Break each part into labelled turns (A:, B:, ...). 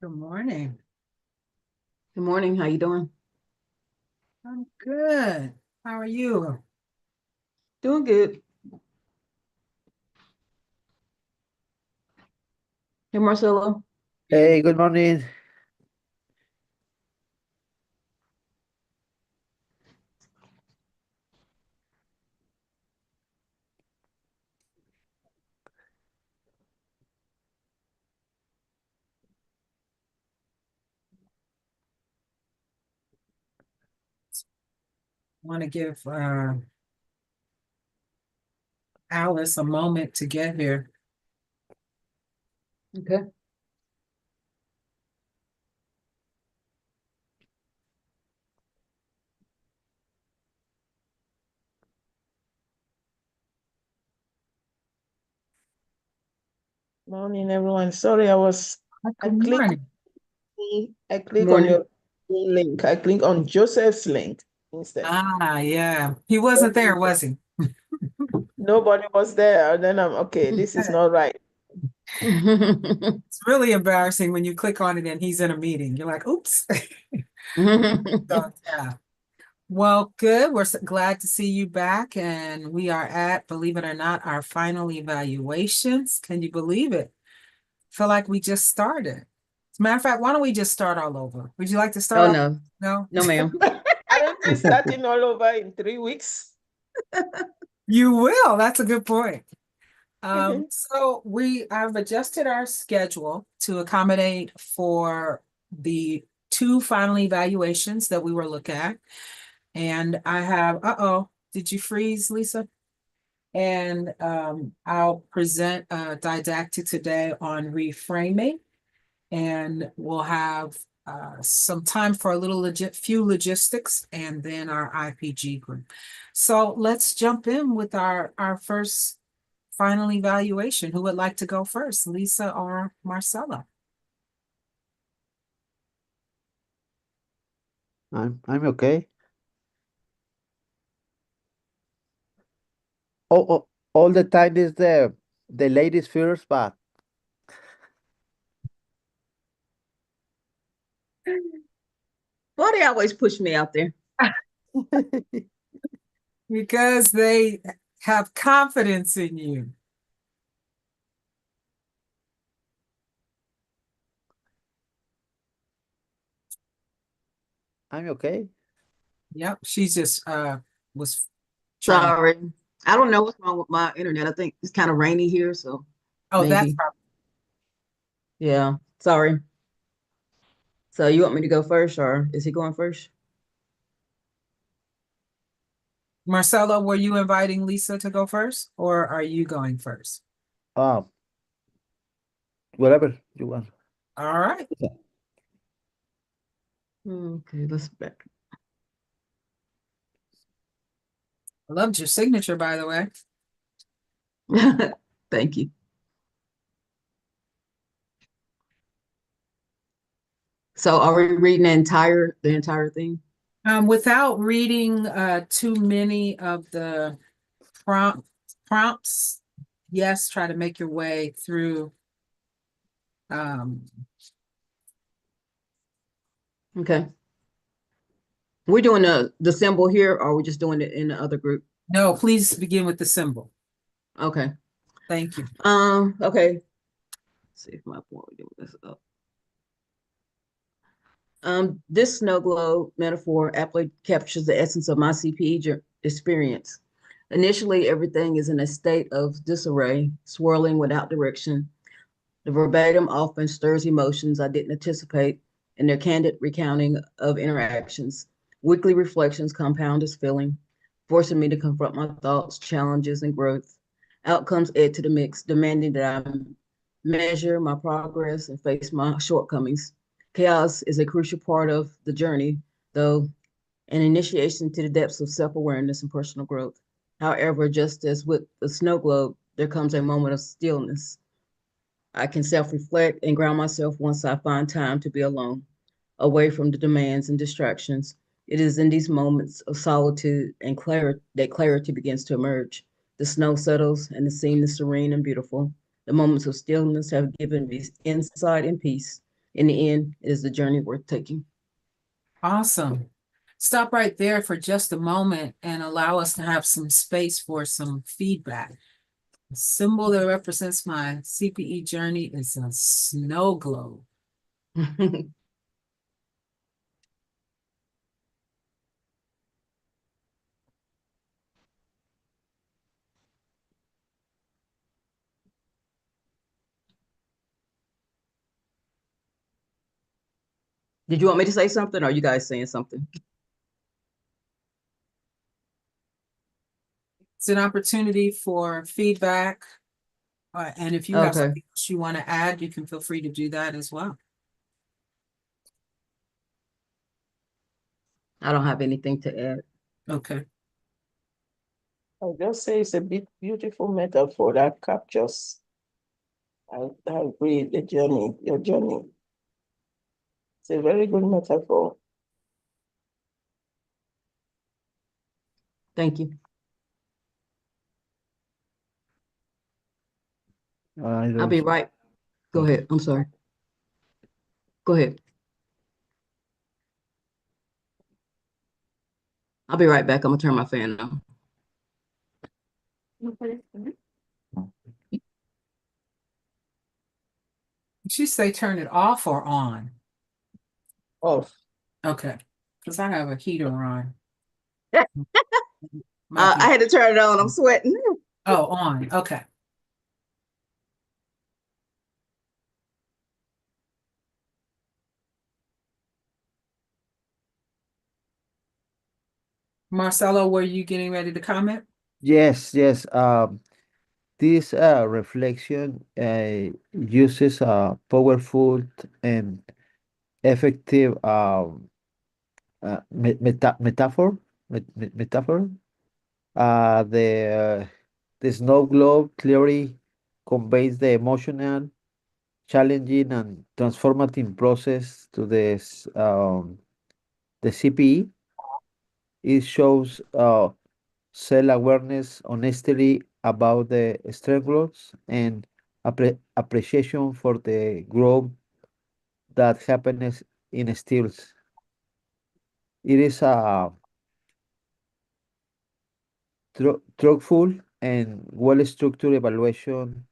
A: Good morning.
B: Good morning. How you doing?
A: I'm good. How are you?
B: Doing good. Hey, Marcelo.
C: Hey, good morning.
A: I want to give Alice a moment to get here.
B: Okay.
D: Morning, everyone. Sorry, I
A: Good morning.
D: click on
B: Morning.
D: your link. I click on Joseph's link instead.
A: Ah, yeah. He wasn't there, was he?
D: Nobody was there. Then I'm okay. This is not right.
A: It's really embarrassing when you click on it and he's in a meeting. You're like, oops. So, yeah. Well, good. We're glad to see you back. And we are at, believe it or not, our final evaluations. Can you believe it? Feel like we just started. As a matter of fact, why don't we just start all over? Would you like to start
B: Oh
A: off?
B: no.
A: No?
B: No, ma'am.
D: Aren't we starting all over in 3 weeks?
A: You will. That's a good point.
D: Mhm.
A: So I've adjusted our schedule to accommodate for the two final evaluations that we were looking at. And I have, did you freeze, Lisa? And I'll present a didactic today on reframing, and we'll have some time for a little few logistics and then our IPG group. So let's jump in with our first final evaluation. Who would like to go first, Lisa or Marcella?
C: I'm okay. All the time is the ladies first, but
B: Why they always push me out there?
A: Because they have confidence in you.
C: I'm okay.
A: Yep, she just was trying to.
B: Sorry. I don't know what's wrong with my internet. I think it's kind of rainy here, so
A: Oh, that's
B: maybe.
A: probably.
B: Yeah. Sorry. So you want me to go first, or is he going first?
A: Marcelo, were you inviting Lisa to go first, or are you going first?
C: Um, whatever you want.
A: All right.
B: Okay, let's back.
A: I loved your signature, by the way.
B: Thank you. So are we reading the entire thing?
A: Without reading too many of the prompts, yes, try to make your way through.
B: Okay. We're doing the symbol here, or we're just doing it in the other group?
A: No, please begin with the symbol.
B: Okay.
A: Thank you.
B: Okay. Let's see if my boy doing this up. This snow globe metaphor aptly captures the essence of my CPE experience. Initially, everything is in a state of disarray, swirling without direction. The verbatim often stirs emotions I didn't anticipate in their candid recounting of interactions. Weekly reflections compound this feeling, forcing me to confront my thoughts, challenges, and growth. Outcomes add to the mix, demanding that I measure my progress and face my shortcomings. Chaos is a crucial part of the journey, though, an initiation to the depths of self awareness and personal growth. However, just as with the snow globe, there comes a moment of stillness. I can self reflect and ground myself once I find time to be alone, away from the demands and distractions. It is in these moments of solitude and clarity that clarity begins to emerge. The snow settles and the scene is serene and beautiful. The moments of stillness have given me insight and peace. In the end, it is the journey worth taking.
A: Awesome. Stop right there for just a moment and allow us to have some space for some feedback. The symbol that represents my CPE journey is a snow globe.
B: Did you want me to say something, or are you guys saying something?
A: It's an opportunity for feedback. And if you have
B: Okay.
A: something else you want to add, you can feel free to do that as well.
B: I don't have anything to add.
A: Okay.
D: I'll just say it's a bit beautiful metaphor that captures, I agree, the journey, your journey. It's a very good metaphor.
B: Thank you. I'll be right. Go
C: Okay.
B: ahead. I'm sorry. Go ahead. I'll be right back. I'm gonna turn my fan on.
A: Did she say turn it off or on?
D: Off.
A: Okay. Because I have a heater on. Might be.
B: I had to turn it on. I'm sweating.
A: Oh, on. Okay. Marcelo, were you getting ready to comment?
C: Yes, yes. This reflection uses a powerful and effective metaphor. Metaphor. The snow globe clearly conveys the emotional, challenging, and transformative process to this the CPE. It shows self-awareness, honesty about the struggles, and appreciation for the growth that happens in stills. It is a truthful and well-structured evaluation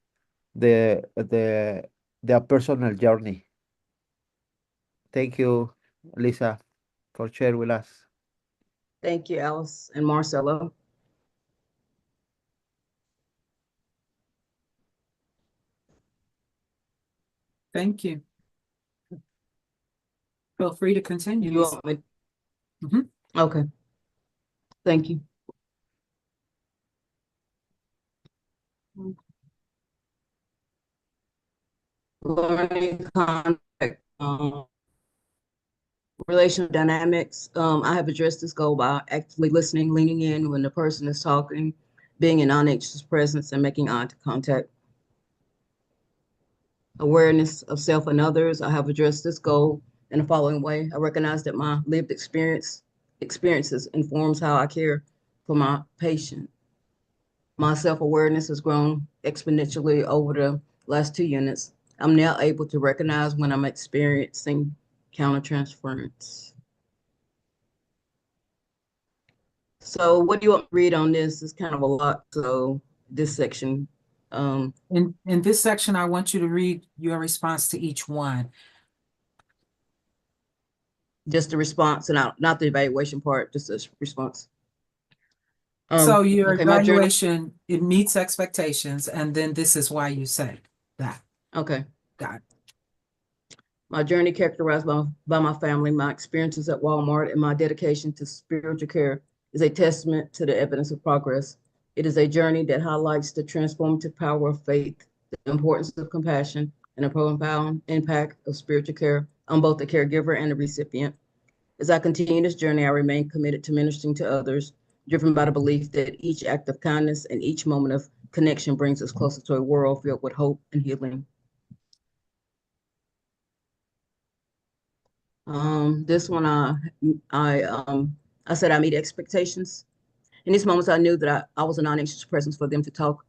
C: the the their personal journey. Thank you, Lisa, for sharing with us.
B: Thank you, Alice and Marcelo.
A: Thank you. Feel free to continue,
B: You
A: Lisa.
B: want me?
A: Mhm.
B: Okay. Thank you. Learning contact, relational dynamics. I have addressed this goal by actively listening, leaning in when the person is talking, being in non-anxious presence, and making eye contact. Awareness of self and others. I have addressed this goal in the following way. I recognize that my lived experiences informs how I care for my patient. My self-awareness has grown exponentially over the last 2 units. I'm now able to recognize when I'm experiencing countertransference. So what do you want to read on this? It's kind of a lot. So this section,
A: In this section, I want you to read your response to each one.
B: just the response and not the evaluation part, just the response.
A: So your
B: Okay, my journey.
A: evaluation, it meets expectations, and then this is why you say that.
B: Okay.
A: Got it.
B: My journey characterized by my family, my experiences at Walmart, and my dedication to spiritual care is a testament to the evidence of progress. It is a journey that highlights the transformative power of faith, the importance of compassion, and the profound impact of spiritual care on both the caregiver and the recipient. As I continue this journey, I remain committed to ministering to others, driven by the belief that each act of kindness and each moment of connection brings us closer to a world filled with hope and healing. This one, I said I meet expectations. In these moments, I knew that I was a non-anxious presence for them to talk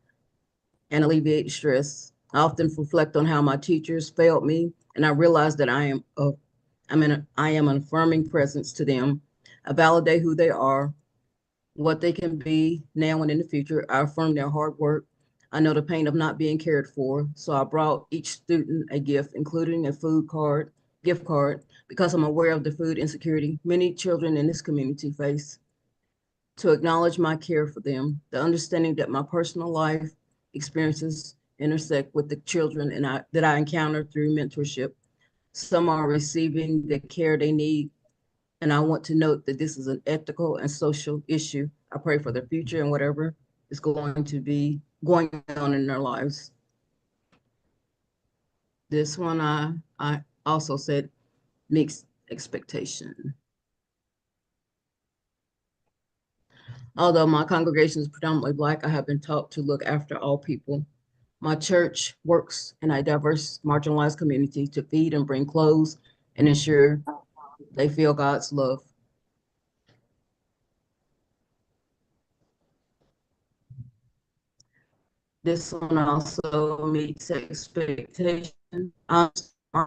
B: and alleviate stress. I often reflect on how my teachers failed me, and I realize that I am an affirming presence to them. I validate who they are, what they can be now and in the future. I affirm their hard work. I know the pain of not being cared for, so I brought each student a gift, including a gift card, because I'm aware of the food insecurity many children in this community face. To acknowledge my care for them, the understanding that my personal life experiences intersect with the children that I encounter through mentorship. Some are receiving the care they need, and I want to note that this is an ethical and social issue. I pray for their future and whatever is going to be going on in their lives. This one, I also said mixed expectation. Although my congregation is predominantly Black, I have been taught to look after all people. My church works in a diverse, marginalized community to feed and bring clothes and ensure they feel God's love. This one also meets expectation. Our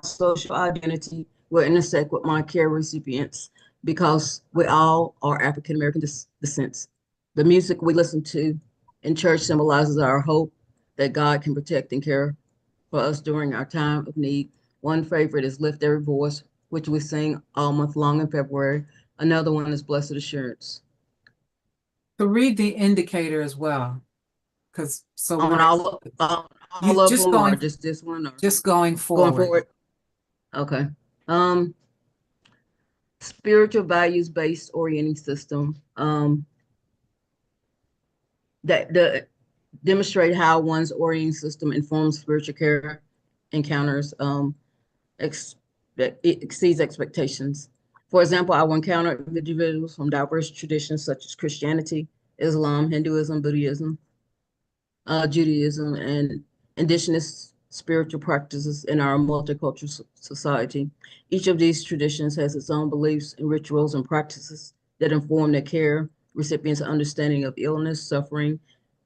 B: social identity will intersect with my care recipients because we all are African American descent. The music we listen to in church symbolizes our hope that God can protect and care for us during our time of need. One favorite is Lift Every Voice, which we sing all month long in February. Another one is Blessed Assurance.
A: So read the indicator as well, because so
B: On
A: we're
B: all
A: you
B: of
A: just
B: them, or
A: going
B: just this one, or
A: just going
B: going
A: forward.
B: forward? Okay. Spiritual values-based orienting system. That demonstrate how one's orienting system informs spiritual care encounters. That it exceeds expectations. For example, I will encounter individuals from diverse traditions such as Christianity, Islam, Hinduism, Buddhism, Judaism, and indigenous spiritual practices in our multicultural society. Each of these traditions has its own beliefs and rituals and practices that inform the care recipients' understanding of illness, suffering,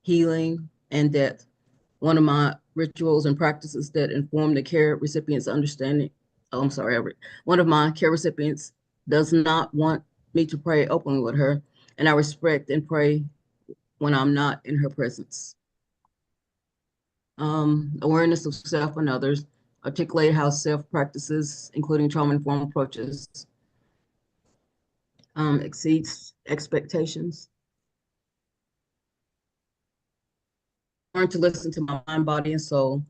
B: healing, and death. One of my rituals and practices that inform the care recipient's understanding, oh, I'm sorry, one of my care recipients does not want me to pray openly with her, and I respect and pray when I'm not in her presence. Awareness of self and others, articulate how self practices, including trauma-informed approaches, exceeds expectations. Learn to listen to my mind, body, and soul.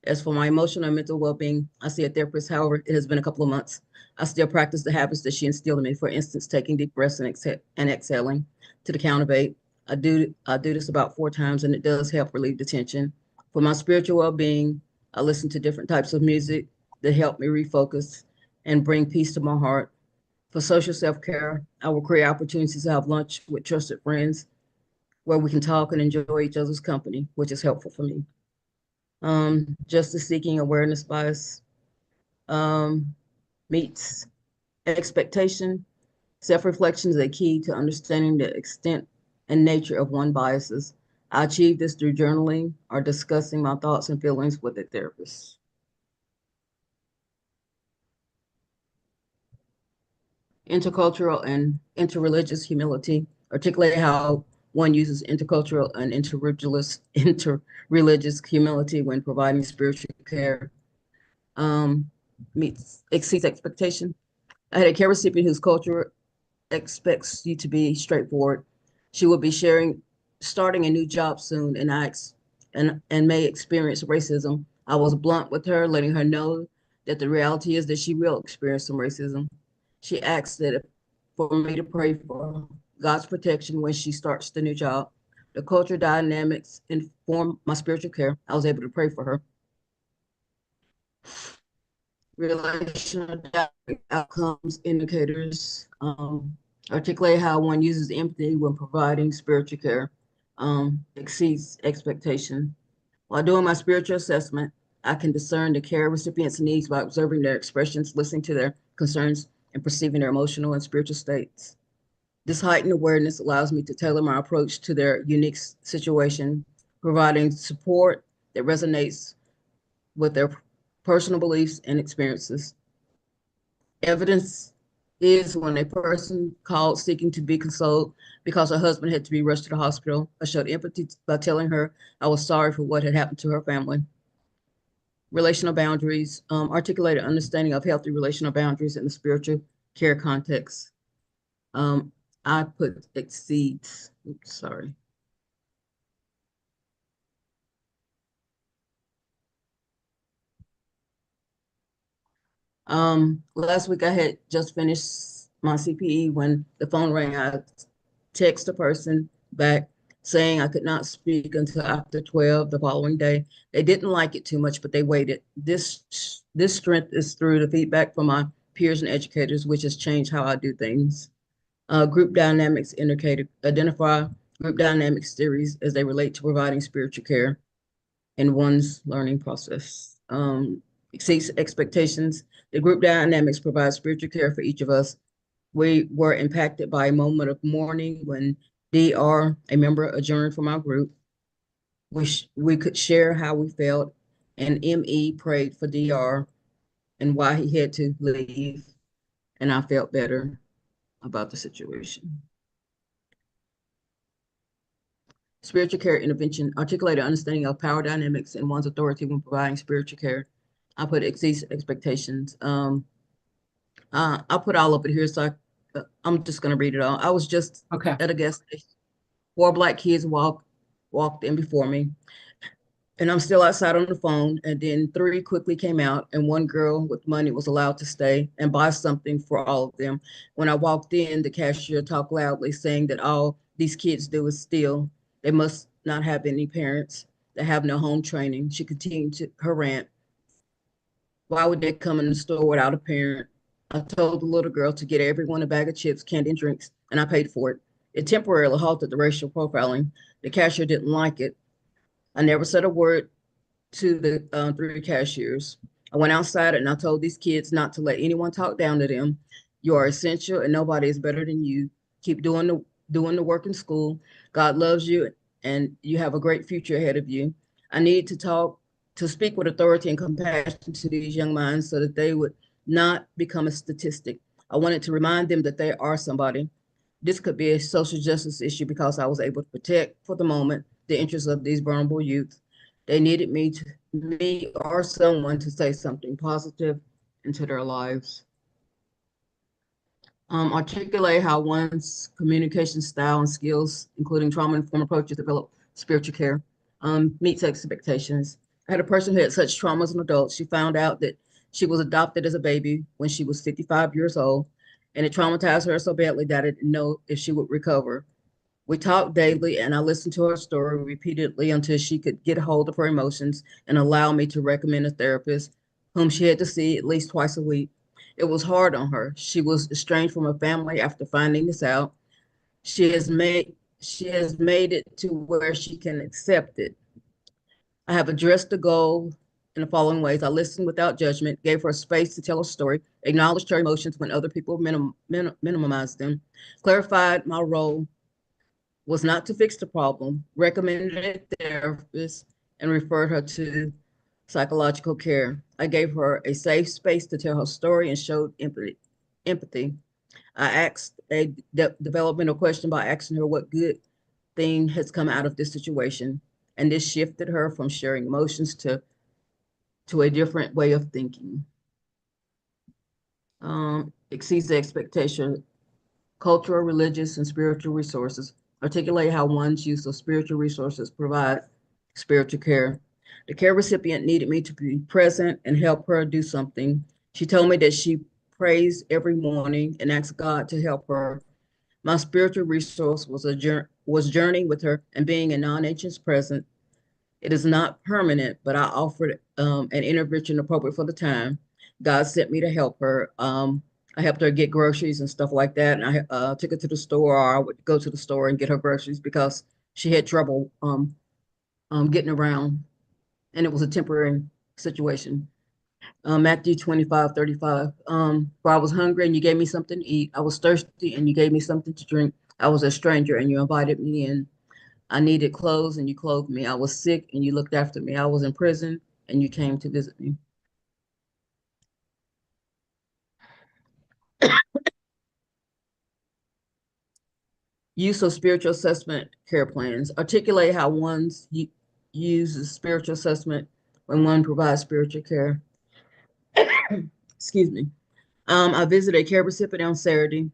B: As for my emotional and mental well-being, I see a therapist. However, it has been a couple of months. I still practice the habits that she instilled in me. For instance, taking deep breaths and exhaling to the count of 8. I do this about 4 times, and it does help relieve the tension. For my spiritual well-being, I listen to different types of music that help me refocus and bring peace to my heart. For social self-care, I will create opportunities to have lunch with trusted friends where we can talk and enjoy each other's company, which is helpful for me. Justice seeking awareness bias meets expectation. Self-reflection is a key to understanding the extent and nature of one's biases. I achieve this through journaling or discussing my thoughts and feelings with a therapist. Intercultural and interreligious humility, articulate how one uses intercultural and interreligious humility when providing spiritual care. Exceeds expectation. I had a care recipient whose culture expects you to be straightforward. She will be starting a new job soon, and may experience racism. I was blunt with her, letting her know that the reality is that she will experience some racism. She asked for me to pray for God's protection when she starts the new job. The culture dynamics inform my spiritual care. I was able to pray for her. Relational outcomes indicators, articulate how one uses empathy when providing spiritual care, exceeds expectation. While doing my spiritual assessment, I can discern the care recipient's needs by observing their expressions, listening to their concerns, and perceiving their emotional and spiritual states. This heightened awareness allows me to tailor my approach to their unique situation, providing support that resonates with their personal beliefs and experiences. Evidence is when a person called seeking to be consoled because her husband had to be rushed to the hospital. I showed empathy by telling her I was sorry for what had happened to her family. Relational boundaries, articulated understanding of healthy relational boundaries in the spiritual care context. I put exceeds, oops, sorry. Last week I had just finished my CPE when the phone rang. I text a person back saying I could not speak until after 12 the following day. They didn't like it too much, but they waited. This strength is through the feedback from my peers and educators, which has changed how I do things. Group dynamics indicator, identify group dynamics theories as they relate to providing spiritual care in one's learning process. Exceeds expectations. The group dynamics provide spiritual care for each of us. We were impacted by a moment of mourning when DR, a member, adjourned from our group. We could share how we felt, and ME prayed for DR and why he had to leave, and I felt better about the situation. Spiritual care intervention, articulated understanding of power dynamics and one's authority when providing spiritual care. I put exceeds expectations. I'll put all of it here, so I'm just gonna read it all. I was just
A: Okay.
B: at a gas station. 4 Black kids walked in before me, and I'm still outside on the phone. And then 3 quickly came out, and 1 girl with money was allowed to stay and buy something for all of them. When I walked in, the cashier talked loudly, saying that all these kids do is steal. They must not have any parents. They have no home training. She continued her rant. Why would they come in the store without a parent? I told the little girl to get everyone a bag of chips, candy, and drinks, and I paid for it. It temporarily halted the racial profiling. The cashier didn't like it. I never said a word to the 3 cashiers. I went outside and I told these kids not to let anyone talk down to them. You are essential and nobody is better than you. Keep doing the work in school. God loves you and you have a great future ahead of you. I need to speak with authority and compassion to these young minds so that they would not become a statistic. I wanted to remind them that they are somebody. This could be a social justice issue because I was able to protect, for the moment, the interests of these vulnerable youth. They needed me or someone to say something positive into their lives. Articulate how one's communication style and skills, including trauma-informed approaches, develop spiritual care, meets expectations. I had a person who had such trauma as an adult. She found out that she was adopted as a baby when she was 55 years old, and it traumatized her so badly that I didn't know if she would recover. We talked daily, and I listened to her story repeatedly until she could get a hold of her emotions and allow me to recommend a therapist whom she had to see at least twice a week. It was hard on her. She was estranged from her family after finding this out. She has made it to where she can accept it. I have addressed the goal in the following ways. I listened without judgment, gave her space to tell her story, acknowledged her emotions when other people minimized them, clarified my role was not to fix the problem, recommended a therapist, and referred her to psychological care. I gave her a safe space to tell her story and showed empathy. I asked a developmental question by asking her what good thing has come out of this situation. And this shifted her from sharing emotions to a different way of thinking. Exceeds the expectation, cultural, religious, and spiritual resources. Articulate how one's use of spiritual resources provide spiritual care. The care recipient needed me to be present and help her do something. She told me that she prays every morning and asks God to help her. My spiritual resource was journeying with her and being a non-anxious present. It is not permanent, but I offered an intervention appropriate for the time. God sent me to help her. I helped her get groceries and stuff like that. And I took her to the store, or I would go to the store and get her groceries because she had trouble getting around, and it was a temporary situation. Matthew 25:35. For I was hungry and you gave me something to eat. I was thirsty and you gave me something to drink. I was a stranger and you invited me in. I needed clothes and you clothed me. I was sick and you looked after me. I was in prison and you came to visit me. Use of spiritual assessment care plans. Articulate how one's uses spiritual assessment when one provides spiritual care. Excuse me. I visited a care recipient on Saturday.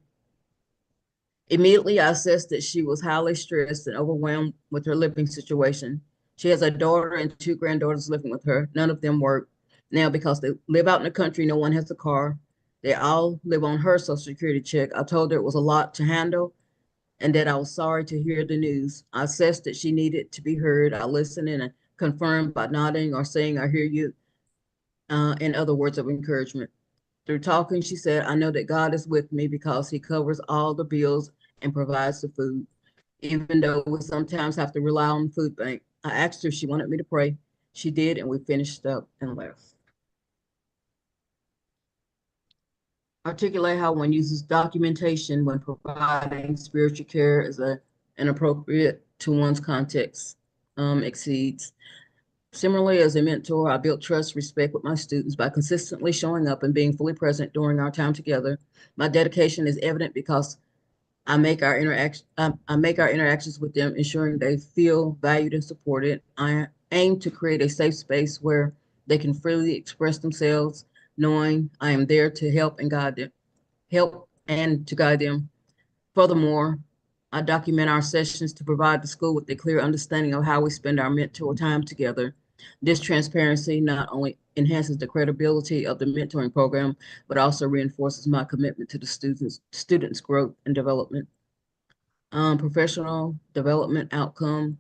B: Immediately, I assessed that she was highly stressed and overwhelmed with her living situation. She has a daughter and 2 granddaughters living with her. None of them work now because they live out in the country. No one has a car. They all live on her Social Security check. I told her it was a lot to handle and that I was sorry to hear the news. I assessed that she needed to be heard. I listened and confirmed by nodding or saying, I hear you, in other words of encouragement. Through talking, she said, I know that God is with me because he covers all the bills and provides the food, even though we sometimes have to rely on the food bank. I asked her if she wanted me to pray. She did, and we finished up and left. Articulate how one uses documentation when providing spiritual care is inappropriate to one's context, exceeds. Similarly, as a mentor, I built trust, respect with my students by consistently showing up and being fully present during our time together. My dedication is evident because I make our interactions with them, ensuring they feel valued and supported. I aim to create a safe space where they can freely express themselves, knowing I am there to help and guide them. Furthermore, I document our sessions to provide the school with a clear understanding of how we spend our mentor time together. This transparency not only enhances the credibility of the mentoring program, but also reinforces my commitment to the students' growth and development. Professional development outcome,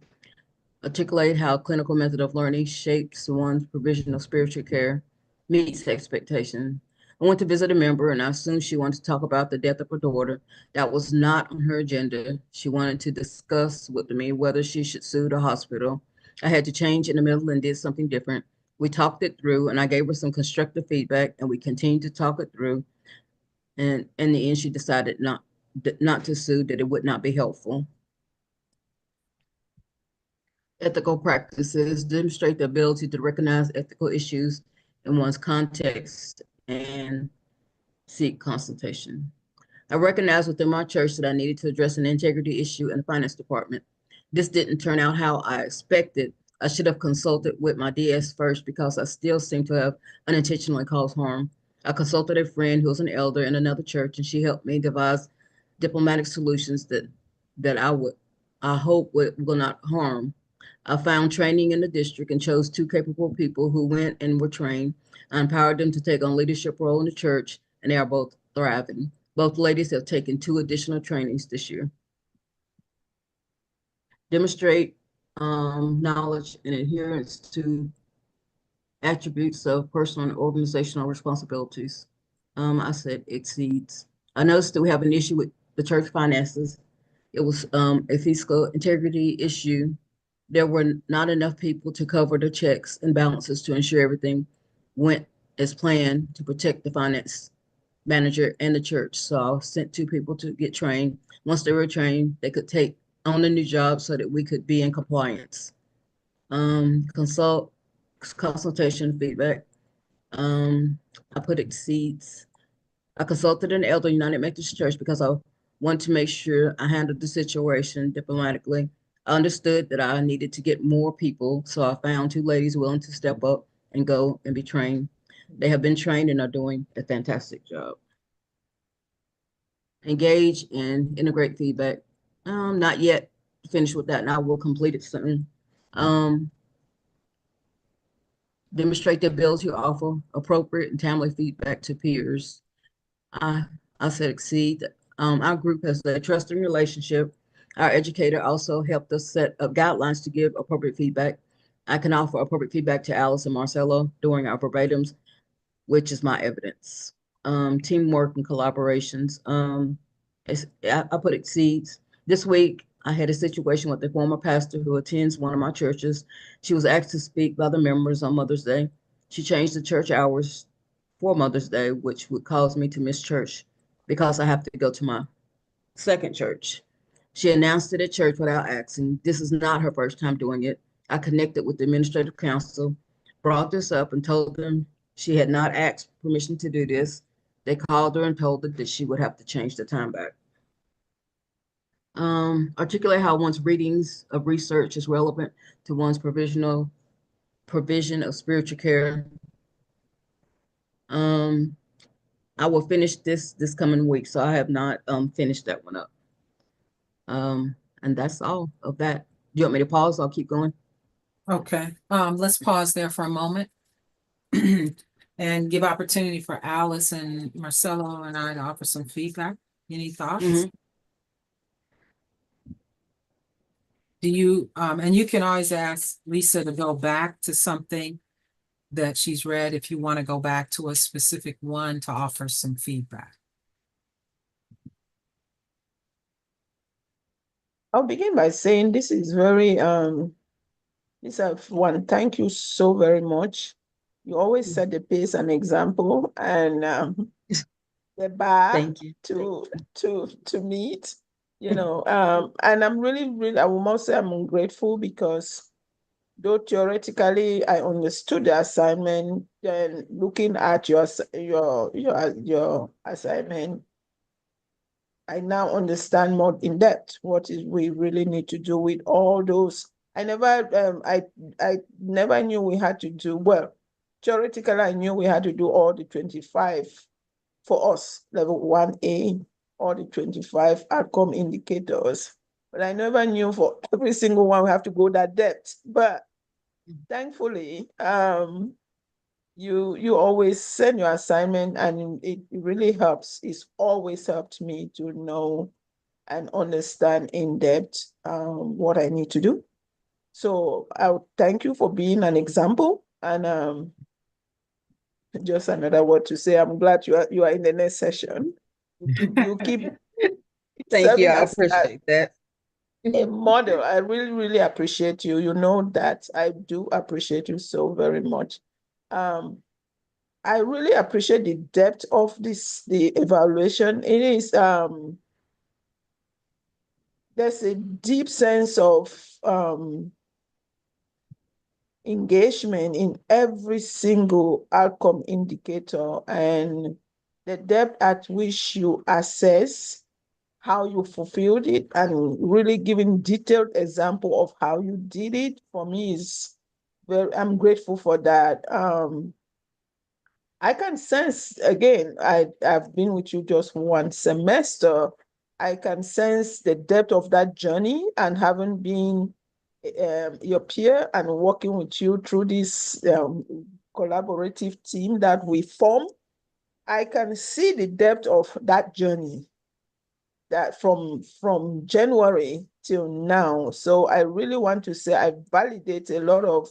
B: articulate how clinical method of learning shapes one's provision of spiritual care, meets expectation. I went to visit a member and I assumed she wanted to talk about the death of her daughter. That was not on her agenda. She wanted to discuss with me whether she should sue the hospital. I had to change in the middle and did something different. We talked it through and I gave her some constructive feedback and we continued to talk it through. And in the end, she decided not to sue, that it would not be helpful. Ethical practices demonstrate the ability to recognize ethical issues in one's context and seek consultation. I recognized within my church that I needed to address an integrity issue in the finance department. This didn't turn out how I expected. I should have consulted with my DS first because I still seem to have unintentionally caused harm. I consulted a friend who was an elder in another church, and she helped me devise diplomatic solutions that I hope will not harm. I found training in the district and chose 2 capable people who went and were trained. I empowered them to take on leadership role in the church, and they are both thriving. Both ladies have taken 2 additional trainings this year. Demonstrate knowledge and adherence to attributes of personal and organizational responsibilities. I said exceeds. I noticed that we have an issue with the church finances. It was a fiscal integrity issue. There were not enough people to cover the checks and balances to ensure everything went as planned to protect the finance manager and the church. So I sent 2 people to get trained. Once they were trained, they could take on a new job so that we could be in compliance. Consultation feedback. I put exceeds. I consulted an elder United Methodist Church because I wanted to make sure I handled the situation diplomatically. I understood that I needed to get more people, so I found 2 ladies willing to step up and go and be trained. They have been trained and are doing a fantastic job. Engage and integrate feedback. Not yet finished with that, and I will complete it soon. Demonstrate the ability to offer appropriate and timely feedback to peers. I said exceed. Our group has a trusting relationship. Our educator also helped us set up guidelines to give appropriate feedback. I can offer appropriate feedback to Alice and Marcelo during our verbatims, which is my evidence. Teamwork and collaborations. I put exceeds. This week, I had a situation with a former pastor who attends one of my churches. She was asked to speak by the members on Mother's Day. She changed the church hours for Mother's Day, which would cause me to miss church because I have to go to my second church. She announced it at church without asking. This is not her first time doing it. I connected with the administrative council, brought this up, and told them she had not asked permission to do this. They called her and told her that she would have to change the time back. Articulate how one's readings of research is relevant to one's provision of spiritual care. I will finish this coming week, so I have not finished that one up. And that's all of that. Do you want me to pause? I'll keep going.
A: Okay, let's pause there for a moment. And give opportunity for Alice and Marcelo and I to offer some feedback. Any thoughts?
B: Mhm.
A: Do you, and you can always ask Lisa to go back to something that she's read if you want to go back to a specific one to offer some feedback.
D: I'll begin by saying this is very, Lisa, one, thank you so very much. You always set the pace and example and the bar
B: Thank you.
D: to meet, you know, and I'm really, I will must say I'm grateful because though theoretically I understood the assignment, then looking at your assignment, I now understand more in depth what is we really need to do with all those. I never knew we had to do, well, theoretically I knew we had to do all the 25 for us, level 1A, all the 25 outcome indicators. But I never knew for every single one we have to go that depth. But thankfully, you always send your assignment and it really helps. It's always helped me to know and understand in depth what I need to do. So I would thank you for being an example. And just another word to say, I'm glad you are in the next session. You keep
B: Thank you.
D: serving
B: I
D: as
B: appreciate that.
D: a model. I really, really appreciate you. You know that I do appreciate you so very much. I really appreciate the depth of the evaluation. It is there's a deep sense of engagement in every single outcome indicator, and the depth at which you assess how you fulfilled it and really giving detailed example of how you did it, for me is I'm grateful for that. I can sense, again, I've been with you just one semester. I can sense the depth of that journey, and having been your peer and working with you through this collaborative team that we form, I can see the depth of that journey, that from January till now. So I really want to say I validate a lot of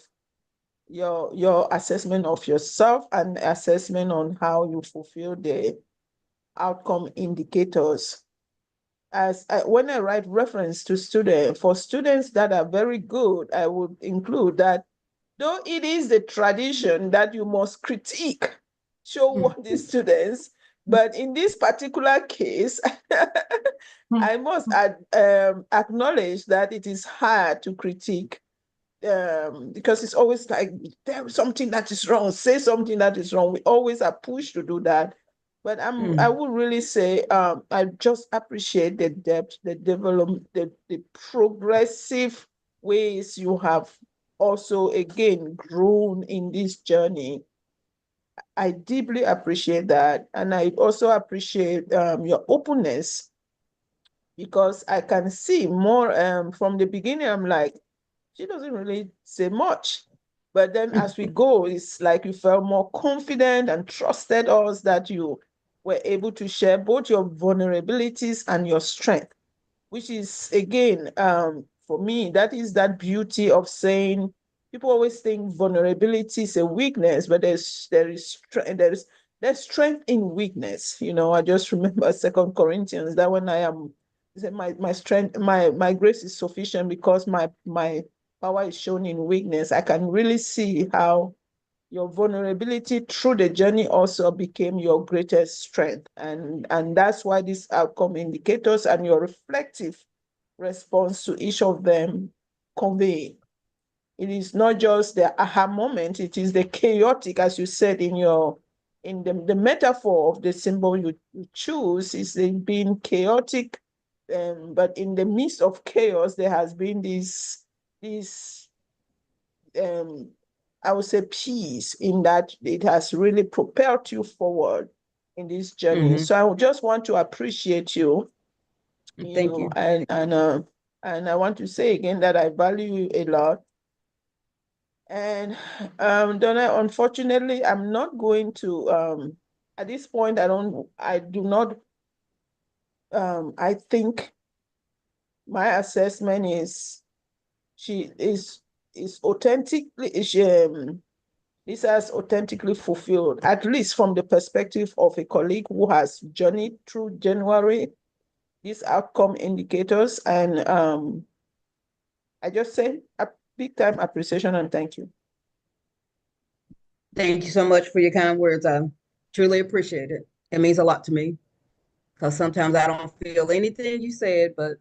D: your assessment of yourself and assessment on how you fulfill the outcome indicators. When I write reference to students, for students that are very good, I would include that though it is the tradition that you must critique, show what the students, but in this particular case, I must acknowledge that it is hard to critique because it's always like there is something that is wrong, say something that is wrong. We always are pushed to do that. But I would really say I just appreciate the depth, the development, the progressive ways you have also again grown in this journey. I deeply appreciate that. And I also appreciate your openness, because I can see more from the beginning. I'm like, she doesn't really say much. But then as we go, it's like you felt more confident and trusted us, that you were able to share both your vulnerabilities and your strength, which is, again, for me, that is that beauty of saying, people always think vulnerability is a weakness, but there's strength in weakness. You know, I just remember 2 Corinthians, that when I am, my strength, my grace is sufficient because my power is shown in weakness. I can really see how your vulnerability through the journey also became your greatest strength. And that's why these outcome indicators and your reflective response to each of them convey. It is not just the aha moment, it is the chaotic, as you said in the metaphor of the symbol you choose, is being chaotic, but in the midst of chaos, there has been this I would say peace, in that it has really propelled you forward in this journey. So I just want to appreciate you.
B: Thank you.
D: And I want to say again that I value you a lot. And Donna, unfortunately, I'm not going to at this point, I think my assessment is she is authentically, this has authentically fulfilled, at least from the perspective of a colleague who has journeyed through January, these outcome indicators. And I just say a big time appreciation and thank you.
B: Thank you so much for your kind words. I truly appreciate it. It means a lot to me, because sometimes I don't feel anything you said, but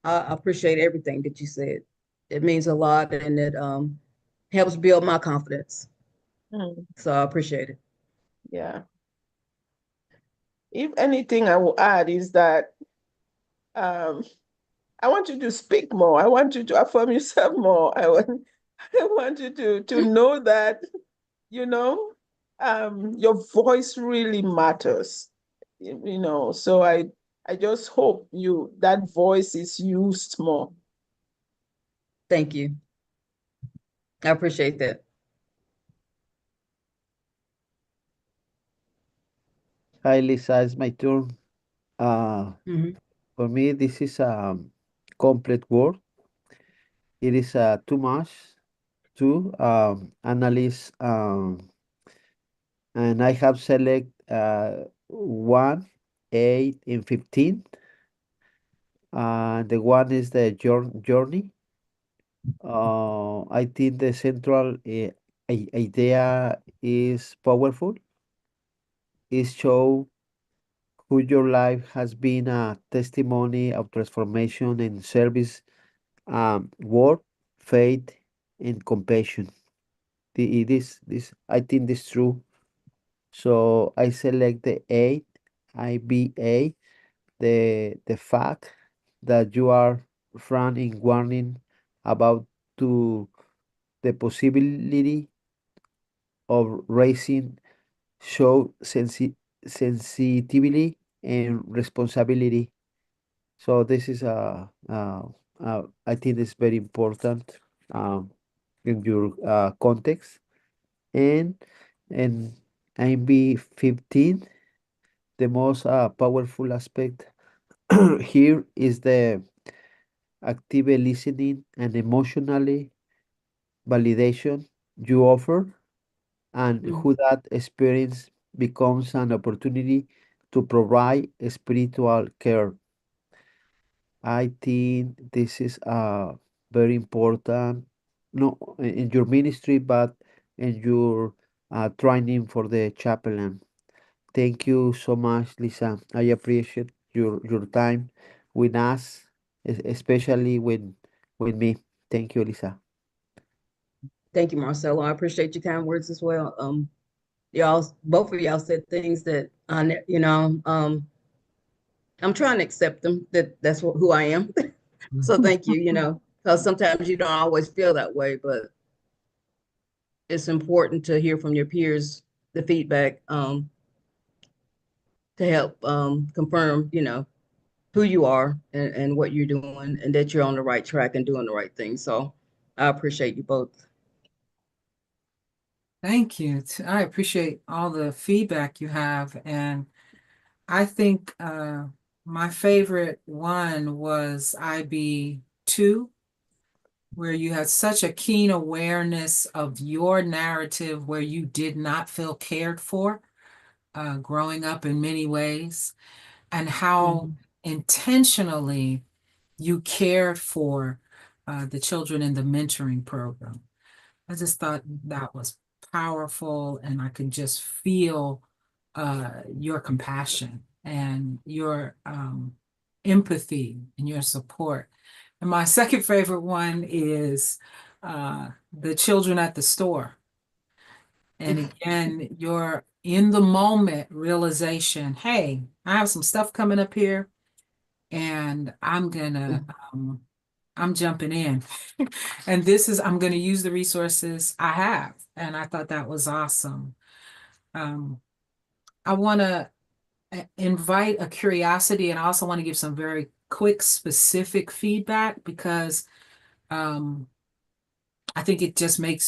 B: I appreciate everything that you said. It means a lot, and it helps build my confidence. So I appreciate it.
D: Yeah. If anything I will add is that I want you to speak more. I want you to affirm yourself more. I want you to know that, your voice really matters. So I just hope that voice is used more.
B: Thank you. I appreciate that.
C: Hi, Lisa, it's my turn. For me, this is a complete word. It is too much to analyze, and I have select 1, 8, and 15. The one is the journey. I think the central idea is powerful. It show who your life has been a testimony of transformation and service, work, faith, and compassion. This I think this true. So I select the eight, IBA, the fact that you are running warning about to the possibility of raising show sensitivity and responsibility. So this is I think it's very important in your context. And and IB 15, the most powerful aspect here is the active listening and emotionally validation you offer, and
B: Mm.
C: who that experience becomes an opportunity to provide spiritual care. I think this is very important, no, in your ministry, but in your training for the chaplain. Thank you so much, Lisa. I appreciate your time with us, especially with me. Thank you, Lisa.
B: Thank you, Marcelo. I appreciate your kind words as well. Y'all, both of y'all said things that I'm trying to accept them, that's who I am. So thank you, because sometimes you don't always feel that way, but it's important to hear from your peers, the feedback, to help confirm, who you are and what you're doing and that you're on the right track and doing the right thing. So I appreciate you both.
A: Thank you. I appreciate all the feedback you have. And I think my favorite one was IB2, where you had such a keen awareness of your narrative where you did not feel cared for growing up in many ways, and how intentionally you cared for the children in the mentoring program. I just thought that was powerful, and I could just feel your compassion and your empathy and your support. And my second favorite one is the children at the store. And again, your in the moment realization, hey, I have some stuff coming up here, and I'm jumping in. And I'm going to use the resources I have. And I thought that was awesome. I want to invite a curiosity, and I also want to give some very quick, specific feedback, because I think it just might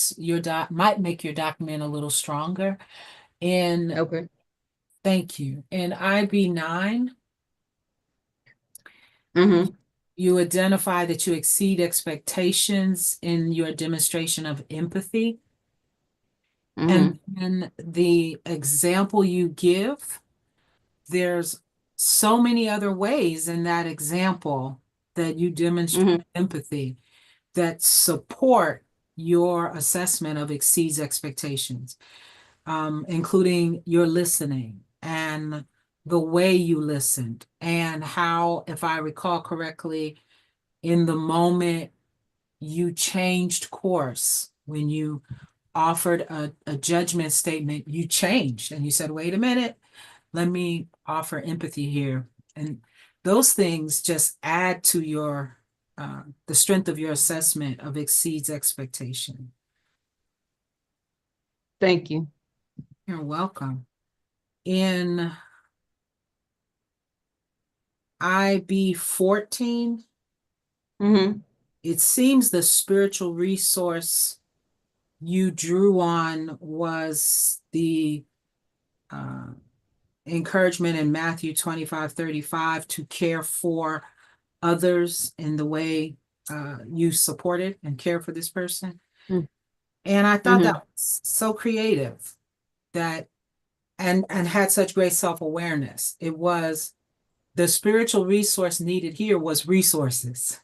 A: make your document a little stronger. And
B: Okay.
A: thank you. In IB9,
B: Mm-hmm.
A: you identify that you exceed expectations in your demonstration of empathy.
B: Mm-hmm.
A: And then the example you give, there's so many other ways in that example that you demonstrate empathy that support your assessment of exceeds expectations, including your listening and the way you listened, and how, if I recall correctly, in the moment you changed course when you offered a judgment statement. You changed and you said, wait a minute, let me offer empathy here. And those things just add to your the strength of your assessment of exceeds expectation.
B: Thank you.
A: You're welcome. In IB 14,
B: Mm-hmm.
A: it seems the spiritual resource you drew on was the encouragement in Matthew 25:35 to care for others in the way you supported and care for this person. And I thought that was so creative, that and had such great self-awareness. It was the spiritual resource needed here was resources.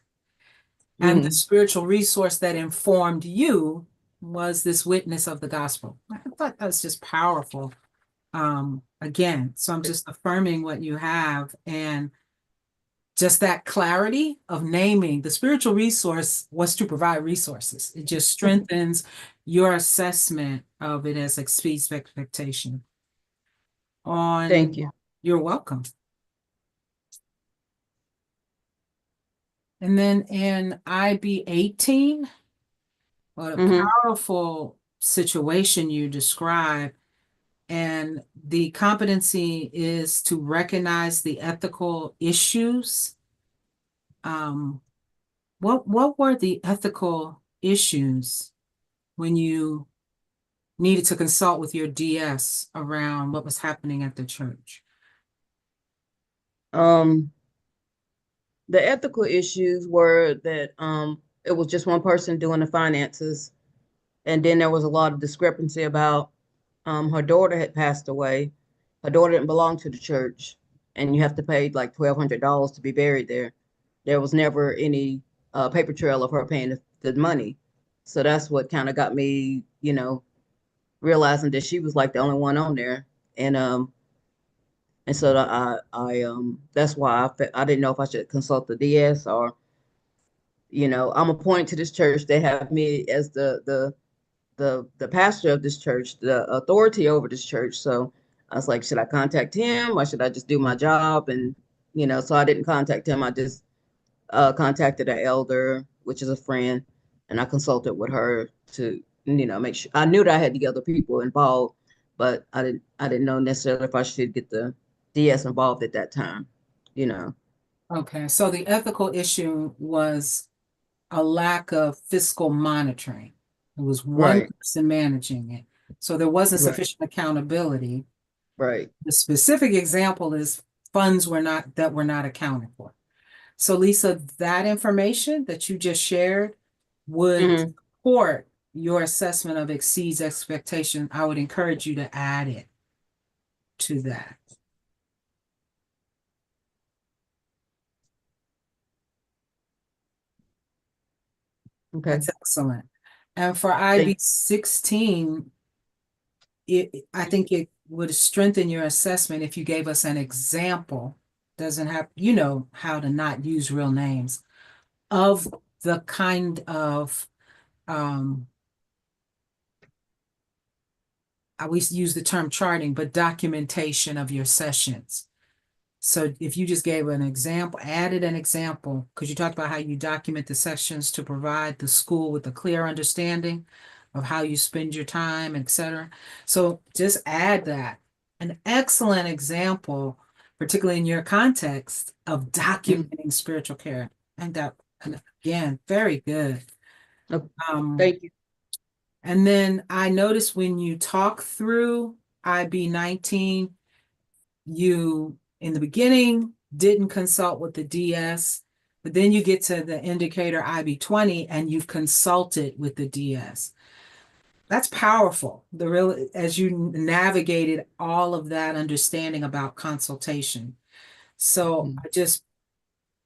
A: And the
B: Mhm.
A: spiritual resource that informed you was this witness of the gospel. I thought that was just powerful. Again, so I'm just affirming what you have, and just that clarity of naming the spiritual resource was to provide resources. It just strengthens your assessment of it as exceeds expectation.
B: Thank you.
A: You're welcome. And then in IB 18, what a
B: Mhm.
A: powerful situation you describe. And the competency is to recognize the ethical issues. What were the ethical issues when you needed to consult with your DS around what was happening at the church?
B: The ethical issues were that it was just one person doing the finances, and then there was a lot of discrepancy about her daughter had passed away. Her daughter didn't belong to the church, and you have to pay like $1,200 to be buried there. There was never any paper trail of her paying the money. So that's what kind of got me, realizing that she was like the only one on there. And so that's why I didn't know if I should consult the DS or, I'm appointed to this church. They have me as the pastor of this church, the authority over this church. So I was like, should I contact him or should I just do my job? And, so I didn't contact him. I just contacted an elder, which is a friend, and I consulted with her to, make sure. I knew that I had to get other people involved, but I didn't know necessarily if I should get the DS involved at that time.
A: Okay, so the ethical issue was a lack of fiscal monitoring. It was one
B: Right,
A: person managing it. So there wasn't
B: right,
A: sufficient accountability.
B: right.
A: The specific example is funds were not accounted for. So Lisa, that information that you just shared would
B: Hmm.
A: support your assessment of exceeds expectation. I would encourage you to add it to that.
B: Okay.
A: That's excellent. And for IB 16, I think it would strengthen your assessment if you gave us an example. Doesn't have, you know, how to not use real names of the kind of, I always use the term charting, but documentation of your sessions. So if you just gave an example, added an example, because you talked about how you document the sessions to provide the school with a clear understanding of how you spend your time, etc. So just add that. An excellent example, particularly in your context, of documenting spiritual care. And that, and again, very good.
B: Okay.
A: Um,
B: Thank you.
A: and then I noticed when you talk through IB 19, you in the beginning didn't consult with the DS, but then you get to the indicator IB 20 and you've consulted with the DS. That's powerful. The real, as you navigated all of that understanding about consultation. So I just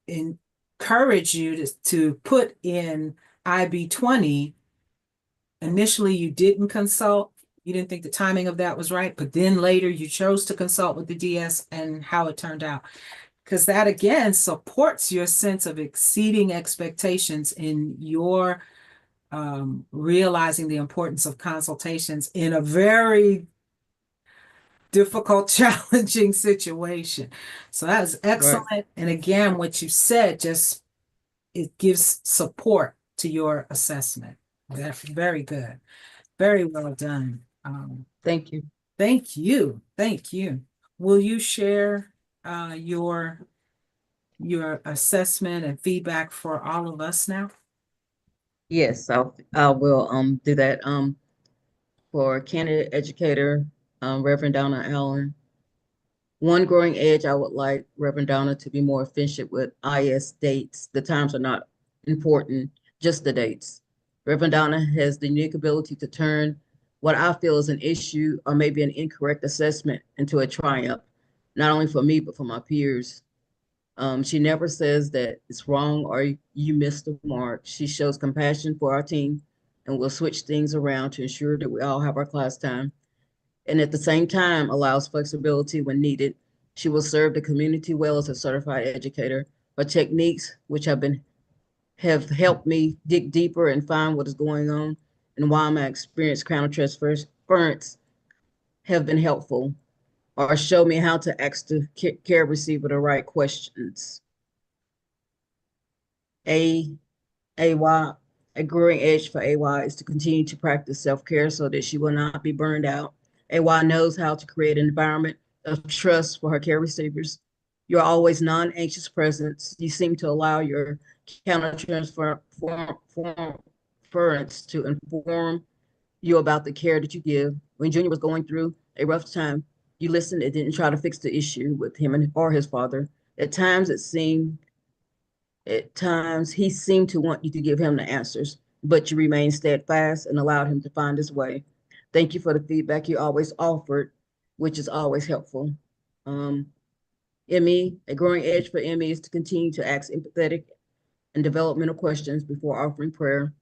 A: encourage you to put in IB 20. Initially, you didn't consult. You didn't think the timing of that was right, but then later you chose to consult with the DS and how it turned out. Because that again supports your sense of exceeding expectations in your realizing the importance of consultations in a very difficult, challenging situation. So that is
B: Right.
A: excellent. And again, what you said just it gives support to your assessment. That's very good. Very well done.
B: Thank you.
A: Thank you. Thank you. Will you share your assessment and feedback for all of us now?
B: Yes, I will do that. For candidate educator, Reverend Donna Allen. One growing edge, I would like Reverend Donna to be more efficient with IS dates. The times are not important, just the dates. Reverend Donna has the unique ability to turn what I feel is an issue or maybe an incorrect assessment into a triumph, not only for me, but for my peers. She never says that it's wrong or you missed the mark. She shows compassion for our team and will switch things around to ensure that we all have our class time. And at the same time, allows flexibility when needed. She will serve the community well as a certified educator. Her techniques, which have helped me dig deeper and find what is going on and why my experienced counter transference have been helpful, or show me how to ask the care receiver the right questions. AY, a growing edge for AY is to continue to practice self-care so that she will not be burned out. AY knows how to create an environment of trust for her care receivers. You're always non-anxious presence. You seem to allow your countertransference to inform you about the care that you give. When Junior was going through a rough time, you listened and didn't try to fix the issue with him or his father. At times he seemed to want you to give him the answers, but you remained steadfast and allowed him to find his way. Thank you for the feedback you always offered, which is always helpful. ME, a growing edge for ME is to continue to ask empathetic and developmental questions before offering prayer.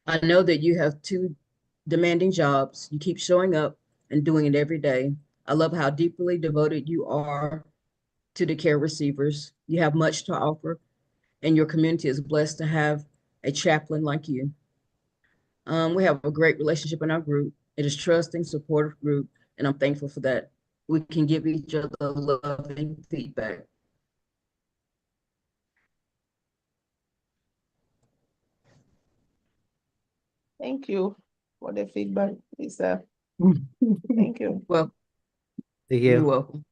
B: I know that you have two demanding jobs. You keep showing up and doing it every day. I love how deeply devoted you are to the care receivers. You have much to offer, and your community is blessed to have a chaplain like you. We have a great relationship in our group. It is trusting, supportive group, and I'm thankful for that. We can give each other loving feedback.
D: Thank you for the feedback, Lisa. Thank you.
B: Well,
C: Thank
B: you're
C: you.
B: welcome.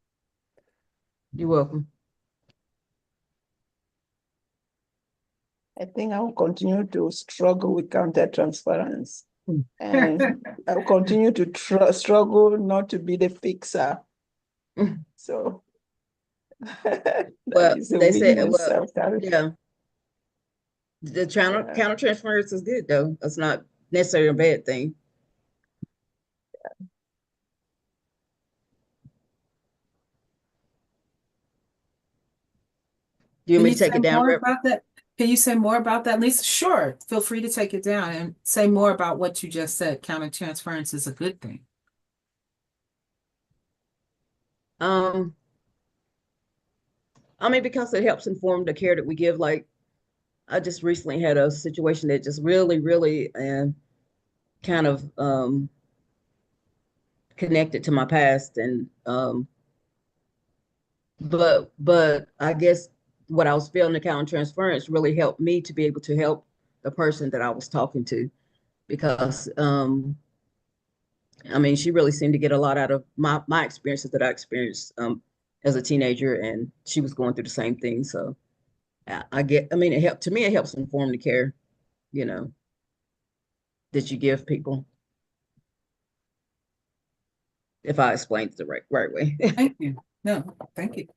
B: You're welcome.
D: I think I will continue to struggle with counter transference. And I'll continue to struggle not to be the fixer. So that
B: Well,
D: is a
B: they said,
D: win in
B: well,
D: self.
B: yeah. The
D: Yeah.
B: counter transference is good though. That's not necessarily a bad thing. Do you want
A: Can
B: me
A: you
B: to
A: say
B: take it down,
A: more
B: Rep?
A: about that? Can you say more about that, Lisa? Sure. Feel free to take it down and say more about what you just said. Countertransference is a good thing.
B: I mean, because it helps inform the care that we give. Like, I just recently had a situation that just really kind of connected to my past, and but I guess what I was feeling, the counter transference really helped me to be able to help the person that I was talking to, because I mean, she really seemed to get a lot out of my experiences that I experienced as a teenager, and she was going through the same thing. So I mean, it helps inform the care, you know, that you give people, if I explained it the right way.
A: Thank you. No, thank you.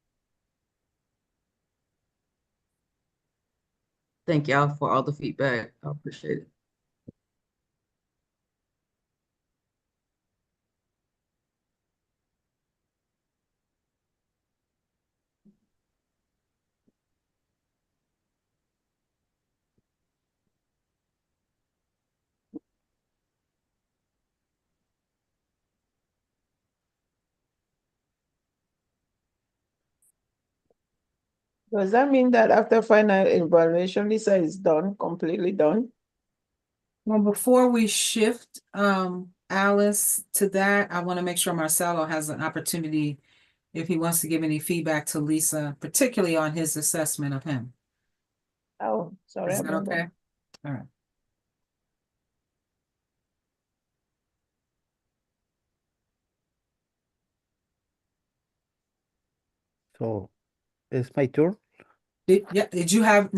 B: Thank y'all for all the feedback. I appreciate it.
D: Does that mean that after final evaluation, Lisa is done, completely done?
A: Well, before we shift Alice to that, I want to make sure Marcelo has an opportunity if he wants to give any feedback to Lisa, particularly on his assessment of him.
D: Oh, sorry
A: Is that
D: about
A: okay?
D: that.
A: All right.
C: So it's my turn.
A: Did you have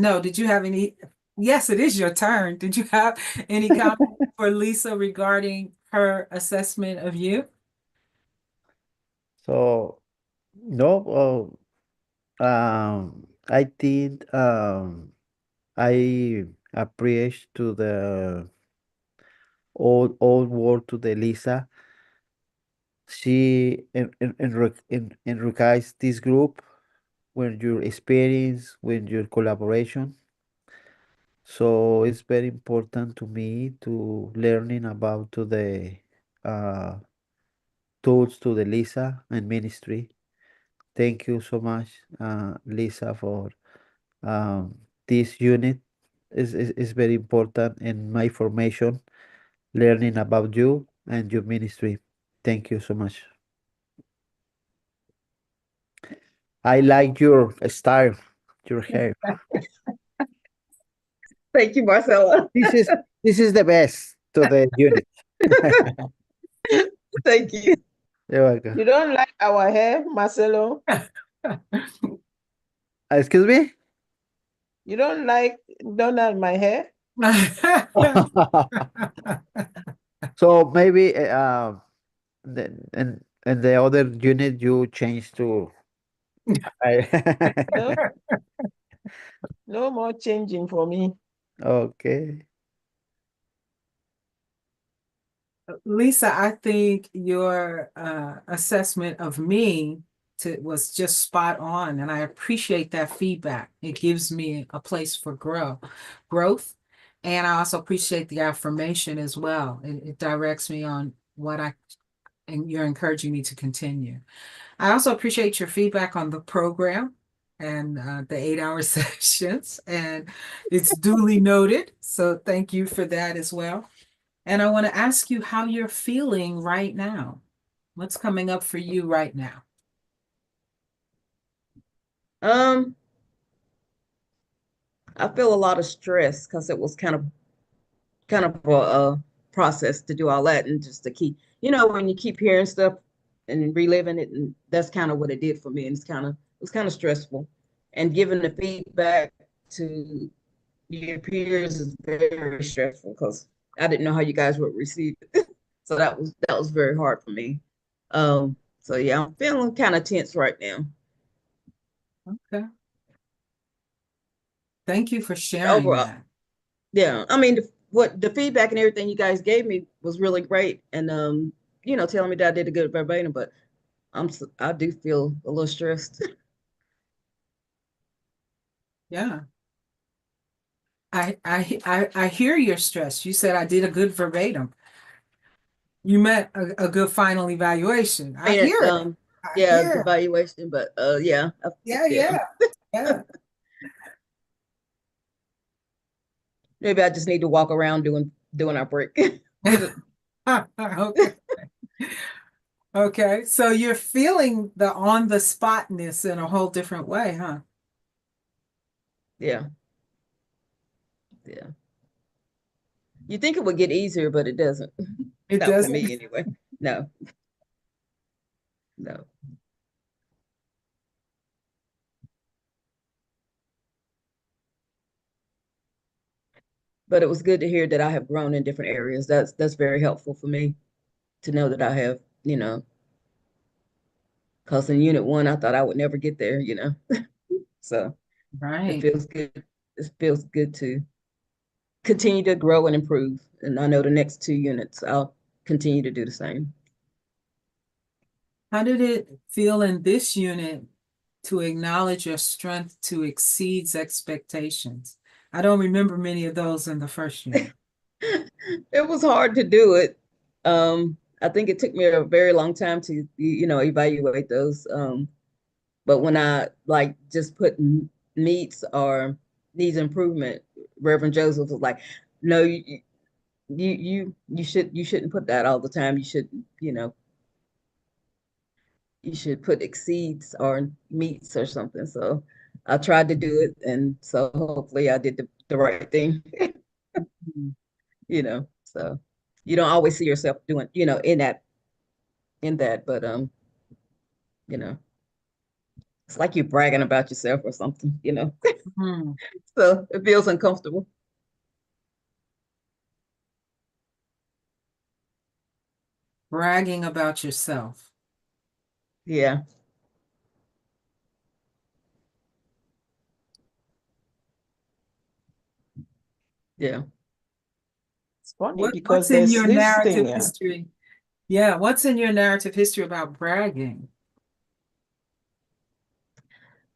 A: any? Yes, it is your turn. Did you have any comment for Lisa regarding her assessment of you?
C: So no, I think I appreciate to the old world to the Lisa. She enriches this group with your experience, with your collaboration. So it's very important to me to learning about to the uh, tools to the Lisa and ministry. Thank you so much, Lisa, for this unit. Is very important in my formation, learning about you and your ministry. Thank you so much. I like your style, your hair.
B: Thank you, Marcella.
C: This is the best to the unit.
B: Thank you.
C: You're welcome.
D: You don't like our hair, Marcelo?
C: Excuse me?
D: You don't like my hair?
C: So maybe and the other unit you change to
D: No, no more changing for me.
C: okay.
A: Lisa, I think your assessment of me was just spot on, and I appreciate that feedback. It gives me a place for growth, and I also appreciate the affirmation as well. It directs me on and you're encouraging me to continue. I also appreciate your feedback on the program and the 8-hour sessions, and it's duly noted. So thank you for that as well. And I want to ask you how you're feeling right now. What's coming up for you right now?
B: I feel a lot of stress because it was kind of a process to do all that and just to keep, when you keep hearing stuff and reliving it, and that's kind of what it did for me. And it was kind of stressful. And giving the feedback to your peers is very stressful because I didn't know how you guys would receive it. So that was very hard for me. So yeah, I'm feeling kind of tense right now.
A: Okay. Thank you for sharing
B: Overall,
A: that.
B: yeah, I mean, what the feedback and everything you guys gave me was really great, and telling me that I did a good verbatim, but I do feel a little stressed.
A: Yeah. I hear your stress. You said I did a good verbatim. You meant a good final evaluation. I
B: And
A: hear it. I
B: yeah, the
A: hear it.
B: evaluation, but yeah,
A: Yeah.
B: maybe I just need to walk around doing our break.
A: Okay. Okay. So you're feeling the on the spotness in a whole different way, huh?
B: Yeah, yeah. You think it would get easier, but it doesn't.
A: It
B: Not for
A: doesn't.
B: me anyway. No, no. But it was good to hear that I have grown in different areas. That's very helpful for me to know that I have, because in unit one, I thought I would never get there. So it
A: Right.
B: feels good. It feels good to continue to grow and improve. And I know the next 2 units, I'll continue to do the same.
A: How did it feel in this unit to acknowledge your strength to exceeds expectations? I don't remember many of those in the first unit.
B: It was hard to do it. I think it took me a very long time to, evaluate those. But when I like just put meets or needs improvement, Reverend Joseph was like, "No, you shouldn't put that all the time. You should put exceeds or meets or something." So I tried to do it, and so hopefully I did the right thing. So you don't always see yourself doing, in that, but you know, it's like you're bragging about yourself or something.
A: Hmm.
B: So it feels uncomfortable.
A: Bragging about yourself.
B: Yeah. Yeah.
D: It's funny
A: What's
D: because
A: in
D: there's
A: your
D: this
A: narrative
D: thing.
A: history? Yeah, what's in your narrative history about bragging?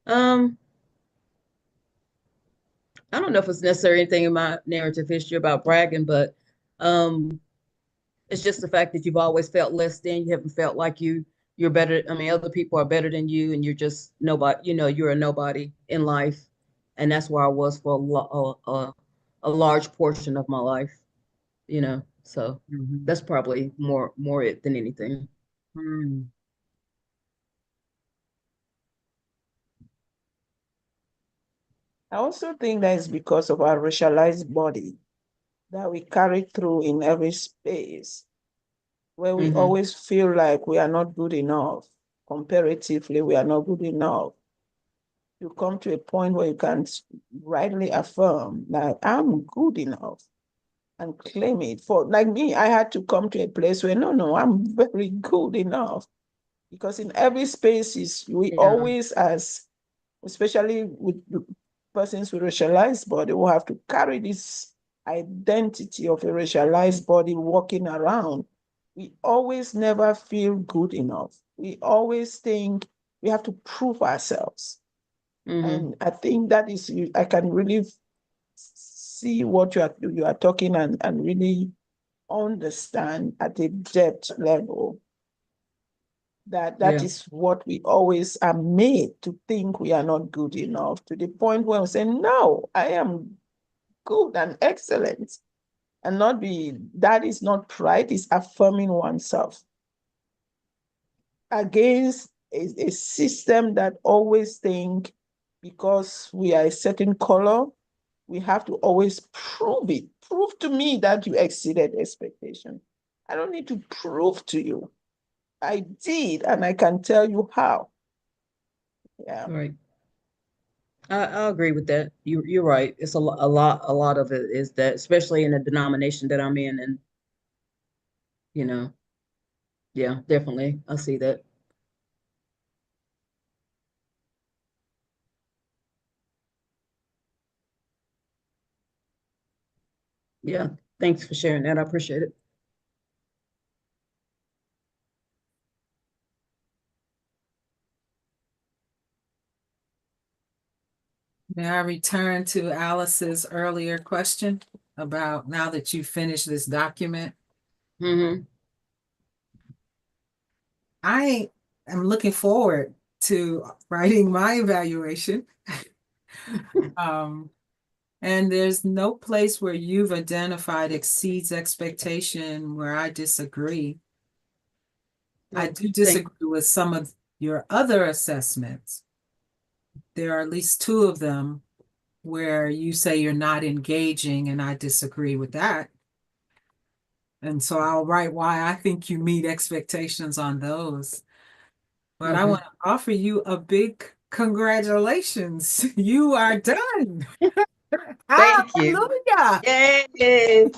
B: Um, I don't know if it's necessarily anything in my narrative history about bragging, but um, it's just the fact that you've always felt less than. You haven't felt like you're better. I mean, other people are better than you, and you're just nobody. You're a nobody in life, and that's where I was for a large portion of my life. So
A: Mhm.
B: that's probably more it than anything.
A: Mm.
D: I also think that is because of our racialized body that we carry through in every space, where we
B: Hmm.
D: always feel like we are not good enough. Comparatively, we are not good enough. You come to a point where you can rightly affirm that I'm good enough and claim it. For like me, I had to come to a place where no, I'm very good enough. Because in every spaces, we
B: Yeah.
D: always, as especially with persons with racialized body, will have to carry this identity of a racialized body walking around. We always never feel good enough. We always think we have to prove ourselves.
B: Hmm.
D: And I think that is, I can really see what you are talking and really understand at a depth level that
B: Yeah.
D: is what we always are made to think we are not good enough, to the point where we say, no, I am good and excellent. And not be, that is not pride, it's affirming oneself against a system that always think because we are a certain color, we have to always prove it. Prove to me that you exceeded expectation. I don't need to prove to you. I did, and I can tell you how. Yeah.
B: Right. I agree with that. You're right. It's a lot of it is that, especially in the denomination that I'm in, and you know, yeah, definitely, I see that. Yeah, thanks for sharing that. I appreciate it.
A: May I return to Alice's earlier question about now that you finished this document?
B: Hmm.
A: I am looking forward to writing my evaluation. Um, and there's no place where you've identified exceeds expectation where I disagree. I do
B: Thank.
A: disagree with some of your other assessments. There are at least two of them where you say you're not engaging, and I disagree with that. And so I'll write why I think you meet expectations on those. But I
B: Okay.
A: want to offer you a big congratulations. You are done.
B: Thank you.
A: Hallelujah.
B: Yay.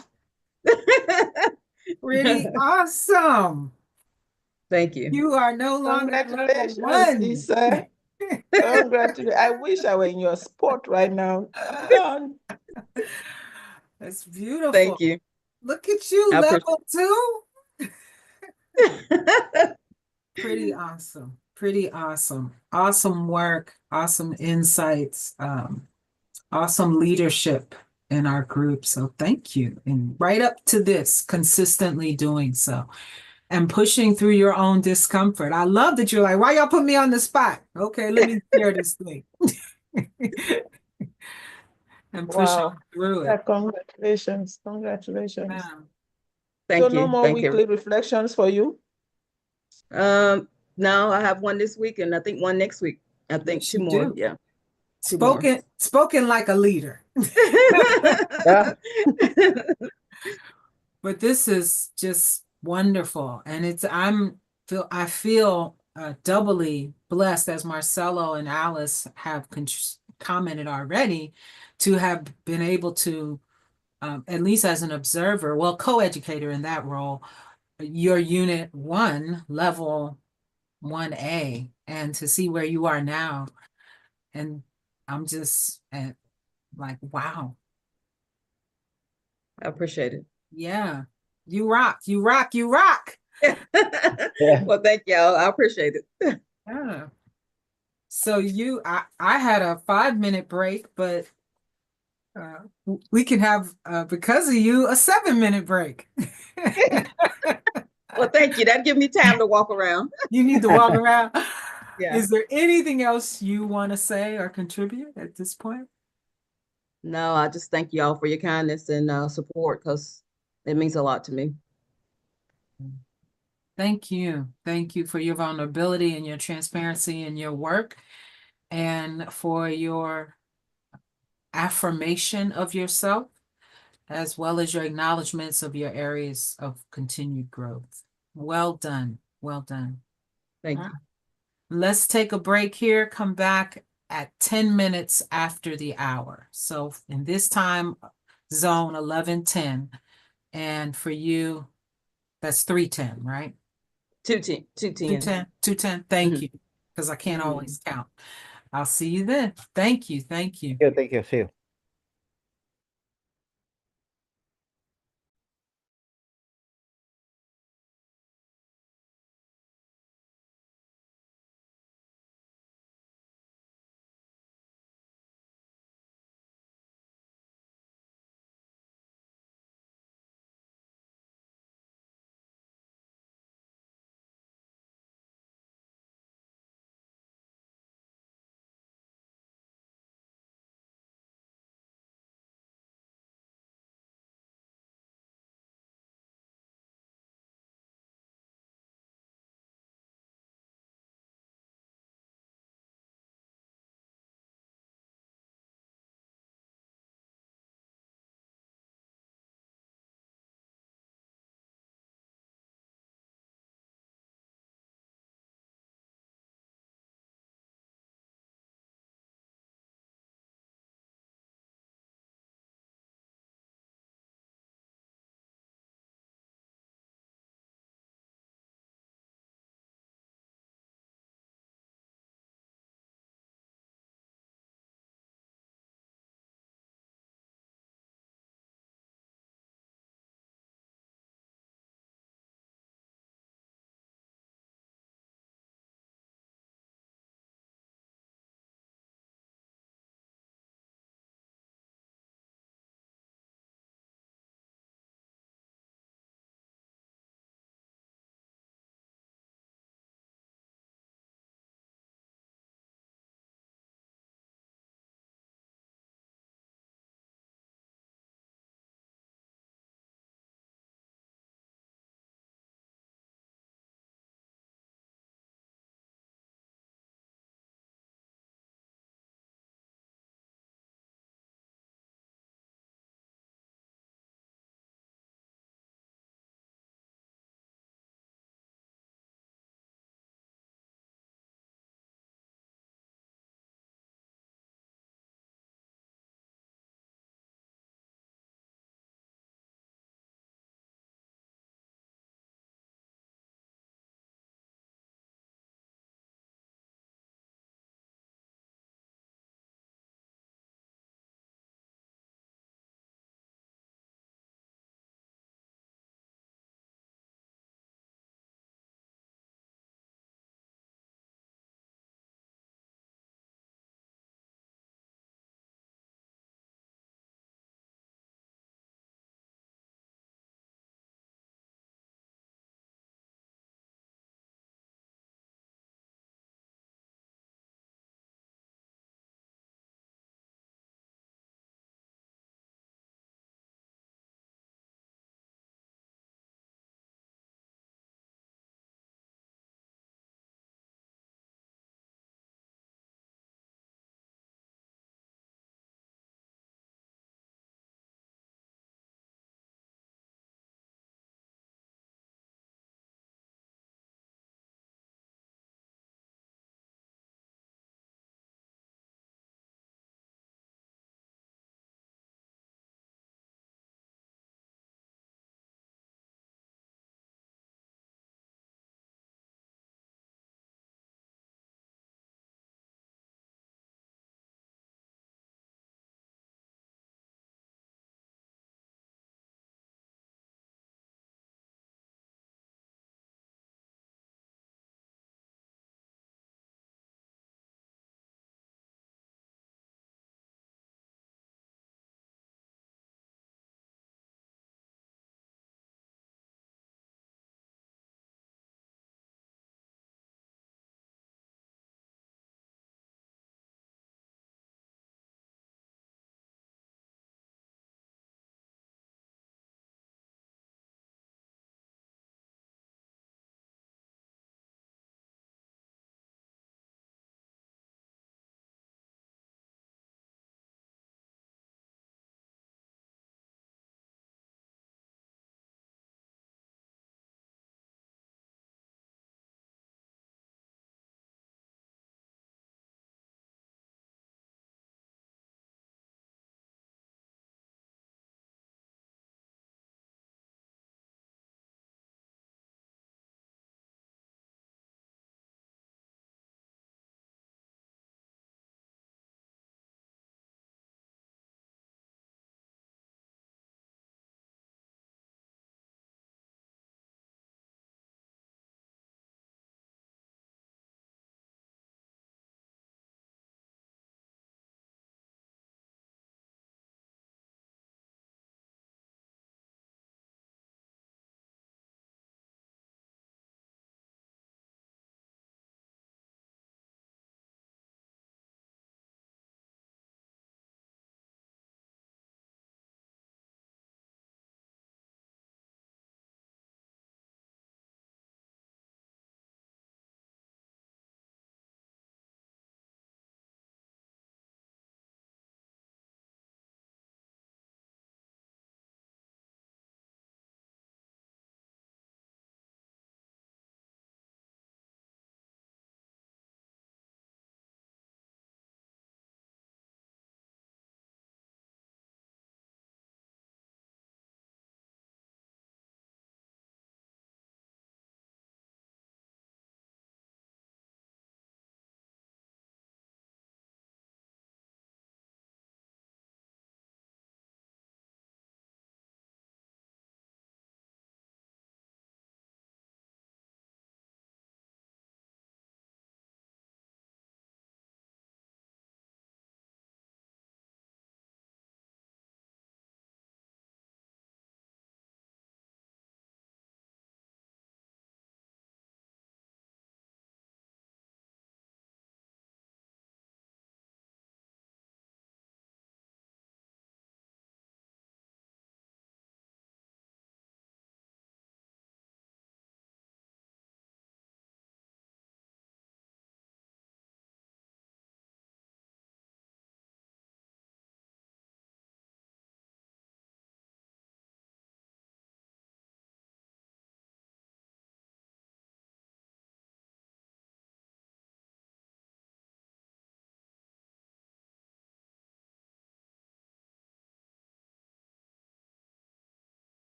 A: Pretty awesome.
B: Thank you.
A: You are no longer level
D: Congratulations,
A: one.
D: Lisa. Congratulations. I wish I were in your sport right now. Done.
A: That's beautiful.
B: Thank you.
A: Look at you,
B: I appreciate
A: level two.
B: it.
A: Pretty awesome. Pretty awesome. Awesome work. Awesome insights. Awesome leadership in our group. So thank you. And right up to this, consistently doing so and pushing through your own discomfort. I love that you're like, why y'all put me on the spot? Okay, let me share this thing and push
D: Wow.
A: on through
D: Yeah,
A: it.
D: congratulations. Congratulations.
A: Yeah.
D: So
B: Thank
D: no
B: you.
D: more
B: Thank you.
D: weekly reflections for you?
B: No, I have one this week and I think one next week. I think
A: Yes,
B: two
A: you
B: more.
A: do.
B: Yeah, two more.
A: Spoken like a leader.
C: Yeah.
A: But this is just wonderful. And I feel doubly blessed, as Marcelo and Alice have commented already, to have been able to, at least as an observer, well, co-educator in that role, your unit one, level 1A, and to see where you are now. And I'm just like, wow.
B: I appreciate it.
A: Yeah. You rock, you rock, you rock.
C: Yeah.
B: Well, thank y'all. I appreciate it.
A: Yeah. So I had a 5-minute break, but we can have, because of you, a 7-minute break.
B: Well, thank you. That give me time to walk around.
A: You need to walk around.
B: Yeah.
A: Is there anything else you want to say or contribute at this point?
B: No, I just thank you all for your kindness and support because it means a lot to me.
A: Thank you. Thank you for your vulnerability and your transparency in your work and for your affirmation of yourself, as well as your acknowledgments of your areas of continued growth. Well done. Well done.
B: Thank
A: All
B: you.
A: right. Let's take a break here, come back at 10 minutes after the hour. So in this time zone, 11:10. And for you, that's 3:10, right?
B: 210, 210.
A: 2:10. Thank
B: Mhm.
A: you. Because I can't
B: Mhm.
A: always count. I'll see you then. Thank you. Thank you.
C: Yeah, thank you. See you.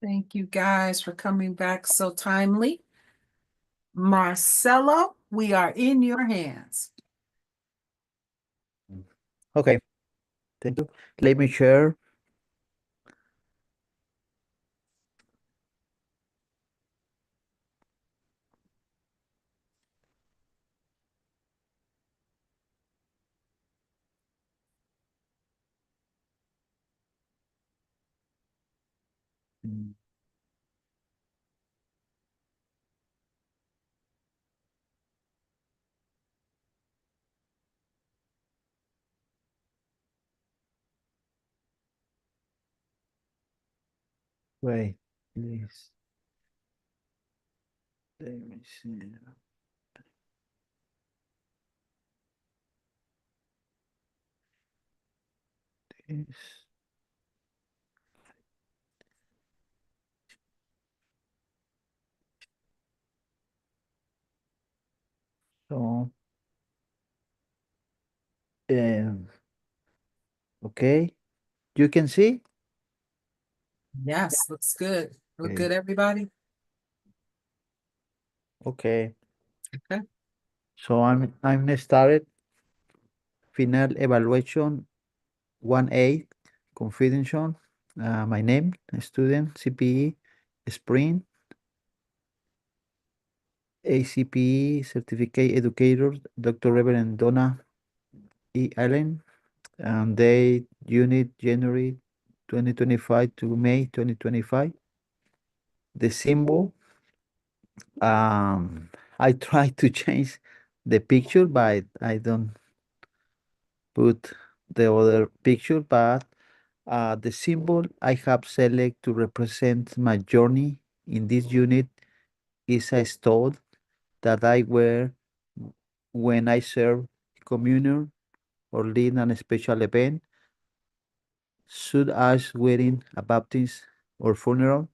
A: Thank you guys for coming back so timely. Marcelo, we are in your hands.
C: Okay, thank you. Let me share. Mm, Wait, please. Let me see. This. So, um, okay, you can see.
A: Yes, looks good. Look
C: Okay.
A: good, everybody?
C: Okay.
A: Okay.
C: So I'm started final evaluation 1A confidential. My name, student, CPE, Spring, ACPE, certificate educator, Dr. Reverend Donna E. Allen, and date unit January 2025 to May 2025. The symbol, I try to change the picture, but I don't put the other picture, but the symbol I have select to represent my journey in this unit is a stole that I wear when I serve communion or lead a special event, such as wedding, a baptism, or funeral.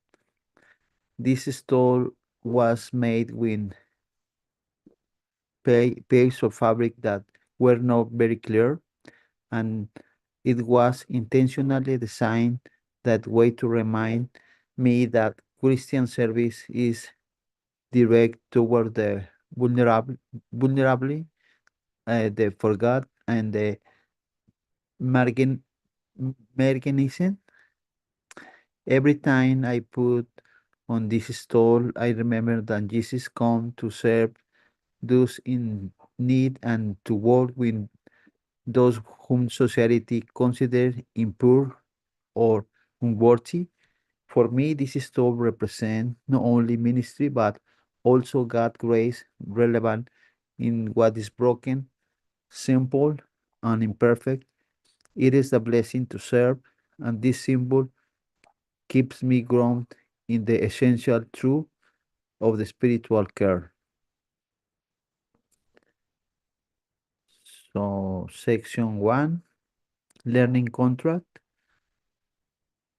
C: This stole was made with pieces of fabric that were not very clear, and it was intentionally designed that way to remind me that Christian service is direct toward the vulnerable, the forgot, and the margin, marginalized. Every time I put on this stall, I remember that Jesus come to serve those in need and to work with those whom society consider impure or unworthy. For me, this stall represents not only ministry but also God's grace relevant in what is broken, simple, and imperfect. It is a blessing to serve, and this symbol keeps me grounded in the essential truth of the spiritual care. So, section one, learning contract.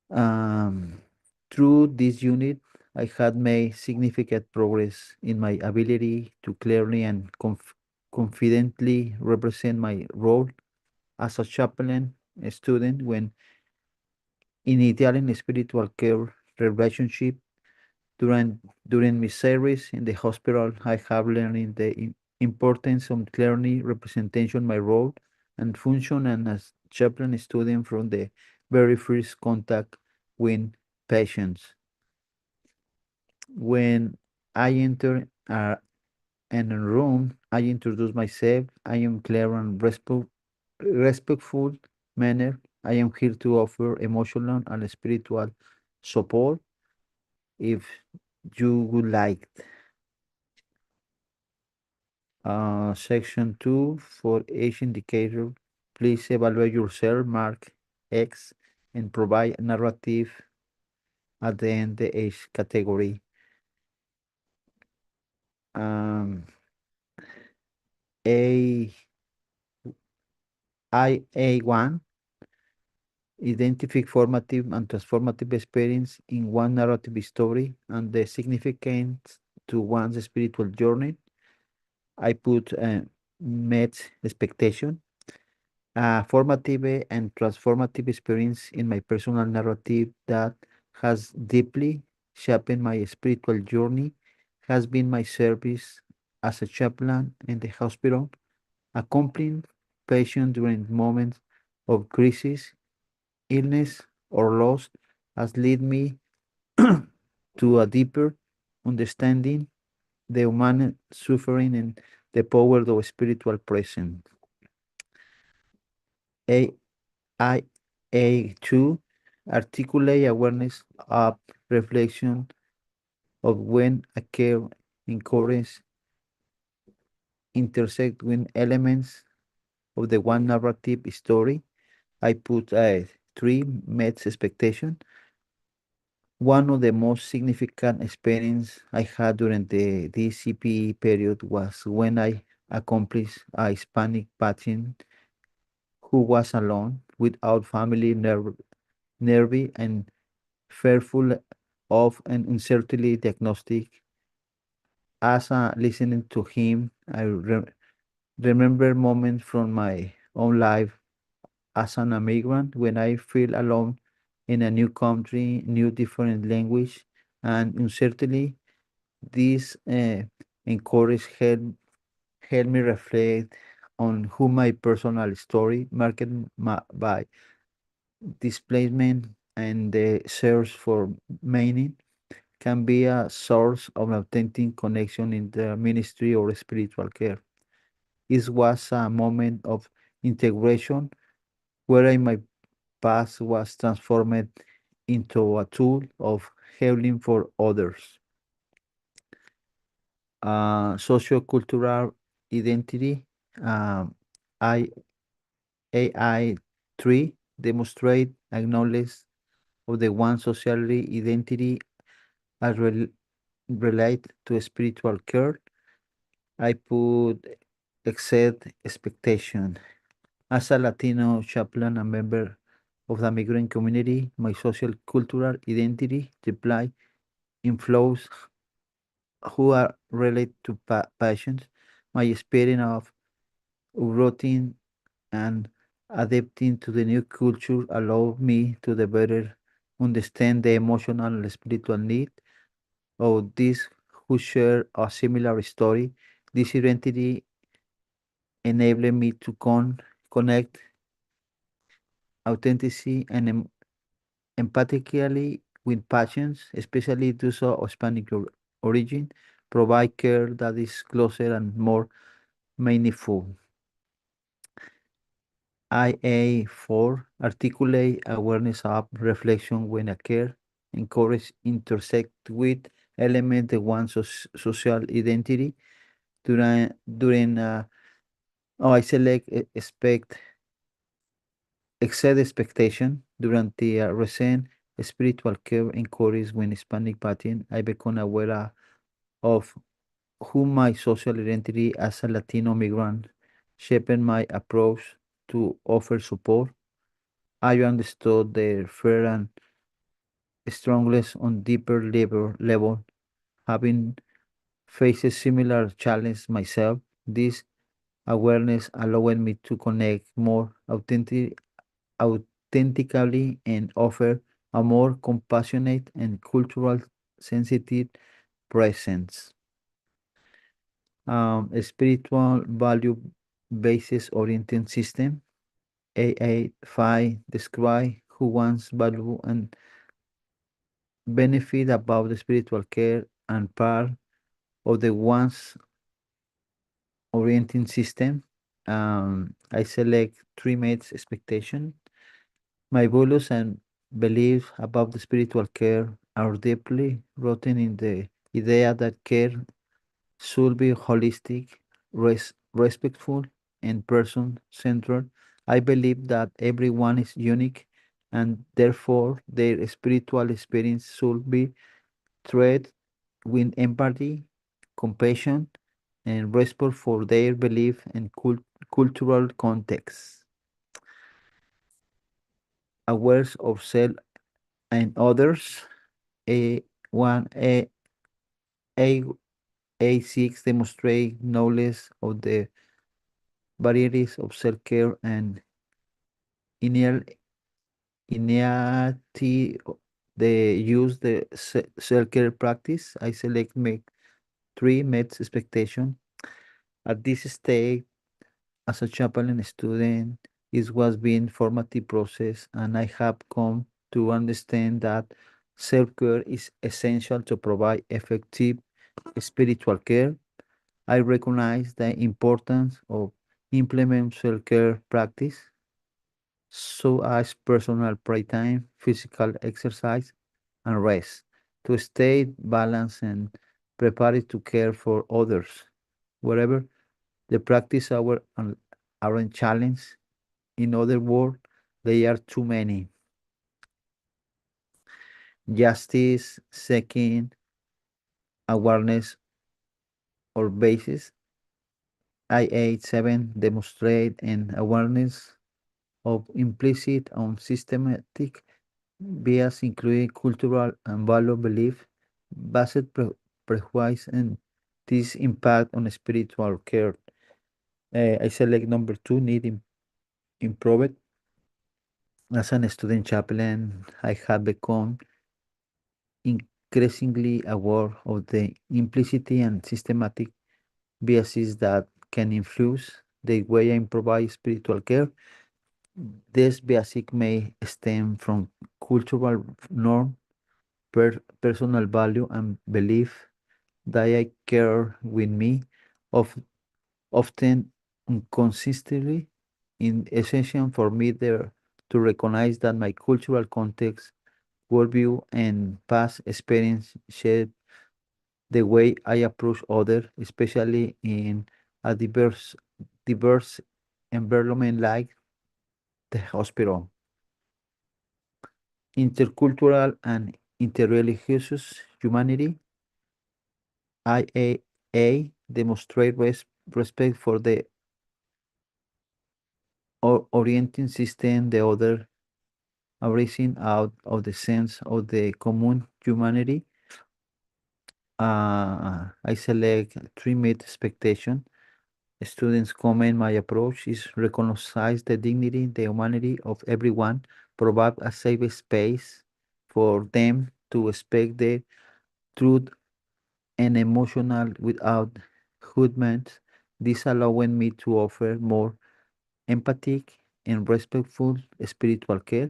C: Um, Through this unit, I had made significant progress in my ability to clearly and confidently represent my role as a chaplain, a student, when in Italian spiritual care relationship. During my service in the hospital, I have learned the importance of clearly representation my role and function and as chaplain student from the very first contact with patients. When I enter in a room, I introduce myself. I am clear and respectful manner. I am here to offer emotional and spiritual support. If you would like. Section 2 for each indicator, please evaluate yourself, mark X, and provide a narrative at the end of each category. Um, A IA1, identify formative and transformative experience in one narrative story and the significance to one's spiritual journey. I put met expectation, a formative and transformative experience in my personal narrative that has deeply shaped my spiritual journey has been my service as a chaplain in the hospital, accompanying patients during moments of crisis, illness, or loss has led me to a deeper understanding the human suffering and the power of spiritual presence. A I A2 articulate awareness of reflection of when a care encourages intersect with elements of the one narrative story. I put three met expectation. One of the most significant experience I had during the DCP period was when I accomplished a Hispanic patient who was alone, without family, nervy, and fearful of an uncertainly diagnostic. As listening to him, I remember moments from my own life as an immigrant when I feel alone in a new country, new different language, and uncertainly this encourage help me reflect on who my personal story, marked by displacement and the search for meaning, can be a source of authentic connection in the ministry or spiritual care. It was a moment of integration where my past was transformed into a tool of healing for others. Sociocultural identity, um, I AI 3 demonstrate acknowledge of the one socially identity as relate to spiritual care. I put exceed expectation. As a Latino chaplain and member of the migrant community, my social cultural identity reply inflows who are related to patients. My experience of routine and adapting to the new culture allow me to the better understand the emotional and spiritual need of these who share a similar story. This identity enabled me to connect authenticity and empathically with patients, especially those of Hispanic origin, provide care that is closer and more meaningful. IA4 articulate awareness of reflection when a care encourage intersect with element of one's social identity during I select expect exceed expectation during the recent spiritual care inquiries when Hispanic patient I become aware of who my social identity as a Latino migrant shaped my approach to offer support. I understood their fear and struggles on deeper level, having faced similar challenges myself. This awareness allowed me to connect more authentically and offer a more compassionate and cultural sensitive presence. A spiritual value basis oriented system. AA5 describe who wants value and benefit about the spiritual care and part of the one's orienting system. I select three mates expectation. My values and beliefs about the spiritual care are deeply rooted in the idea that care should be holistic, respectful, and person-centered. I believe that everyone is unique and therefore their spiritual experience should be treated with empathy, compassion, and respect for their belief and cultural context. Awareness of self and others. A1 A A6 demonstrate knowledge of the varieties of self-care and innate they use the self-care practice. I select make 3 met expectation. At this stage, as a chaplain student, it was being formative process, and I have come to understand that self-care is essential to provide effective spiritual care. I recognize the importance of implement self-care practice, so as personal playtime, physical exercise, and rest, to stay balanced and prepared to care for others. Wherever the practice aren't challenged, in other words, they are too many. Justice, second, awareness or basis. I-8-7 demonstrate an awareness of implicit and systematic bias including cultural and value belief, based prejudice, and this impact on spiritual care. I select number 2, need improved. As an student chaplain, I have become increasingly aware of the implicit and systematic biases that can influence the way I provide spiritual care. This bias may stem from cultural norm, personal value, and belief that I care with me, of, often inconsistently. In essential for me there to recognize that my cultural context, worldview, and past experience shape the way I approach others, especially in a diverse environment like the hospital. Intercultural and interreligious humanity. IAA demonstrate respect for the orienting system, the other, arising out of the sense of the common humanity. I select 3 meet expectation. Students comment my approach is recognize the dignity, the humanity of everyone, provide a safe space for them to speak the truth and emotional without judgment. This allowing me to offer more empathic and respectful spiritual care,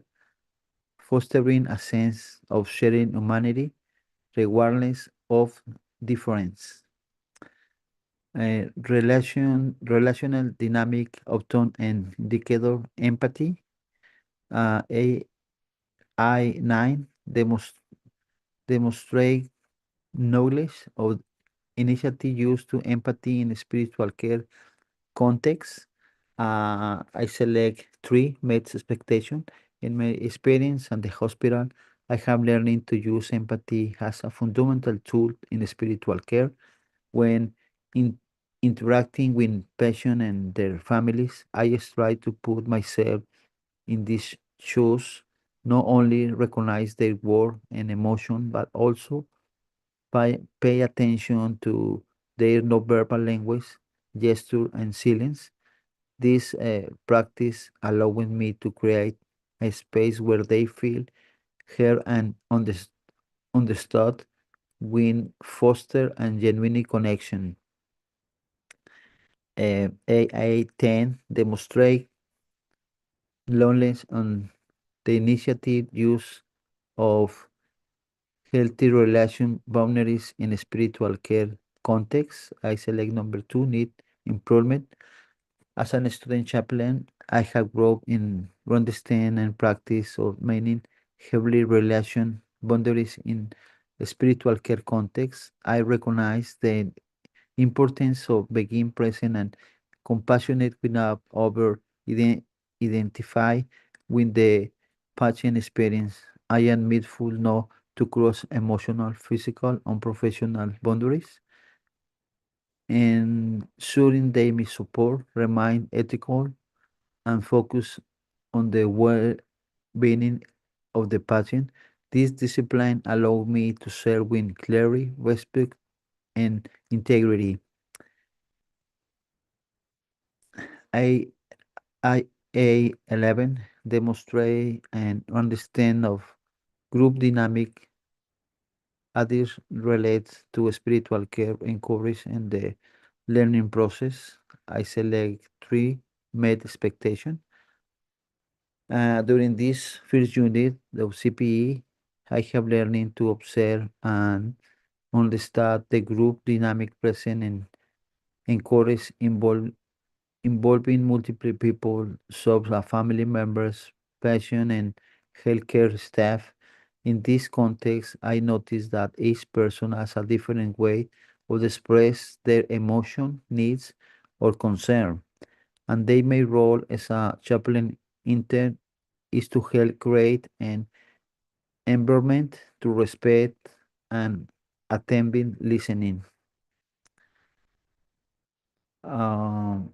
C: fostering a sense of sharing humanity regardless of difference. Relational dynamic of tone and indicator empathy. AI9 demonstrate knowledge of initiative used to empathy in spiritual care context. I select 3 met expectation. In my experience at the hospital, I have learning to use empathy as a fundamental tool in spiritual care. When in interacting with patients and their families, I just try to put myself in these shoes, not only recognize their work and emotion, but also pay attention to their nonverbal language, gesture, and silence. This practice allowing me to create a space where they feel heard and understood, with foster and genuine connection. AA10 demonstrate loneliness on the initiative use of healthy relation boundaries in spiritual care context. I select number 2, need improvement. As an student chaplain, I have grown in understand and practice of meaning heavily relation boundaries in spiritual care context. I recognize the importance of being present and compassionate enough over identify with the patient experience. I am mindful not to cross emotional, physical, and professional boundaries. Ensuring they may support, remain ethical, and focus on the well-being of the patient. This discipline allows me to serve with clarity, respect, and integrity. I IA11 demonstrate and understand of group dynamic this relates to spiritual care encourage in the learning process. I select 3 med expectation. During this first unit of CPE, I have learning to observe and understand the group dynamic present and encourage involving multiple people, subs are family members, patient and healthcare staff. In this context, I noticed that each person has a different way of express their emotion, needs, or concern, and they may role as a chaplain intern is to help create an environment to respect and attending listening.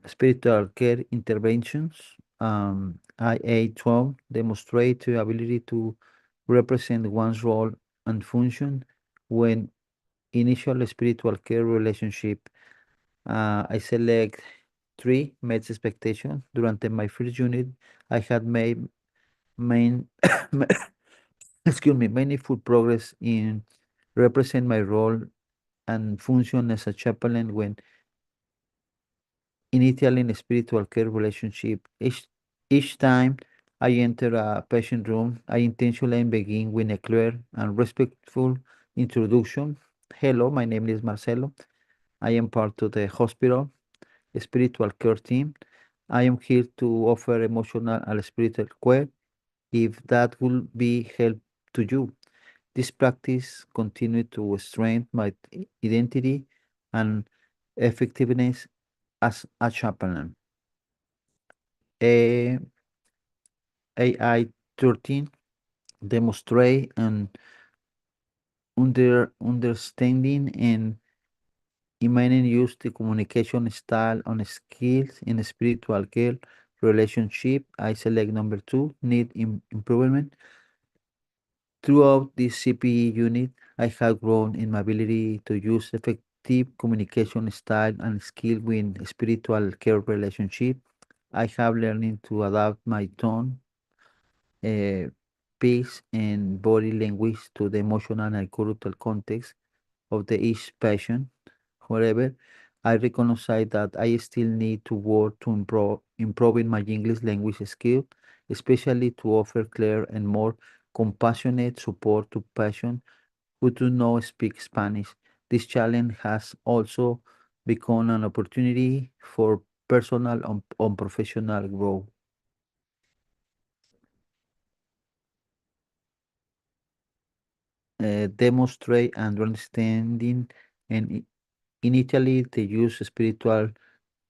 C: Spiritual care interventions. IA 12 demonstrate the ability to represent one's role and function when initial spiritual care relationship. I select 3 met expectation. Durante my first unit, I had made main excuse me meaningful progress in represent my role and function as a chaplain when initially in a spiritual care relationship. Each time I enter a patient room, I intentionally begin with a clear and respectful introduction. Hello, my name is Marcelo. I am part of the hospital spiritual care team. I am here to offer emotional and spiritual care if that will be help to you. This practice continue to strengthen my identity and effectiveness as a chaplain. A AI 13 demonstrate an understanding and immediate use the communication style on skills in spiritual care relationship. I select number 2, need improvement. Throughout this CPE unit, I have grown in my ability to use effective communication style and skill with spiritual care relationship. I have learning to adapt my tone, uh, pace, and body language to the emotional and cultural context of the each patient. However, I recognize that I still need to work to improving my English language skill, especially to offer clear and more compassionate support to patients who do not speak Spanish. This challenge has also become an opportunity for personal and professional growth. Demonstrate and understanding and initially they use spiritual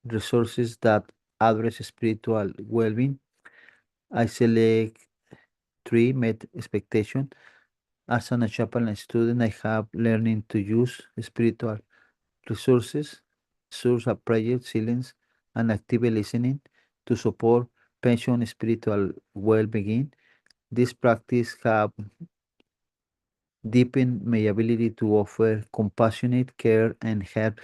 C: resources that address spiritual well-being. I select 3 met expectation. As an chaplain student, I have learning to use spiritual resources, source of prayer, silence, and active listening to support patient spiritual well-being. This practice have deepened my ability to offer compassionate care and help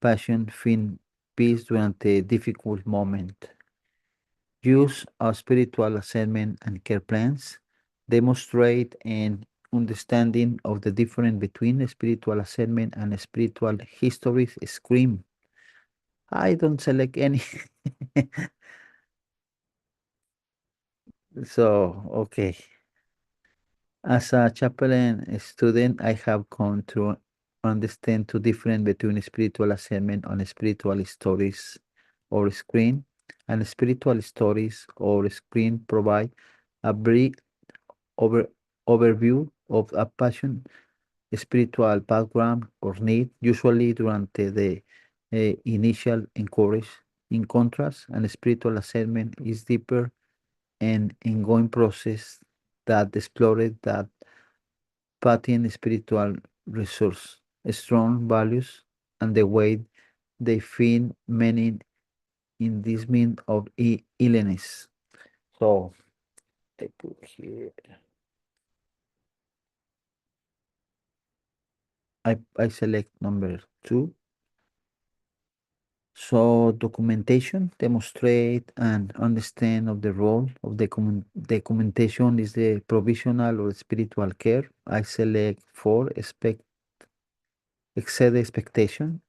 C: patients find peace during a difficult moment. Use of spiritual assessment and care plans demonstrate an understanding of the difference between spiritual assessment and spiritual history scream. I don't select any. So, okay. As a chaplain student, I have come to understand the difference between spiritual assessment and spiritual stories or screen. And spiritual stories or screen provide a brief over, overview of a passion, spiritual background or need, usually durante the initial encourage. In contrast, an spiritual assessment is deeper and ongoing process that explored that pattern spiritual resource, strong values, and the way they find meaning in this mean of illness. So I put here. I select number 2. So documentation, demonstrate and understand of the role of the documentation is the provisional or spiritual care. I select for exceed expectation.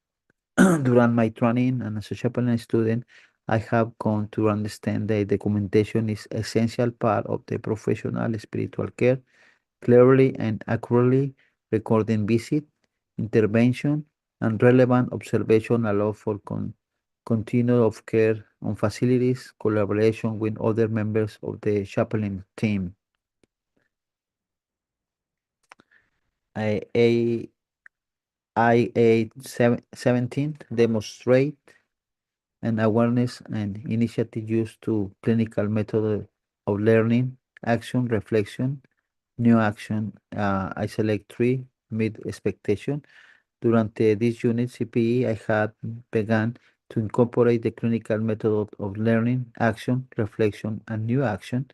C: During my training and as a chaplain student, I have come to understand that documentation is essential part of the professional spiritual care, clearly and accurately recording visit, intervention, and relevant observation allow for continued of care on facilities, collaboration with other members of the chaplain team. I, IA 17 demonstrate an awareness and initiative used to clinical method of learning, action, reflection, new action. I select three, meet expectation. Durante this unit, CPE, I had begun to incorporate the clinical method of learning, action, reflection, and new action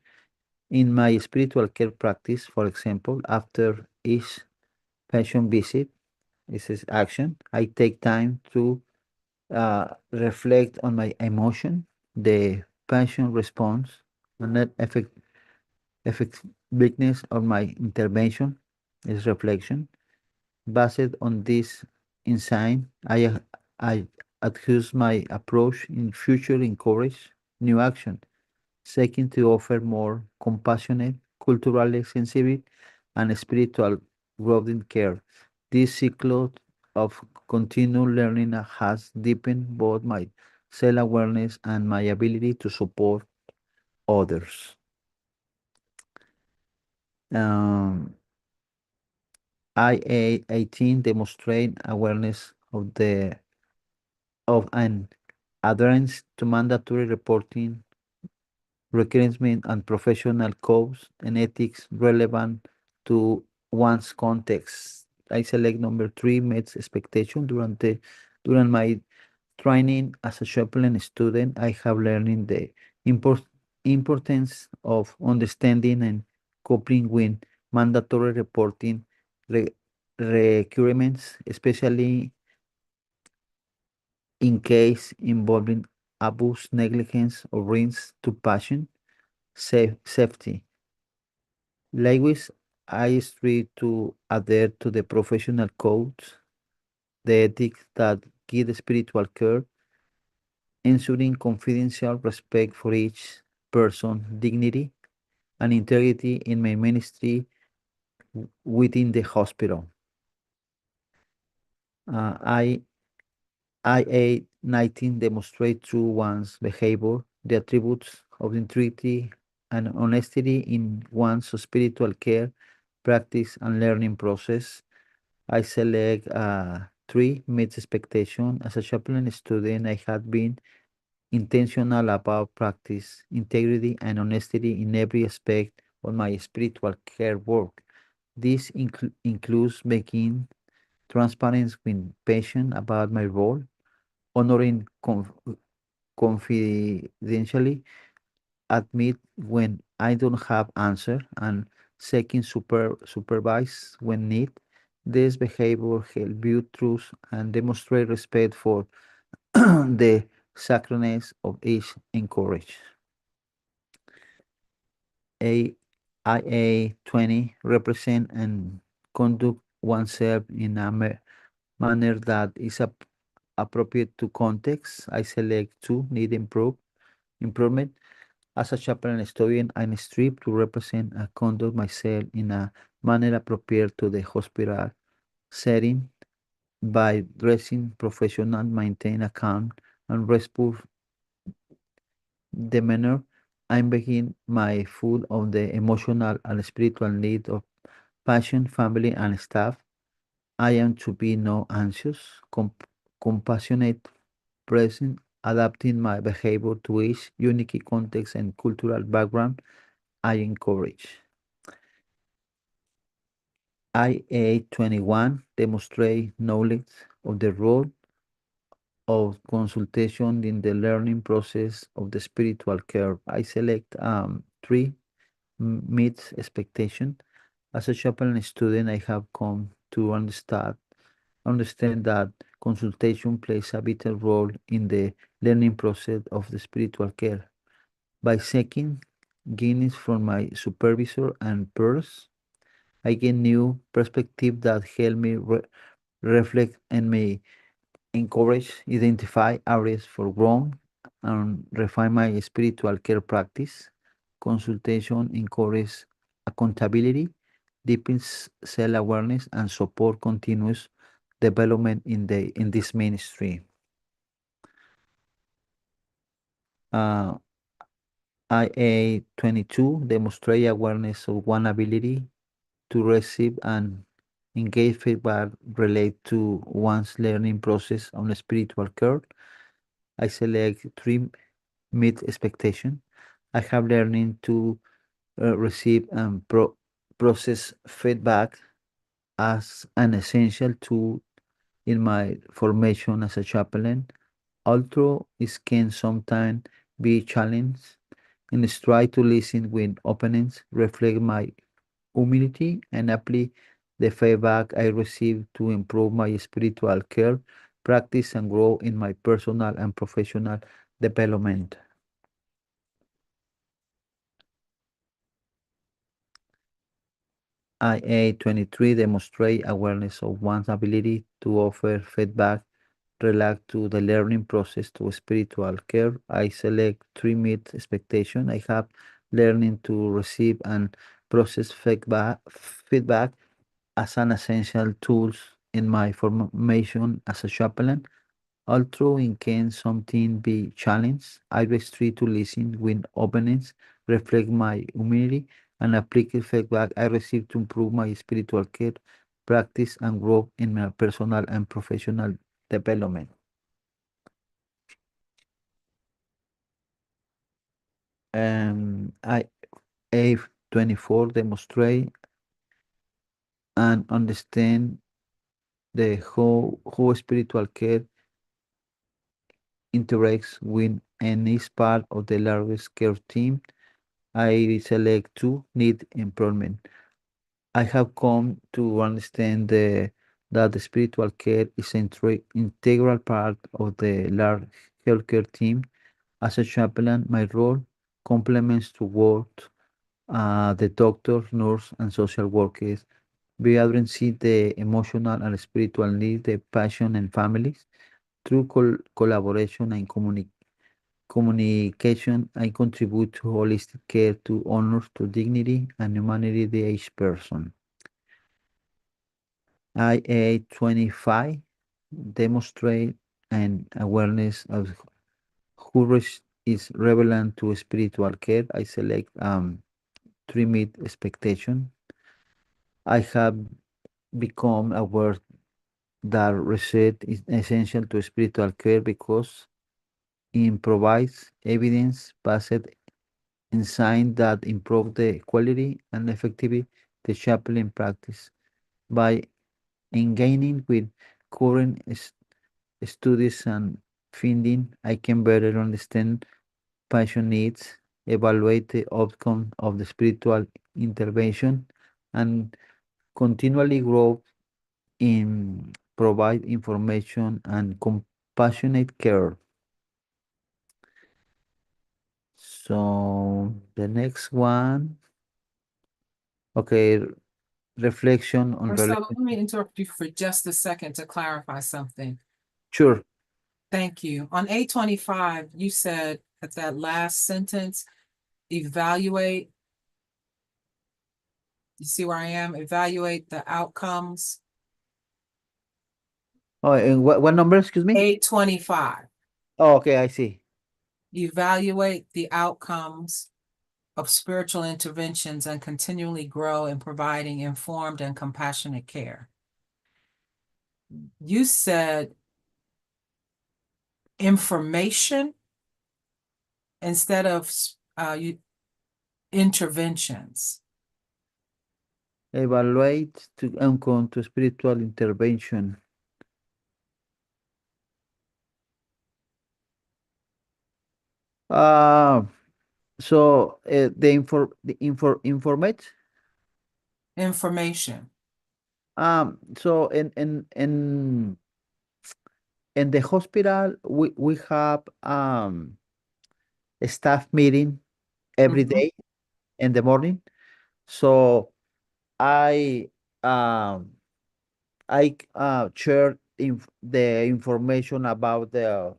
C: in my spiritual care practice. For example, after each patient visit, this is action, I take time to reflect on my emotion, the patient response, and that effectiveness of my intervention is reflection. Based on this insight, I adjust my approach in future, encourage new action, seeking to offer more compassionate, culturally sensitive, and spiritual growth in care. This cycle of continual learning has deepened both my self-awareness and my ability to support others. Um, IA 18 demonstrate awareness of an adherence to mandatory reporting requirements and professional codes and ethics relevant to one's context. I select number three, meets expectation. During my training as a chaplain student, I have learned the importance of understanding and coping with mandatory reporting re- requirements, especially in case involving abuse, negligence, or risks to patient safety. Likewise, I strive to adhere to the professional codes, the ethics that guide spiritual care, ensuring confidential respect for each person's dignity and integrity in my ministry within the hospital. I IA 19 demonstrate through one's behavior the attributes of integrity and honesty in one's spiritual care, practice, and learning process. I select three meets expectation. As a chaplain student, I had been intentional about practice, integrity, and honesty in every aspect of my spiritual care work. This includes making transparent with patient about my role, honoring confidentially, admit when I don't have answer, and seeking supervise when need. This behavior help build trust and demonstrate respect for the sacredness of each encourage. A IA 20 represent and conduct oneself in a manner that is appropriate to context. I select two need improvement. As a chaplain student, I strive to represent and conduct myself in a manner appropriate to the hospital setting by dressing professional, maintain a calm and restful demeanor. I'm making my food of the emotional and spiritual need of passion, family, and staff. I am to be no anxious, compassionate, present, adapting my behavior to each unique context and cultural background I encourage. IA 21 demonstrate knowledge of the role of consultation in the learning process of the spiritual care. I select three meets expectation. As a chaplain student, I have come to understand that consultation plays a vital role in the learning process of the spiritual care. By seeking guidance from my supervisor and peers, I gain new perspective that help me reflect and may encourage, identify areas for growth and refine my spiritual care practice. Consultation encourages accountability, deepens self-awareness, and support continuous development in this ministry. Uh, IA 22 demonstrate awareness of one ability to receive and engage feedback relate to one's learning process on spiritual care. I select three meet expectation. I have learning to receive and process feedback as an essential tool in my formation as a chaplain, although it can sometimes be challenged. And try to listen with openness, reflect my humility, and apply the feedback I receive to improve my spiritual care, practice, and grow in my personal and professional development. IA 23 demonstrate awareness of one's ability to offer feedback related to the learning process to spiritual care. I select three meet expectation. I have learning to receive and process feedback as an essential tools in my formation as a chaplain. Although in case something be challenged, I restrict to listen with openness, reflect my humility, and apply feedback I receive to improve my spiritual care, practice, and grow in my personal and professional development. I A24 demonstrate and understand the how spiritual care interacts with and is part of the largest care team. I select two need improvement. I have come to understand that the spiritual care is an integral part of the large healthcare team. As a chaplain, my role complements to work the doctor, nurse, and social workers. We address the emotional and spiritual needs, the passion and families. Through collaboration and communication, I contribute to holistic care to honor to dignity and humanity the each person. IA 25 demonstrate an awareness of who is relevant to spiritual care. I select three meet expectation. I have become aware that research is essential to spiritual care because it provides evidence-based insight that improve the quality and effectivity the chaplain practice. By engaging with current studies and finding, I can better understand patient needs, evaluate the outcome of the spiritual intervention, and continually grow in provide information and compassionate care. So the next one, okay, reflection on
A: Marcelo, let me interrupt you for just a second to clarify something.
C: Sure.
A: Thank you. On A25, you said at that last sentence, evaluate. You see where I am? Evaluate the outcomes.
C: Oh, and what number, excuse me?
A: A25,
C: Oh, okay, I see.
A: evaluate the outcomes of spiritual interventions and continually grow in providing informed and compassionate care. You said information instead of interventions.
C: Evaluate to come to spiritual intervention. So informate.
A: Information.
C: So in in the hospital, we have a staff meeting every
A: Mhm.
C: day in the morning. So I um share the information about the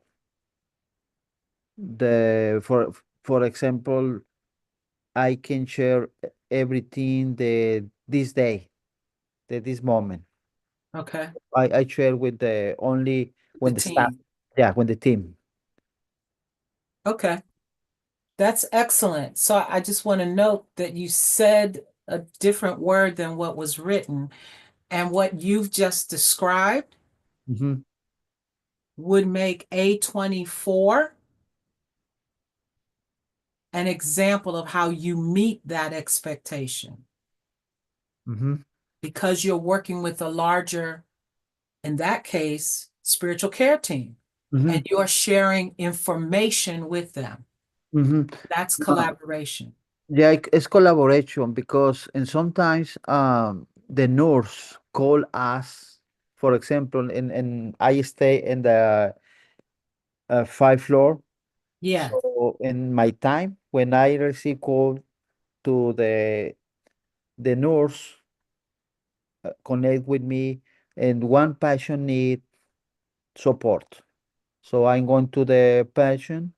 C: for example, I can share everything this day, this moment.
A: Okay,
C: I share with the only
A: the
C: when the staff,
A: team.
C: yeah, when the team.
A: Okay, that's excellent. So I just want to note that you said a different word than what was written, and what you've just described
C: Mm-hmm.
A: would make A24 an example of how you meet that expectation
C: Mm-hmm.
A: because you're working with a larger, in that case, spiritual care team,
C: Mm-hmm.
A: and you're sharing information with them.
C: Mm-hmm.
A: That's collaboration.
C: Yeah, it's collaboration because and sometimes the nurse call us. For example, in I stay in the 5th floor.
A: Yeah.
C: So in my time, when I receive call to the nurse connect with me, and one patient need support. So I'm going to the patient.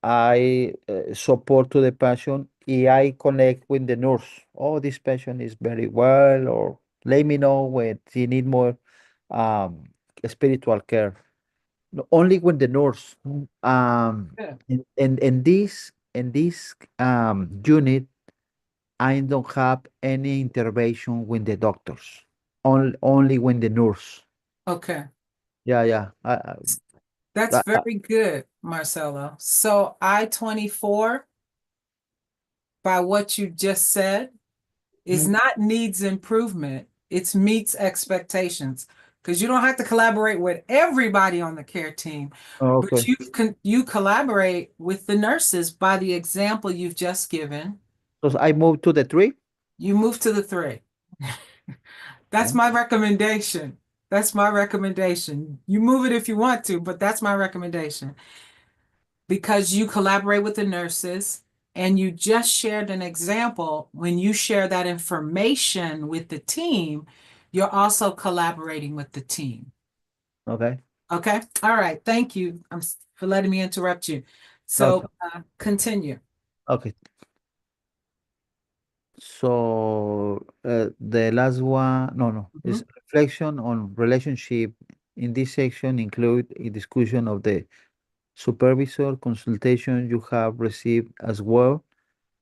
C: I support to the patient. I connect with the nurse. Oh, this patient is very well, or let me know when he need more um, spiritual care. No, only when the nurse.
A: Yeah.
C: In this unit, I don't have any intervention with the doctors. Only when the nurse.
A: Okay.
C: Yeah, yeah.
A: That's very good, Marcelo. So I-24, by what you just said, is
C: Mhm.
A: not needs improvement, it's meets expectations. Because you don't have to collaborate with everybody on the care team, but
C: Okay.
A: you collaborate with the nurses by the example you've just given.
C: So I move to the 3.
A: You move to the 3. That's
C: Okay.
A: my recommendation. That's my recommendation. You move it if you want to, but that's my recommendation. Because you collaborate with the nurses and you just shared an example. When you share that information with the team, you're also collaborating with the team.
C: Okay.
A: Okay. All right. Thank you for letting me interrupt you.
C: Okay.
A: So continue.
C: Okay. So the last one, no, is
A: Mhm.
C: reflection on relationship. In this section, include a discussion of the supervisor consultation you have received, as well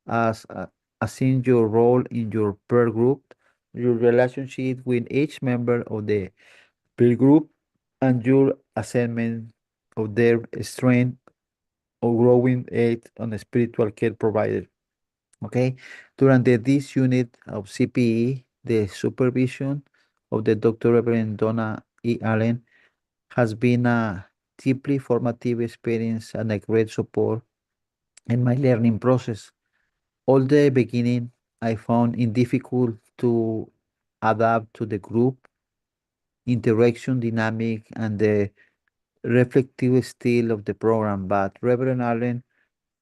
C: as in your role in your peer group, your relationship with each member of the peer group, and your assessment of their strength or growing aid on a spiritual care provider. Okay. Durante this unit of CPE, the supervision of the Dr. Reverend Donna E. Allen has been a deeply formative experience and a great support in my learning process. All the beginning, I found it difficult to adapt to the group interaction dynamic and the reflective style of the program, but Reverend Allen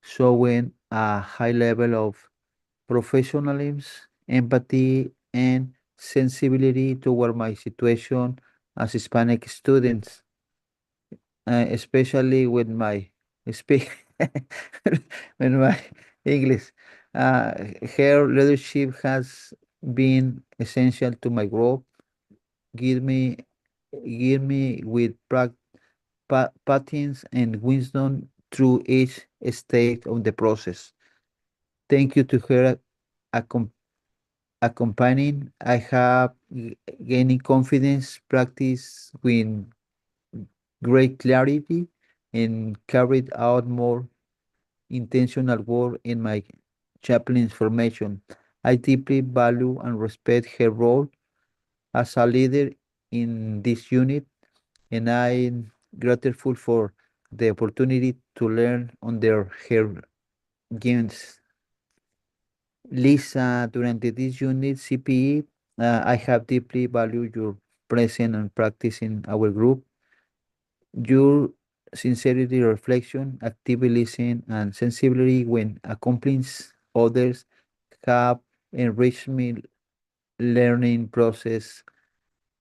C: showing a high level of professionalism, empathy, and sensibility toward my situation as Hispanic students, especially with my speak with my English. Her leadership has been essential to my growth. Give me, give me with patience and wisdom through each stage of the process. Thank you to her accom- accompanying. I have gaining confidence, practice with great clarity, and carried out more intentional work in my chaplain's formation. I deeply value and respect her role as a leader in this unit, and I'm grateful for the opportunity to learn under her guidance. Lisa, durante this unit CPE, I have deeply valued your presence and practice in our group. Your sincerity, reflection, active listening, and sensibility when accompanying others have enriched me learning process.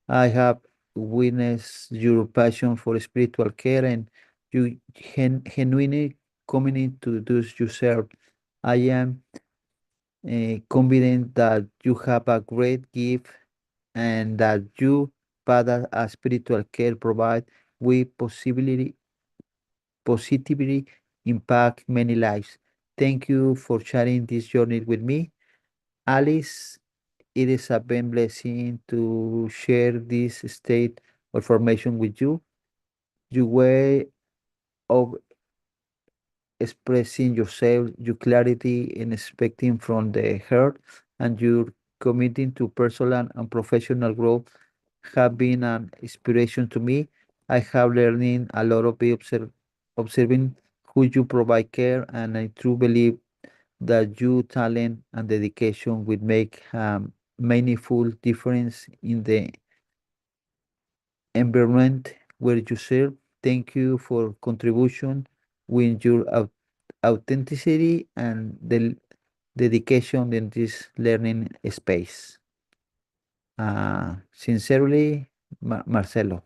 C: I have witnessed your passion for spiritual care and you genuinely committed to those you serve. I am confident that you have a great gift and that you, path as spiritual care provide, will positively impact many lives. Thank you for sharing this journey with me. Alice, it is a been blessing to share this state of formation with you. Your way of expressing yourself, your clarity in expecting from the heart, and your committing to personal and professional growth have been an inspiration to me. I have learning a lot of observing who you provide care, and I truly believe that your talent and dedication will make a meaningful difference in the environment where you serve. Thank you for contribution with your authenticity and the dedication in this learning space. Sincerely, Marcelo.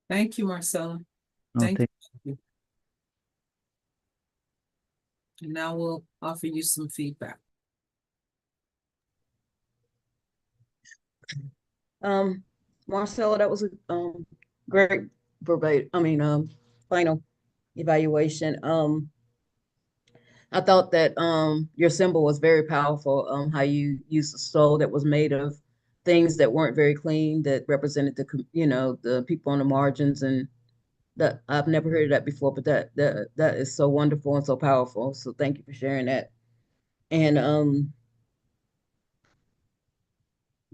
A: Thank you, Marcella.
C: No,
A: Thank
C: thank-
A: you. And now we'll offer you some feedback.
B: Marcella, that was a great final evaluation. I thought that your symbol was very powerful. How you used the soul that was made of things that weren't very clean, that represented the people on the margins, and that I've never heard of that before, but that is so wonderful and so powerful. So thank you for sharing that. And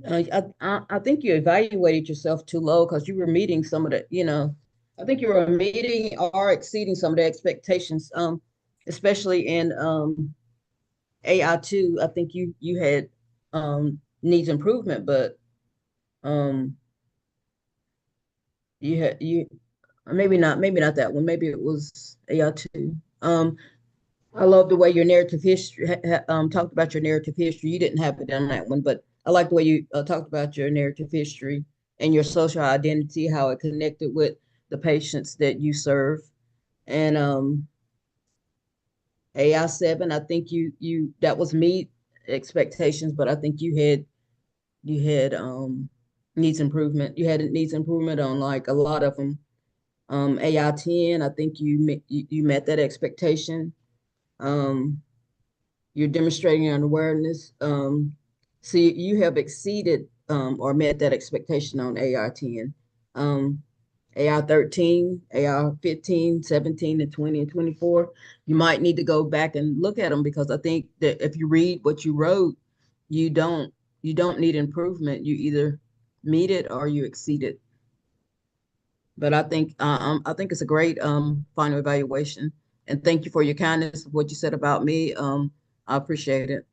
B: I think you evaluated yourself too low because you were meeting some of I think you were meeting or exceeding some of the expectations, especially in AI2. I think you had needs improvement, but um, you maybe not that one. Maybe it was AI2. I love the way your narrative history talked about your narrative history. You didn't have it on that one, but I like the way you talked about your narrative history and your social identity, how it connected with the patients that you serve. And AI7, I think you that was meet expectations, but I think you had needs improvement. You had needs improvement on like a lot of them. AI10, I think you met that expectation. Um, you're demonstrating an awareness. So you have exceeded or met that expectation on AR10. AR13, AR15, 17, and 20 and 24. You might need to go back and look at them because I think that if you read what you wrote, you don't need improvement. You either meet it or you exceed it. But I think it's a great final evaluation. And thank you for your kindness of what you said about me. I appreciate it.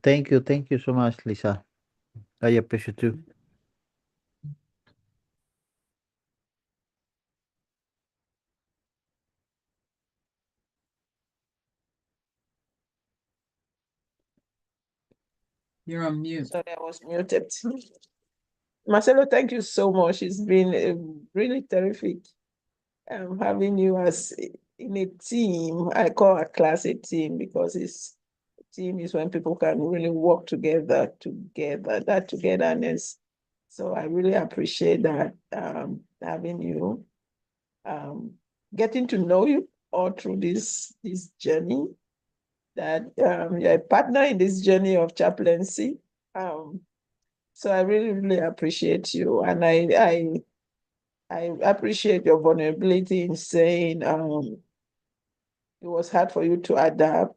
C: thank you so much, Lisa. I appreciate too.
A: You're on mute.
D: Sorry, I was muted. Marcelo, thank you so much. It's been really terrific having you as in a team. I call a class a team because team is when people can really work together, that togetherness. So I really appreciate that, having you, getting to know you all through this journey, that you're a partner in this journey of chaplaincy. So I really, really appreciate you. And I appreciate your vulnerability in saying it was hard for you to adapt.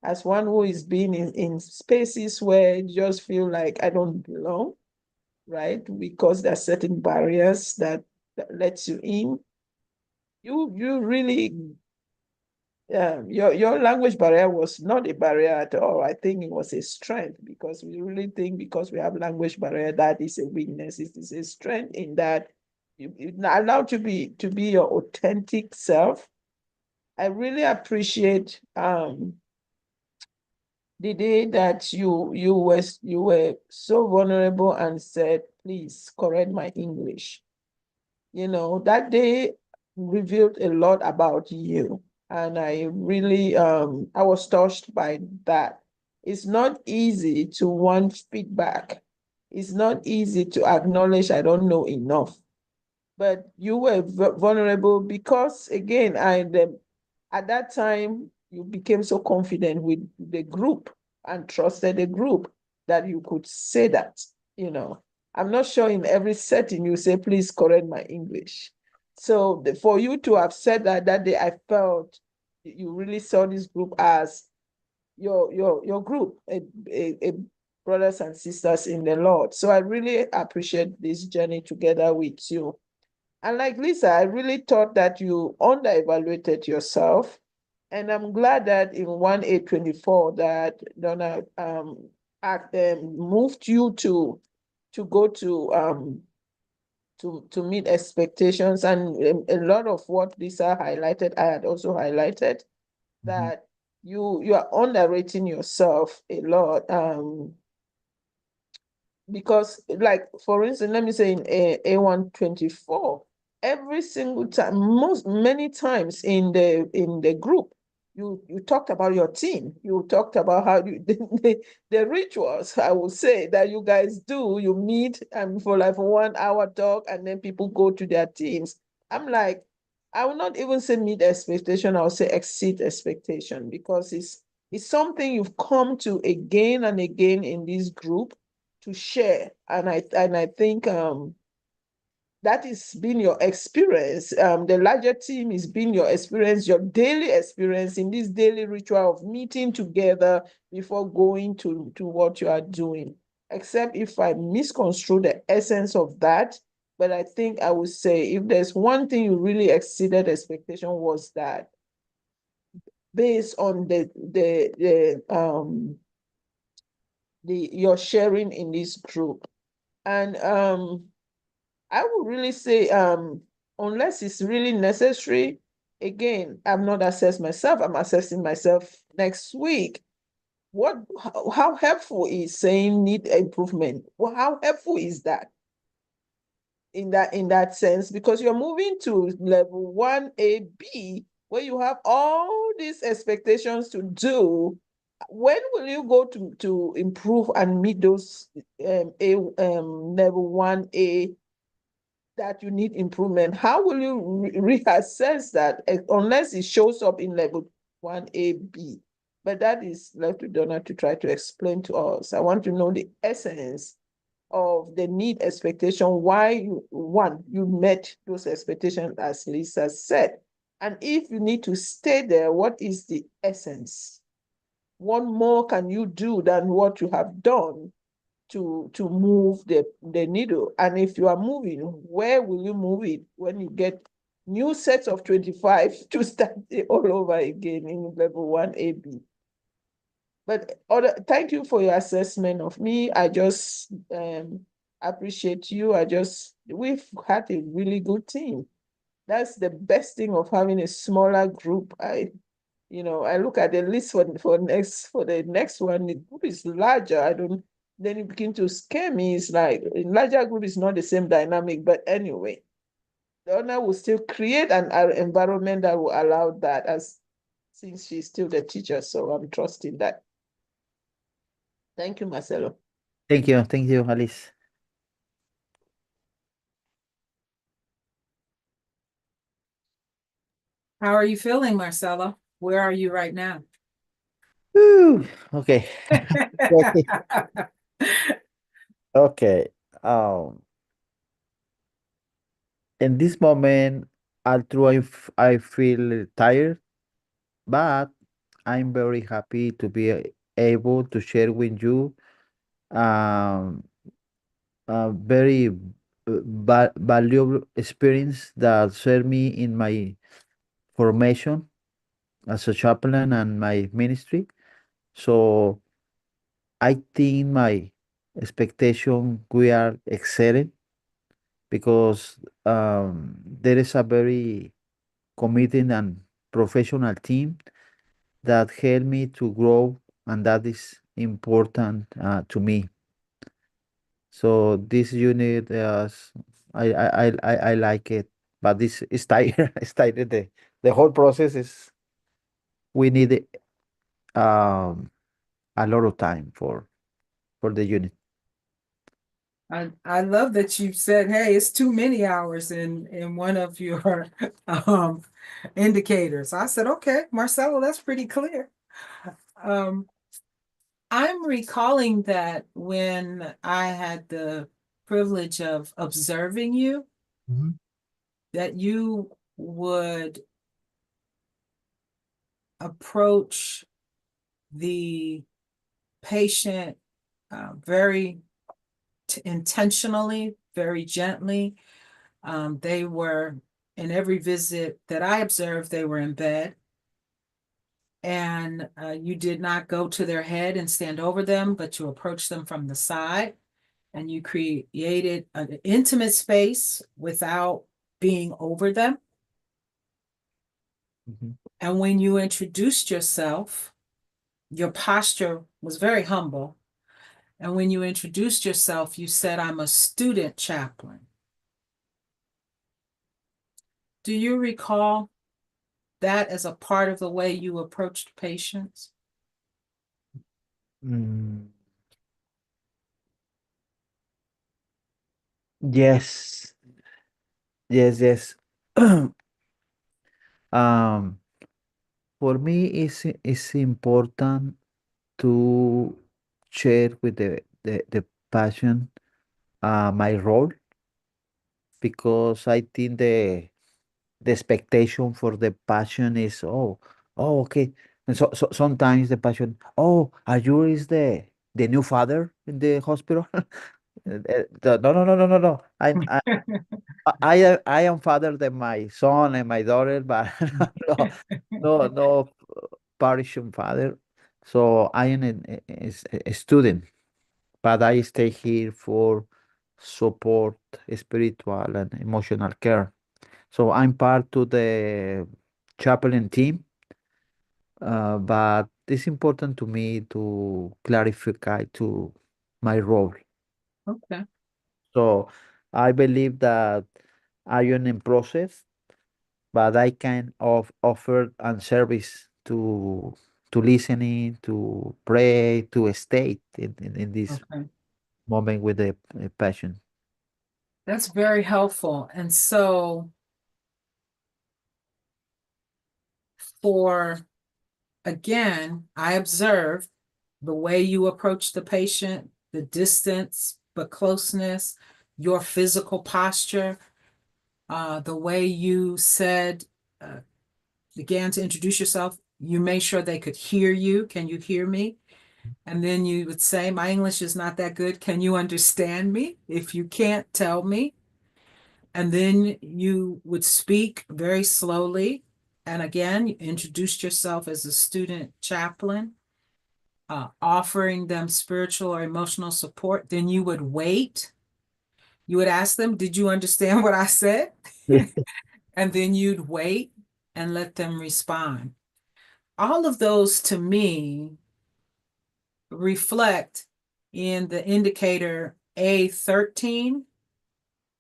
D: As one who is being in spaces where you just feel like I don't belong, right? Because there are certain barriers that lets you in. You really your language barrier was not a barrier at all. I think it was a strength, because we really think because we have language barrier, that is a weakness. It is a strength in that you allowed to be your authentic self. I really appreciate the day that you were so vulnerable and said, please correct my English. You know, that day revealed a lot about you. And I really I was touched by that. It's not easy to want feedback. It's not easy to acknowledge I don't know enough. But you were vulnerable because, again, at that time you became so confident with the group and trusted the group that you could say that. You know, I'm not sure in every setting you say, please correct my English. So for you to have said that day, I felt you really saw this group as your group, a brothers and sisters in the Lord. So I really appreciate this journey together with you. And like Lisa, I really thought that you under-evaluated yourself. And I'm glad that in 1-8-24 that Donna moved you to go to meet expectations. And a lot of what Lisa highlighted, I had also highlighted that you are underrating yourself a lot. Because, like, for instance, let me say in A124, every single time, many times in the group, you talked about your team. You talked about how you the rituals, I will say, that you guys do. You meet and for like 1 hour talk, and then people go to their teams. I'm like, I will not even say meet expectation, I'll say exceed expectation, because it's something you've come to again and again in this group to share. And I think that has been your experience. The larger team has been your experience, your daily experience in this daily ritual of meeting together before going to what you are doing. Except if I misconstrue the essence of that. But I think I would say if there's one thing you really exceeded expectation, was that based on your sharing in this group. And I would really say, unless it's really necessary, again, I've not assessed myself. I'm assessing myself next week. How helpful is saying need improvement? Well, how helpful is that in that sense? Because you're moving to level 1AB, where you have all these expectations to do. When will you go to improve and meet those level 1A that you need improvement? How will you reassess that unless it shows up in level 1AB? But that is left to Donna to try to explain to us. I want to know the essence of the need expectation, why you met those expectations as Lisa said. And if you need to stay there, what is the essence? What more can you do than what you have done to move the needle? And if you are moving, where will you move it when you get new sets of 25 to start all over again in level 1AB? But thank you for your assessment of me. I just appreciate you. We've had a really good team. That's the best thing of having a smaller group. I look at the list for the next one. The group is larger. Then it begin to scare me. It's like a larger group is not the same dynamic. But anyway, the owner will still create an environment that will allow that, since she's still the teacher. So I'm trusting that. Thank you, Marcelo.
C: Thank you, Alice.
A: How are you feeling, Marcella? Where are you right now?
C: Woo, okay. Okay. In this moment, although I feel tired, but I'm very happy to be able to share with you um a very valuable experience that served me in my formation. as a chaplain and my ministry. So I think my expectation we are excelling because there is a very committed and professional team that help me to grow, and that is important to me. So this unit, I like it, but this is tired. It's tired. The whole process is we need um a lot of time for the unit.
A: I love that you said, hey, it's too many hours in one of your um indicators. I said, okay, Marcelo, that's pretty clear. Um, I'm recalling that when I had the privilege of observing you, that you would approach the patient very intentionally, very gently. They were, in every visit that I observed, they were in bed. And you did not go to their head and stand over them, but you approached them from the side. And you created an intimate space without being over them.
C: Mhm.
A: And when you introduced yourself, your posture was very humble. And when you introduced yourself, you said, I'm a student chaplain. Do you recall that as a part of the way you approached patients?
C: Mm, yes, yes. Um, for me, it's important to share with the passion my role because I think the expectation for the passion is okay, and so sometimes the passion, are you is the new father in the hospital. No. I am father than my son and my daughter, but no, no parish father. So I am a student, but I stay here for support, spiritual and emotional care. So I'm part to the chaplain team, but it's important to me to clarify to my role.
A: Okay.
C: So I believe that I am in process, but I can offer and service to listening, to pray, to stay in this
A: Okay.
C: moment with the passion.
A: That's very helpful. And so for, again, I observed the way you approach the patient, the distance, but closeness, your physical posture, the way you said, began to introduce yourself. You made sure they could hear you. Can you hear me? And then you would say, my English is not that good. Can you understand me? If you can't, tell me. And then you would speak very slowly. And again, you introduced yourself as a student chaplain, offering them spiritual or emotional support. Then you would wait. You would ask them, did you understand what I said? And then you'd wait and let them respond. All of those to me reflect in the indicator A13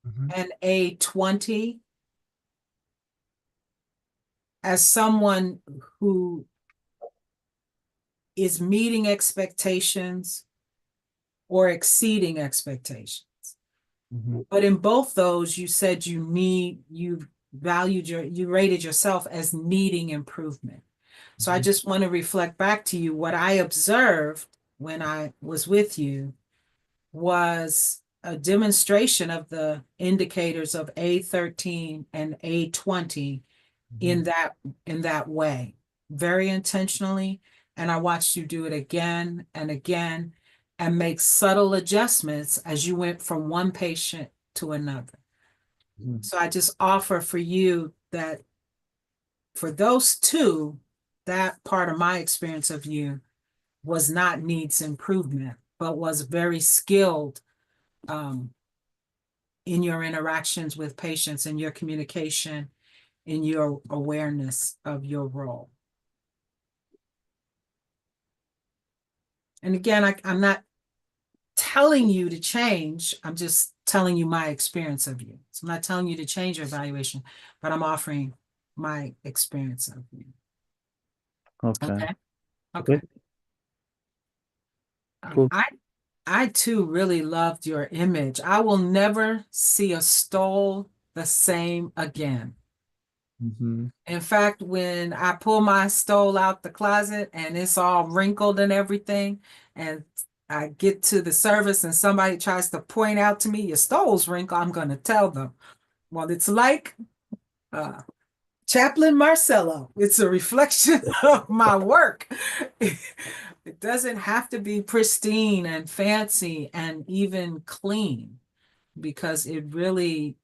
C: Mhm.
A: and A20 as someone who is meeting expectations or exceeding expectations.
C: Mhm.
A: But in both those, you said you you rated yourself as needing improvement. So I
C: Mhm.
A: just want to reflect back to you what I observed when I was with you was a demonstration of the indicators of A13 and A20 in
C: Mhm.
A: that way, very intentionally. And I watched you do it again and again and make subtle adjustments as you went from one patient to another.
C: Mhm.
A: So I just offer for you that for those two, that part of my experience of you was not needs improvement, but was very skilled in your interactions with patients, in your communication, in your awareness of your role. And again, I'm not telling you to change. I'm just telling you my experience of you. So I'm not telling you to change your evaluation, but I'm offering my experience of you.
C: Okay.
A: Okay. Okay.
C: Good. Cool.
A: I too really loved your image. I will never see a stole the same again.
C: Mhm.
A: In fact, when I pull my stole out the closet and it's all wrinkled and everything, and I get to the service and somebody tries to point out to me, your stole's wrinkled, I'm going to tell them, well, it's like Chaplain Marcello. It's a reflection of my work. It doesn't have to be pristine and fancy and even clean, because it really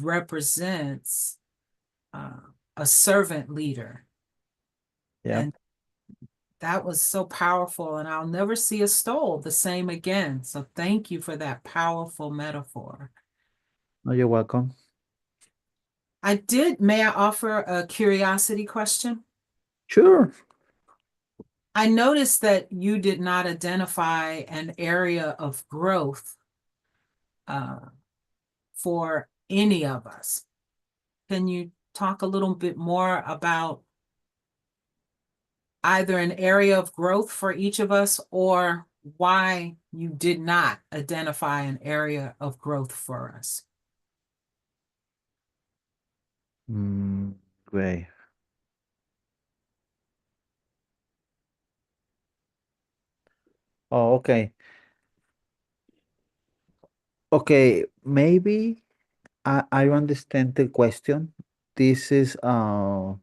A: represents a servant leader.
C: Yeah.
A: And that was so powerful, and I'll never see a stole the same again. So thank you for that powerful metaphor.
C: Oh, you're welcome.
A: May I offer a curiosity question?
C: Sure.
A: I noticed that you did not identify an area of growth for any of us. Can you talk a little bit more about either an area of growth for each of us, or why you did not identify an area of growth for us?
C: Great. Oh, okay. Okay, maybe I understand the question. This is for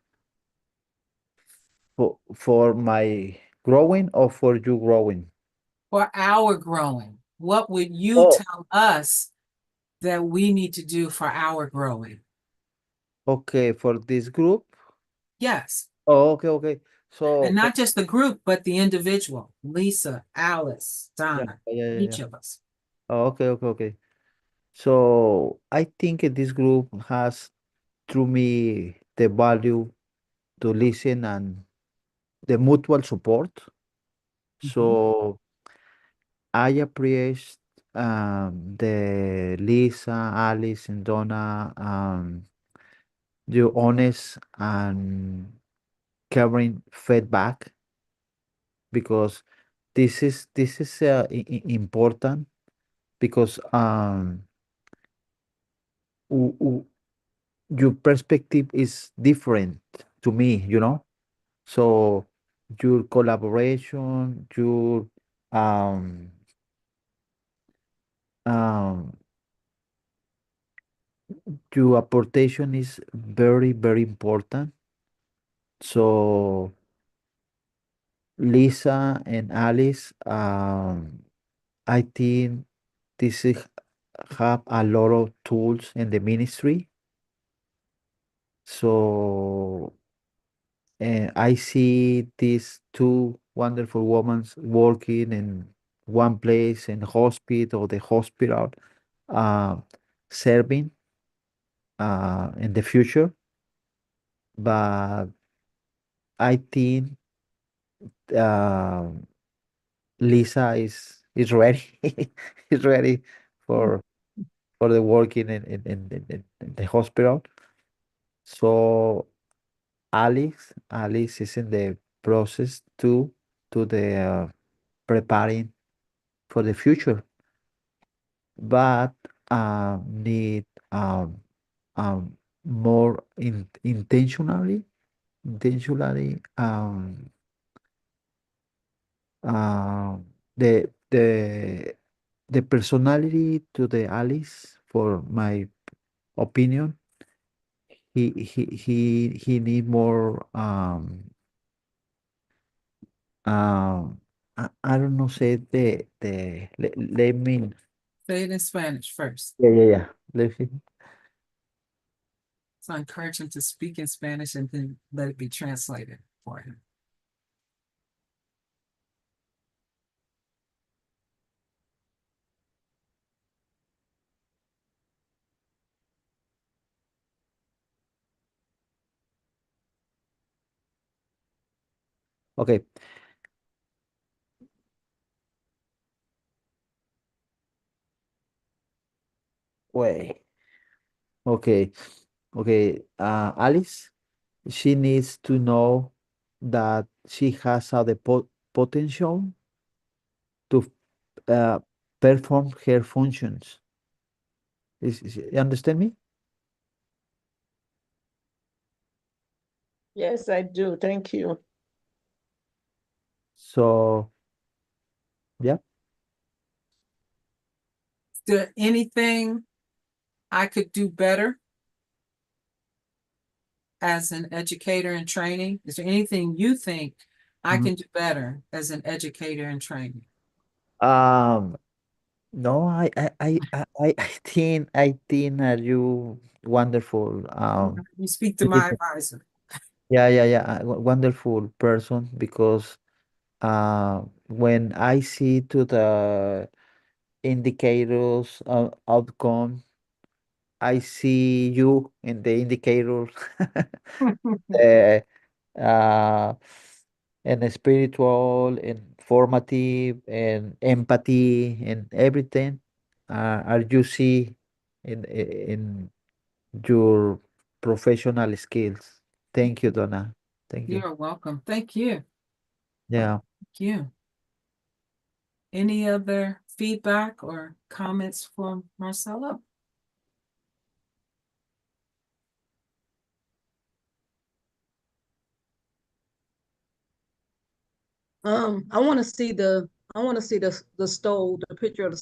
C: my growing or for you growing?
A: For our growing, what would you
C: Oh,
A: tell us that we need to do for our growing?
C: okay, for this group.
A: Yes.
C: Oh, okay, okay. So
A: And
C: for,
A: not just the group, but the individual, Lisa, Alice,
C: yeah,
A: Donna,
C: yeah, yeah,
A: each
C: yeah.
A: of us.
C: Oh, okay, okay, okay. So I think this group has through me the value to listen and the mutual support.
A: Mhm.
C: So I appreciate the Lisa, Alice, and Donna, your honest and caring feedback, because this is important, because w- w- your perspective is different to me. So your collaboration, um um your apportation is very, very important. So Lisa and Alice, I think this is have a lot of tools in the ministry. So I see these two wonderful women working in one place in the hospital, uh, serving in the future. But I think uh, Lisa is ready, is ready for for the working in the hospital. So Alice is in the process to the preparing for the future, but need um, more intentionally uh, the the the personality to the Alice, for my opinion, he need more I don't know, say let me.
A: Say it in Spanish first.
C: Yeah. Let me.
A: So I encourage him to speak in Spanish and then let it be translated. for you.
C: Okay. Wait. Okay. Okay. Alice, she needs to know that she has the potential to uh, perform her functions. You understand me?
D: Yes, I do. Thank you.
C: So, yeah.
A: Is there anything I could do better as an educator in training? Is there anything you think I
C: Mhm.
A: can do better as an educator in training?
C: Um, no, I think are you wonderful.
A: You speak to
C: You
A: my
C: did-
A: advisor.
C: yeah, wonderful person because when I see to the indicators outcome, I see you in the indicators. uh, uh, and spiritual and formative and empathy and everything are you see in your professional skills. Thank you, Donna. Thank you.
A: You're welcome. Thank you.
C: Yeah.
A: Thank you. Any other feedback or comments from Marcelo?
B: I want to see the stove, the picture of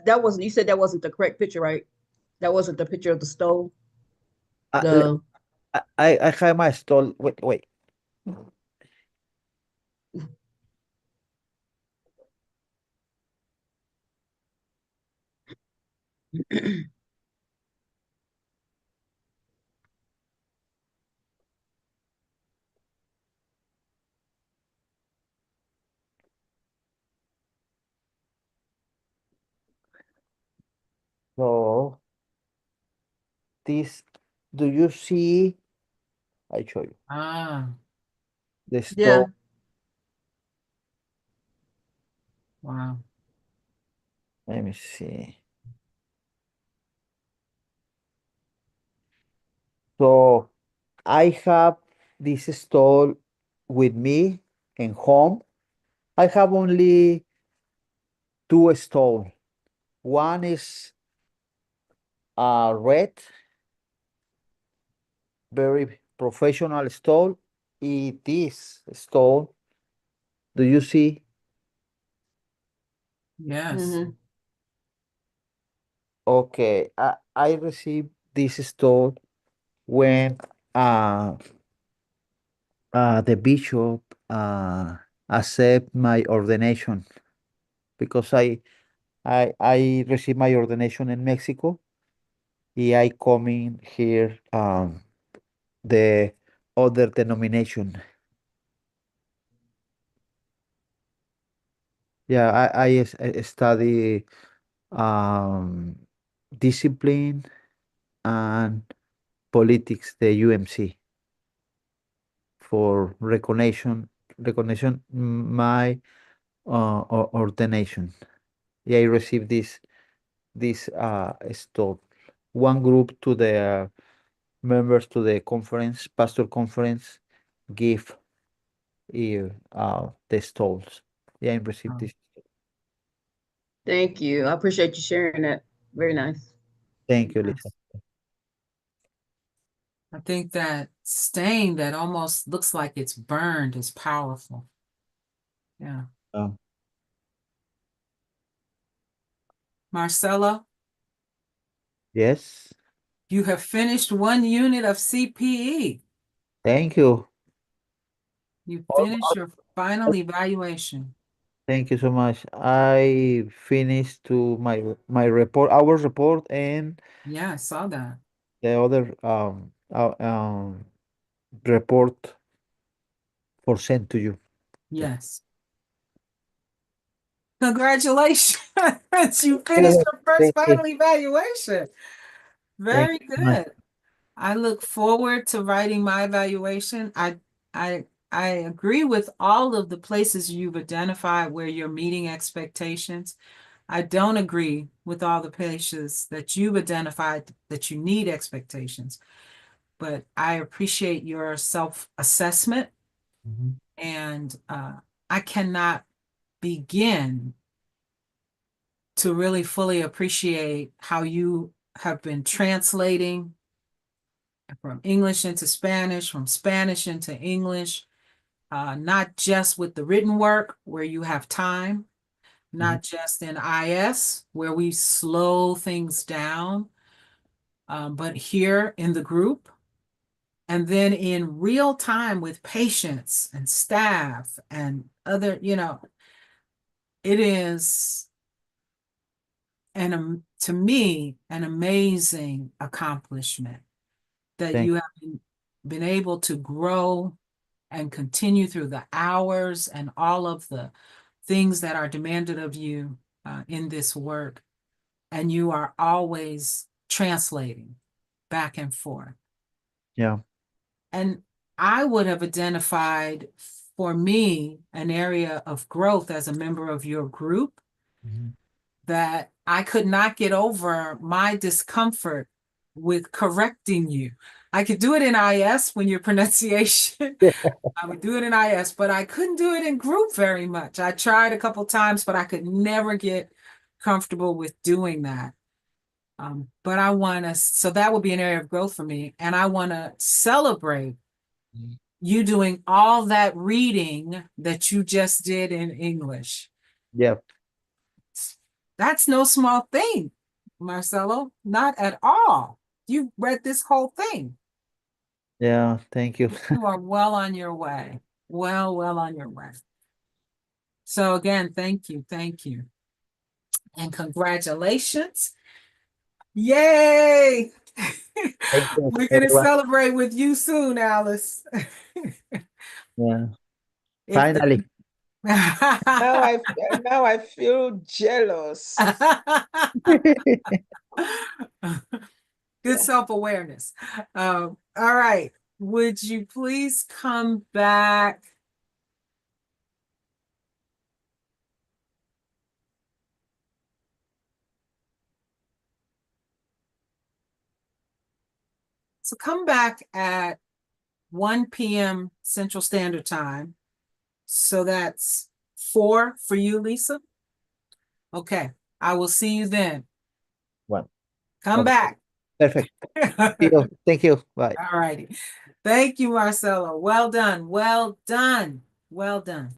B: that wasn't, you said that wasn't the correct picture, right? That wasn't the picture of the stove.
C: Uh, le-
B: The
C: I have my stall. Wait. So this, do you see? I show you
A: Ah,
C: the
B: yeah.
C: stove.
A: wow.
C: Let me see. So I have this stall with me in home. I have only two stalls. One is red, very professional stall. This stall, do you see?
A: Yes.
B: Hmm.
C: Okay, I received this stall when uh, the bishop accept my ordination because I received my ordination in Mexico. I coming here the other denomination. Yeah, I study um discipline and politics, the UMC for recognition my ordination. Yeah, I received this stop one group to the members to the conference, pastor conference, give the stalls. Yeah, I received
A: Oh,
C: this.
B: Thank you. I appreciate you sharing that. Very nice.
C: Thank you, Lisa.
A: yes. I think that stain that almost looks like it's burned is powerful. Yeah.
C: Um,
A: Marcella,
C: yes,
A: you have finished one unit of CPE.
C: thank you.
A: You
C: Al-
A: finished your final evaluation.
C: Thank you so much. I finished to my report, our report, and
A: Yeah, I saw that.
C: the other report. to you.
A: Yes. Congratulations. You finished
C: Yeah,
A: your first
C: thank you.
A: final evaluation.
C: Thank
A: Very
C: you so much.
A: good. I look forward to writing my evaluation. I I agree with all of the places you've identified where you're meeting expectations. I don't agree with all the places that you've identified that you need expectations, but I appreciate your self-assessment,
C: Mhm.
A: and I cannot begin to really fully appreciate how you have been translating from English into Spanish, from Spanish into English, not just with the written work where you have time, not just in IS where we slow things down, but here in the group. And then in real time with patients and staff and other, it is to me an amazing accomplishment that
C: Thank
A: you have been able to grow and continue through the hours and all of the things that are demanded of you in this work. And you are always translating back and forth.
C: Yeah.
A: And I would have identified for me an area of growth as a member of your group
C: Mhm.
A: that I could not get over my discomfort with correcting you. I could do it in IS when your pronunciation, I would do it in IS, but I couldn't do it in group very much. I tried a couple times, but I could never get comfortable with doing that. But I want to, so that would be an area of growth for me. And I want to celebrate
C: Mhm.
A: you doing all that reading that you just did in English.
C: Yeah.
A: That's no small thing, Marcelo, not at all. You read this whole thing.
C: Yeah. Thank you.
A: You are well on your way. Well on your way. So again, thank you, and congratulations. Yay!
C: Thank you,
A: We're gonna
C: everyone.
A: celebrate with you soon, Alice.
C: Yeah.
A: If the
C: Finally.
D: Now I feel jealous.
A: Good
D: Yeah.
A: self-awareness. All right. Would you please come back? So come back at 1 p.m. Central Standard Time. So that's 4 for you, Lisa. Okay. I will see you then.
C: Well,
A: Come
C: okay.
A: back.
C: Perfect.
A: All
C: See you. Thank you. Bye.
A: righty. Thank you, Marcelo. Well done. Well done. Well done.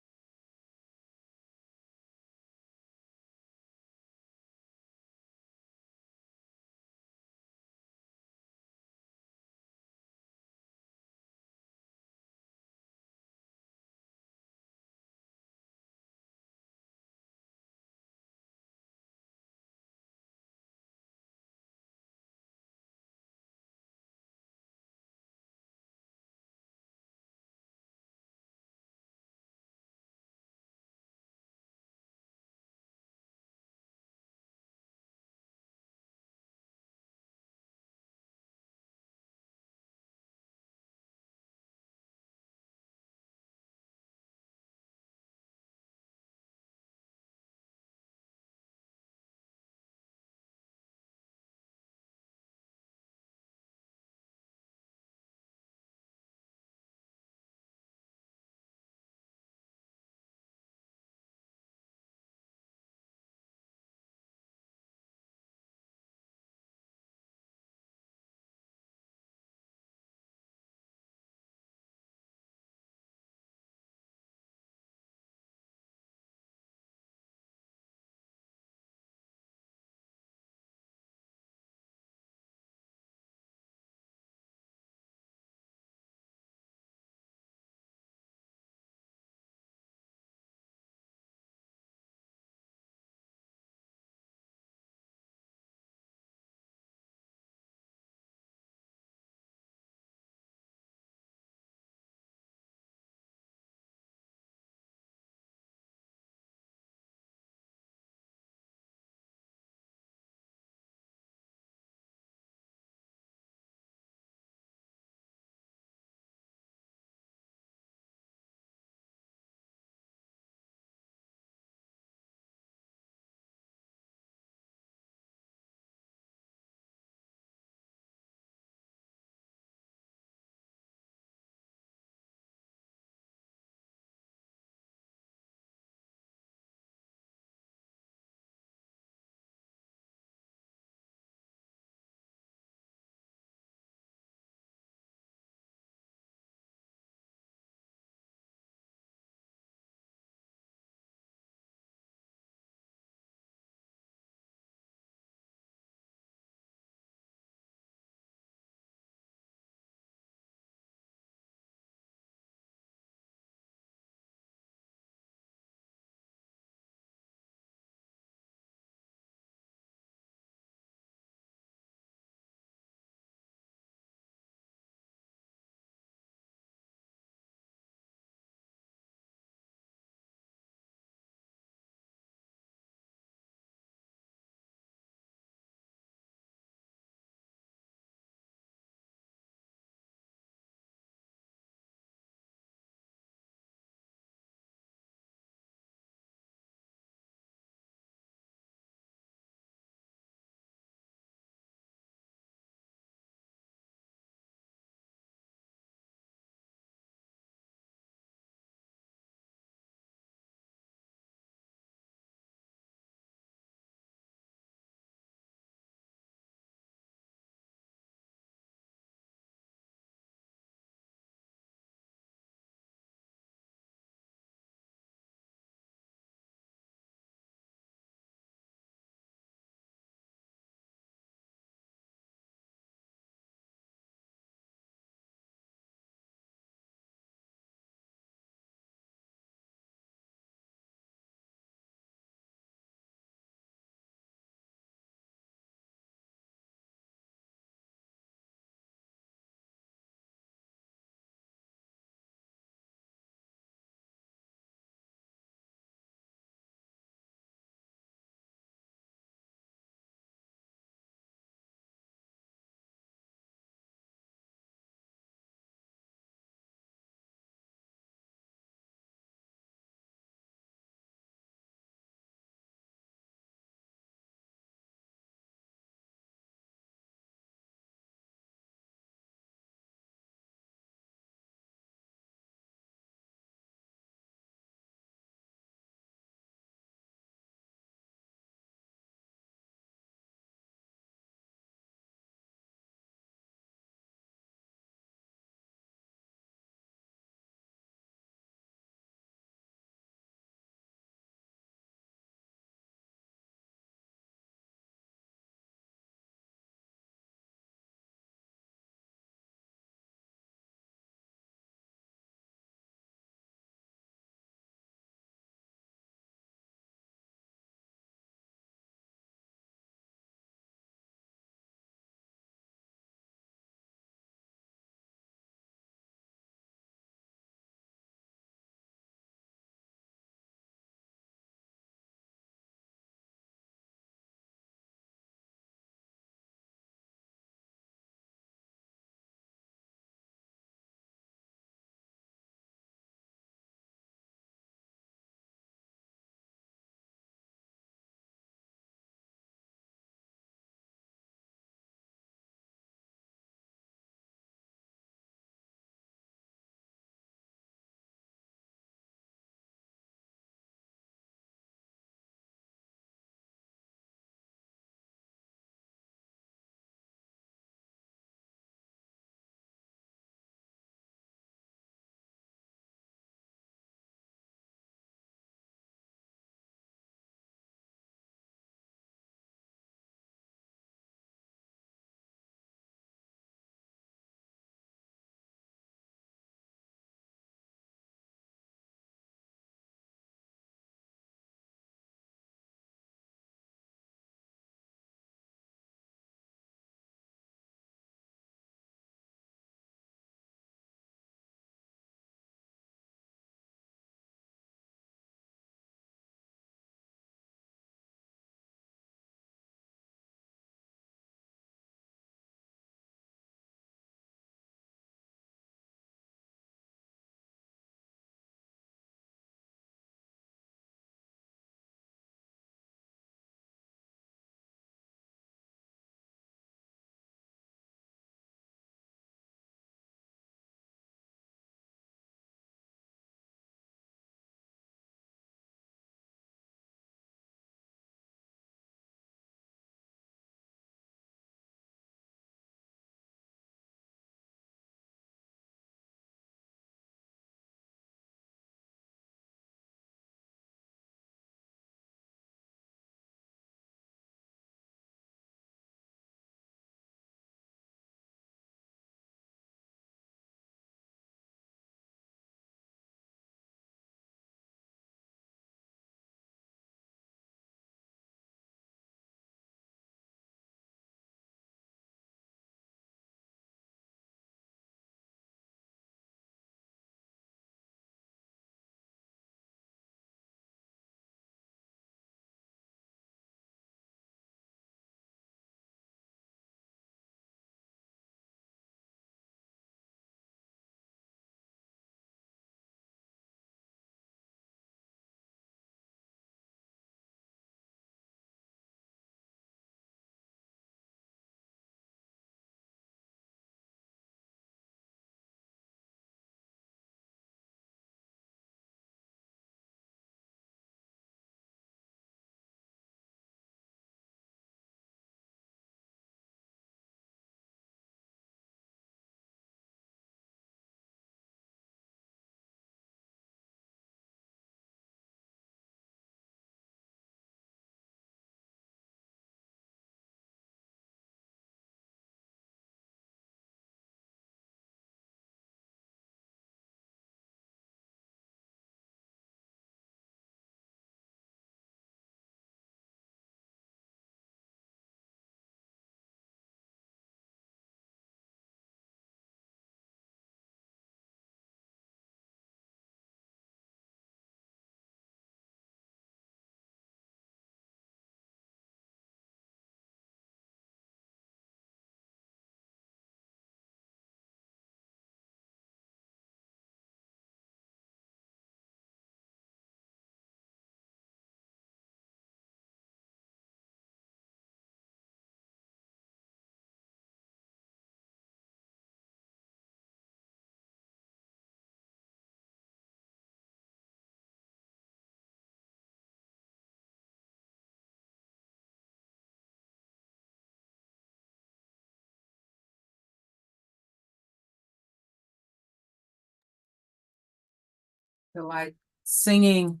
A: Feel like singing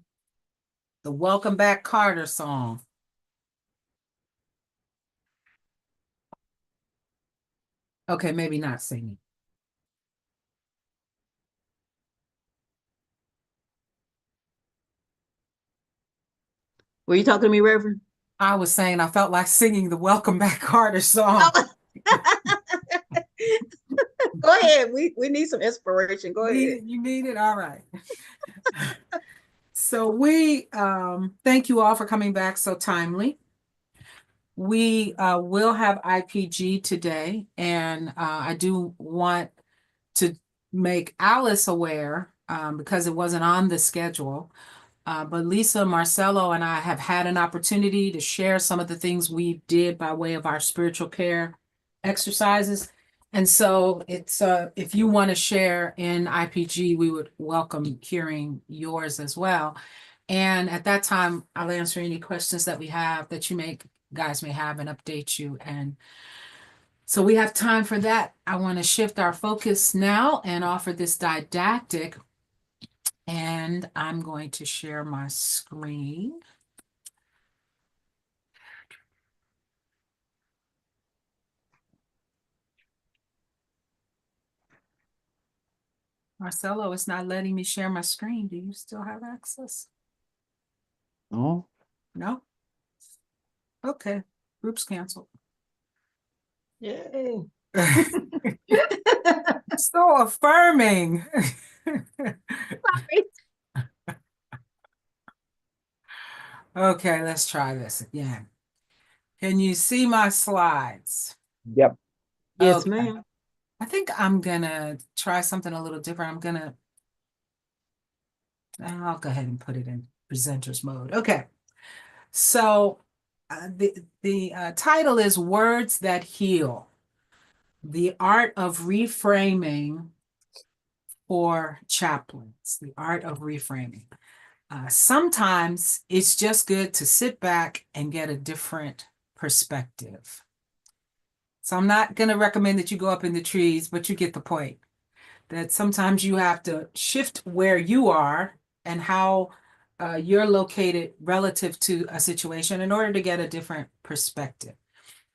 A: the Welcome Back Carter song. Okay, maybe not singing.
B: Were you talking to me, Reverend?
A: I was saying I felt like singing the Welcome Back Carter song.
B: Go ahead. We need some inspiration. Go ahead.
A: You need it? All right. So we thank you all for coming back so timely. We will have IPG today, and I do want to make Alice aware because it wasn't on the schedule. But Lisa, Marcelo, and I have had an opportunity to share some of the things we did by way of our spiritual care exercises. And so it's if you want to share in IPG, we would welcome hearing yours as well. And at that time, I'll answer any questions that we have that you guys may have and update you. And so we have time for that. I want to shift our focus now and offer this didactic. And I'm going to share my screen. Marcelo, it's not letting me share my screen. Do you still have access?
C: No?
A: No? Okay, group's canceled.
B: Yay.
A: So affirming. Okay, let's try this again. Can you see my slides?
C: Yep.
B: Yes,
A: Okay.
B: ma'am.
A: I think I'm gonna try something a little different. I'll go ahead and put it in presenters mode. Okay. So the title is Words That Heal, the art of reframing for chaplains, the art of reframing. Sometimes it's just good to sit back and get a different perspective. So I'm not going to recommend that you go up in the trees, but you get the point. That sometimes you have to shift where you are and how you're located relative to a situation in order to get a different perspective.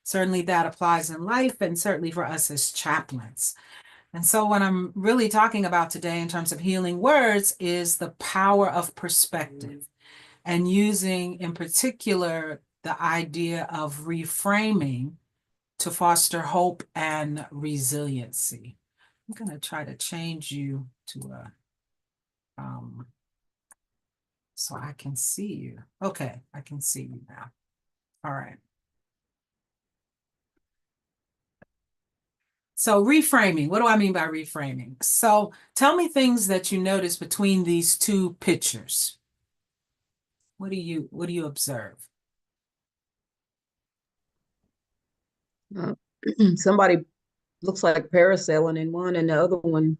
A: Certainly that applies in life and certainly for us as chaplains. And so what I'm really talking about today in terms of healing words is the power of perspective and using in particular the idea of reframing to foster hope and resiliency. I'm going to try to change you to a so I can see you. Okay, I can see you now. All right. So reframing, what do I mean by reframing? So tell me things that you notice between these two pictures. What do you observe?
B: Somebody looks like parasailing in one, and the other one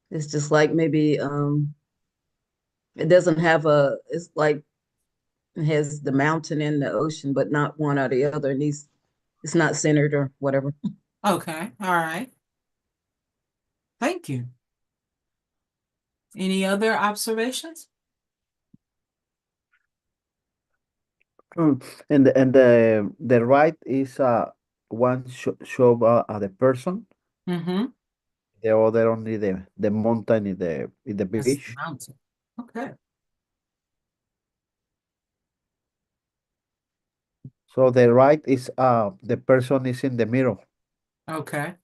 B: is just like maybe it doesn't have it's like it has the mountain and the ocean, but not one or the other, and it's not centered or whatever.
A: Okay, all right. Thank you. Any other observations?
C: And the right is one show the person,
A: Mm-hmm.
C: the other only the mountain in the
A: That's the
C: beach.
A: mountain. Okay.
C: So the right is the person is in the middle.
A: Okay.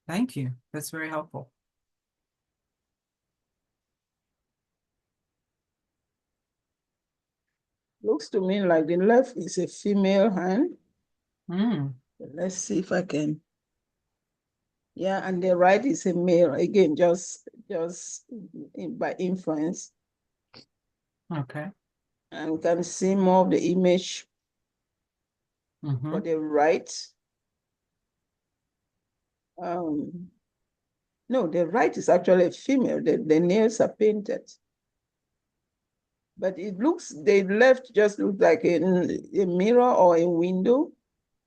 A: Thank you. That's very helpful.
D: Looks to me like the left is a female hand.
A: Mm.
D: Let's see if I can. Yeah, and the right is a male. Again, just by inference.
A: Okay.
D: And we can see more of the image
A: Mm-hmm.
D: for the right. No, the right is actually a female. The nails are painted. But the left just looks like a mirror or a window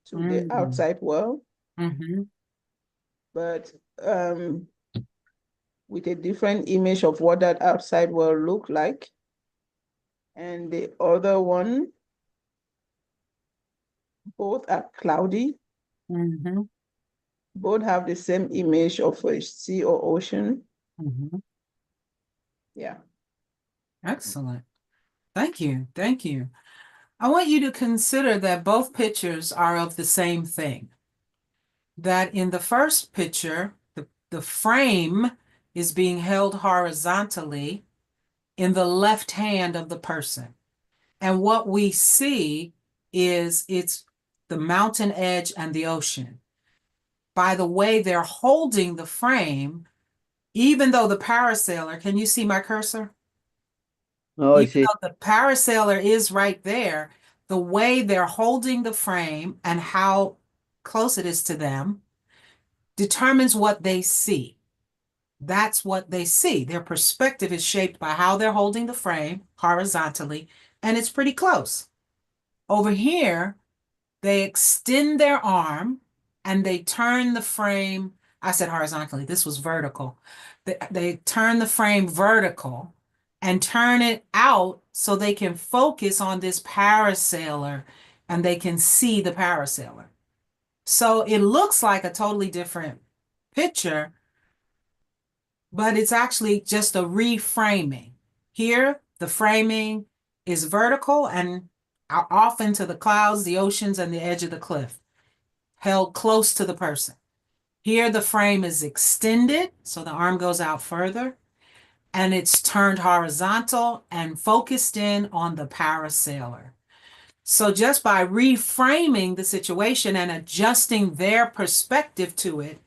D: to the outside world.
A: Mm-hmm.
D: But with a different image of what that outside world look like. And the other one, both are cloudy.
A: Mhm,
D: Both have the same image of a sea or ocean.
A: mhm.
D: Yeah.
A: Excellent. Thank you. Thank you. I want you to consider that both pictures are of the same thing. That in the first picture, the frame is being held horizontally in the left hand of the person. And what we see is it's the mountain edge and the ocean. By the way they're holding the frame, even though the parasailer, can you see my cursor?
C: No, I
A: Even
C: see.
A: though the parasailer is right there, the way they're holding the frame and how close it is to them determines what they see. That's what they see. Their perspective is shaped by how they're holding the frame horizontally, and it's pretty close. Over here, they extend their arm and they turn the frame. I said horizontally, this was vertical. They turn the frame vertical and turn it out so they can focus on this parasailer and they can see the parasailer. So it looks like a totally different picture, but it's actually just a reframing. Here, the framing is vertical and off into the clouds, the oceans, and the edge of the cliff, held close to the person. Here, the frame is extended, so the arm goes out further, and it's turned horizontal and focused in on the parasailer. So just by reframing the situation and adjusting their perspective to it,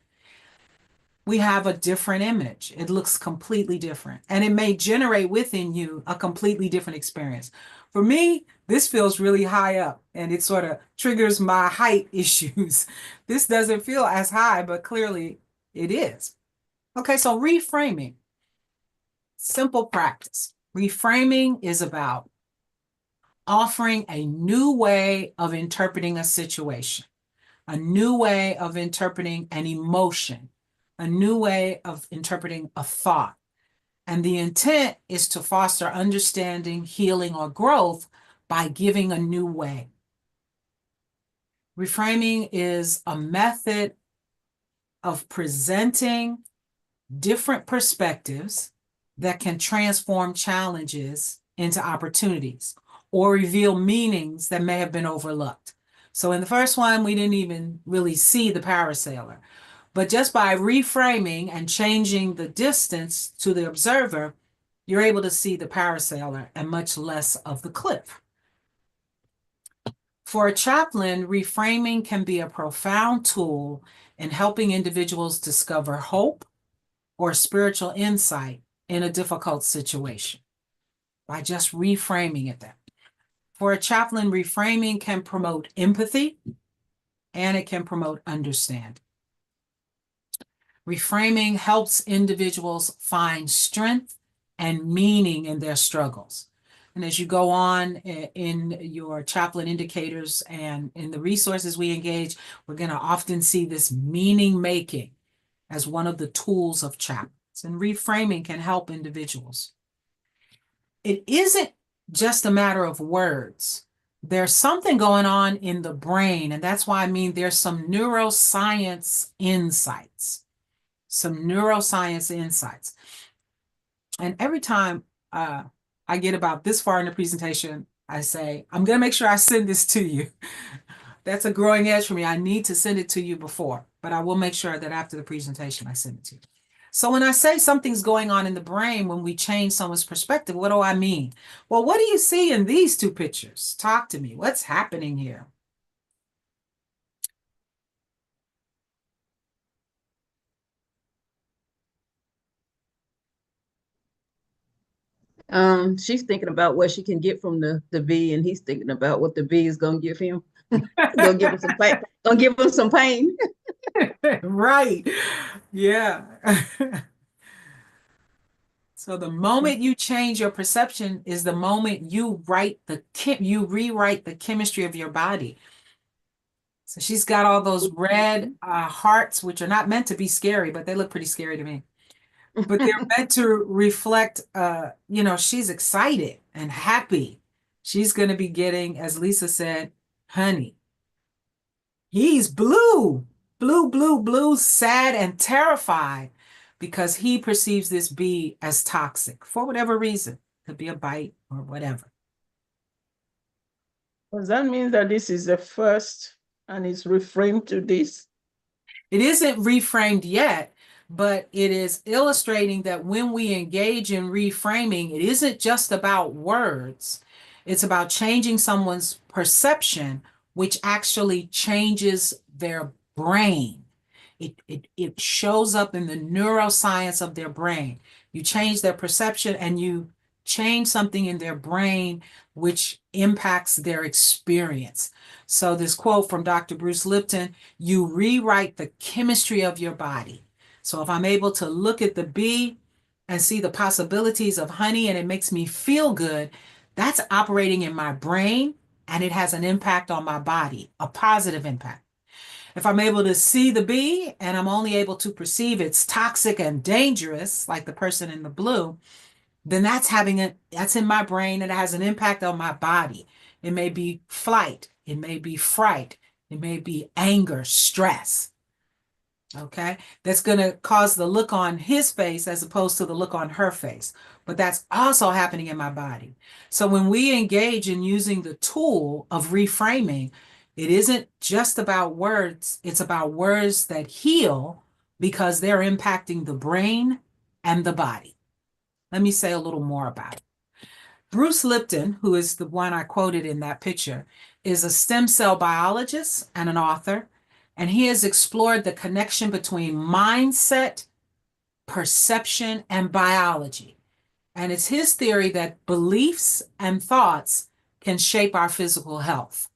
A: we have a different image. It looks completely different. And it may generate within you a completely different experience. For me, this feels really high up and it sort of triggers my height issues. This doesn't feel as high, but clearly it is. Okay, so reframing. Simple practice. Reframing is about offering a new way of interpreting a situation, a new way of interpreting an emotion, a new way of interpreting a thought. And the intent is to foster understanding, healing, or growth by giving a new way. Reframing is a method of presenting different perspectives that can transform challenges into opportunities or reveal meanings that may have been overlooked. So in the first one, we didn't even really see the parasailer. But just by reframing and changing the distance to the observer, you're able to see the parasailer and much less of the cliff. For a chaplain, reframing can be a profound tool in helping individuals discover hope or spiritual insight in a difficult situation by just reframing it then. For a chaplain, reframing can promote empathy and it can promote understanding. Reframing helps individuals find strength and meaning in their struggles. And as you go on in your chaplain indicators and in the resources we engage, we're going to often see this meaning making as one of the tools of chaplains. And reframing can help individuals. It isn't just a matter of words. There's something going on in the brain, and that's why I mean there's some neuroscience insights. And every time I get about this far in the presentation, I say, I'm going to make sure I send this to you. That's a growing edge for me. I need to send it to you before, but I will make sure that after the presentation, I send it to you. So when I say something's going on in the brain when we change someone's perspective, what do I mean? Well, what do you see in these two pictures? Talk to me. What's happening here?
B: She's thinking about what she can get from the V, and he's thinking about what the V is gonna give him. Gonna give him some pain. Gonna give him some pain.
A: Right. Yeah. So the moment you change your perception is the moment you rewrite the chemistry of your body. So she's got all those red hearts, which are not meant to be scary, but they look pretty scary to me. but they're meant to reflect, she's excited and happy. She's going to be getting, as Lisa said, honey. He's blue, blue, blue, blue, sad and terrified because he perceives this bee as toxic for whatever reason. Could be a bite or whatever.
D: Does that mean that this is the first and it's reframed to this?
A: It isn't reframed yet, but it is illustrating that when we engage in reframing, it isn't just about words. It's about changing someone's perception, which actually changes their brain. It shows up in the neuroscience of their brain. You change their perception and you change something in their brain, which impacts their experience. So this quote from Dr. Bruce Lipton, you rewrite the chemistry of your body. So if I'm able to look at the bee and see the possibilities of honey and it makes me feel good, that's operating in my brain and it has an impact on my body, a positive impact. If I'm able to see the bee and I'm only able to perceive it's toxic and dangerous, like the person in the blue, then that's in my brain and it has an impact on my body. It may be flight, it may be fright, it may be anger, stress. Okay, that's going to cause the look on his face as opposed to the look on her face. But that's also happening in my body. So when we engage in using the tool of reframing, it isn't just about words, it's about words that heal because they're impacting the brain and the body. Let me say a little more about it. Bruce Lipton, who is the one I quoted in that picture, is a stem cell biologist and an author, and he has explored the connection between mindset, perception, and biology. And it's his theory that beliefs and thoughts can shape our physical health.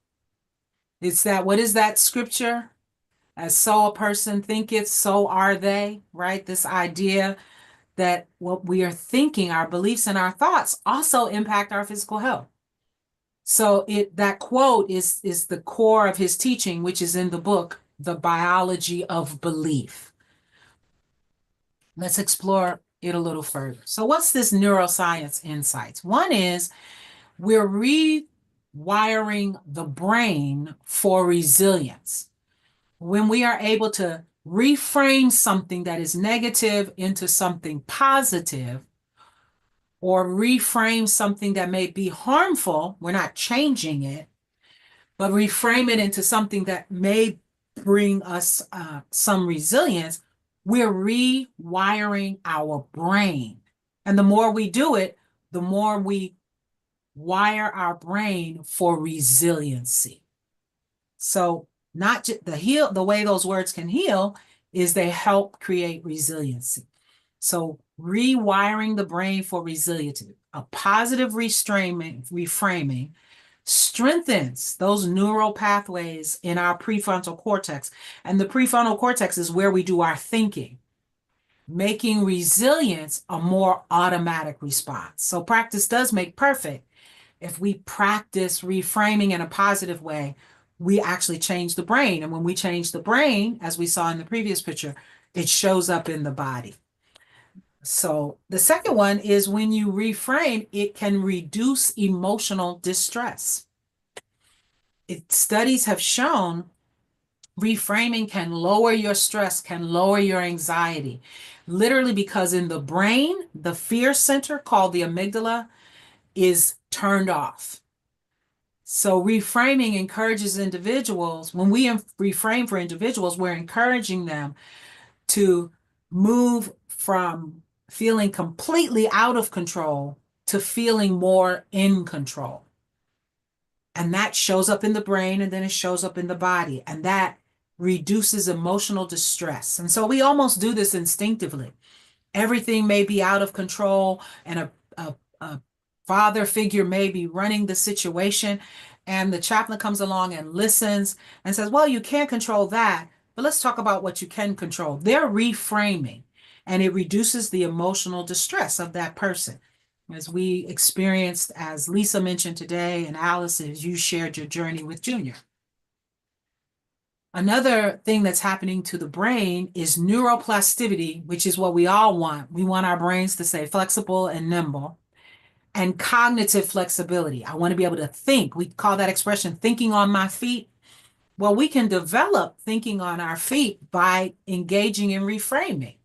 A: It's that, what is that scripture? As so a person thinketh, so are they, right? This idea that what we are thinking, our beliefs and our thoughts also impact our physical health. So that quote is the core of his teaching, which is in the book, The Biology of Belief. Let's explore it a little further. So what's this neuroscience insights? One is we're rewiring the brain for resilience. When we are able to reframe something that is negative into something positive, or reframe something that may be harmful, we're not changing it, but reframe it into something that may bring us some resilience, we're rewiring our brain. And the more we do it, the more we wire our brain for resiliency. So not just the way those words can heal is they help create resiliency. So rewiring the brain for resiliency, a positive reframing strengthens those neural pathways in our prefrontal cortex. And the prefrontal cortex is where we do our thinking, making resilience a more automatic response. So practice does make perfect. If we practice reframing in a positive way, we actually change the brain. And when we change the brain, as we saw in the previous picture, it shows up in the body. So the second one is when you reframe, it can reduce emotional distress. Studies have shown reframing can lower your stress, can lower your anxiety, literally because in the brain, the fear center called the amygdala is turned off. So reframing encourages individuals, when we reframe for individuals, we're encouraging them to move from feeling completely out of control to feeling more in control. And that shows up in the brain and then it shows up in the body. And that reduces emotional distress. And so we almost do this instinctively. Everything may be out of control and a father figure may be running the situation. And the chaplain comes along and listens and says, well, you can't control that, but let's talk about what you can control. They're reframing and it reduces the emotional distress of that person. As we experienced, as Lisa mentioned today, and Alice, as you shared your journey with Junior. Another thing that's happening to the brain is neuroplasticity, which is what we all want. We want our brains to stay flexible and nimble, and cognitive flexibility. I want to be able to think. We call that expression thinking on my feet. Well, we can develop thinking on our feet by engaging in reframing.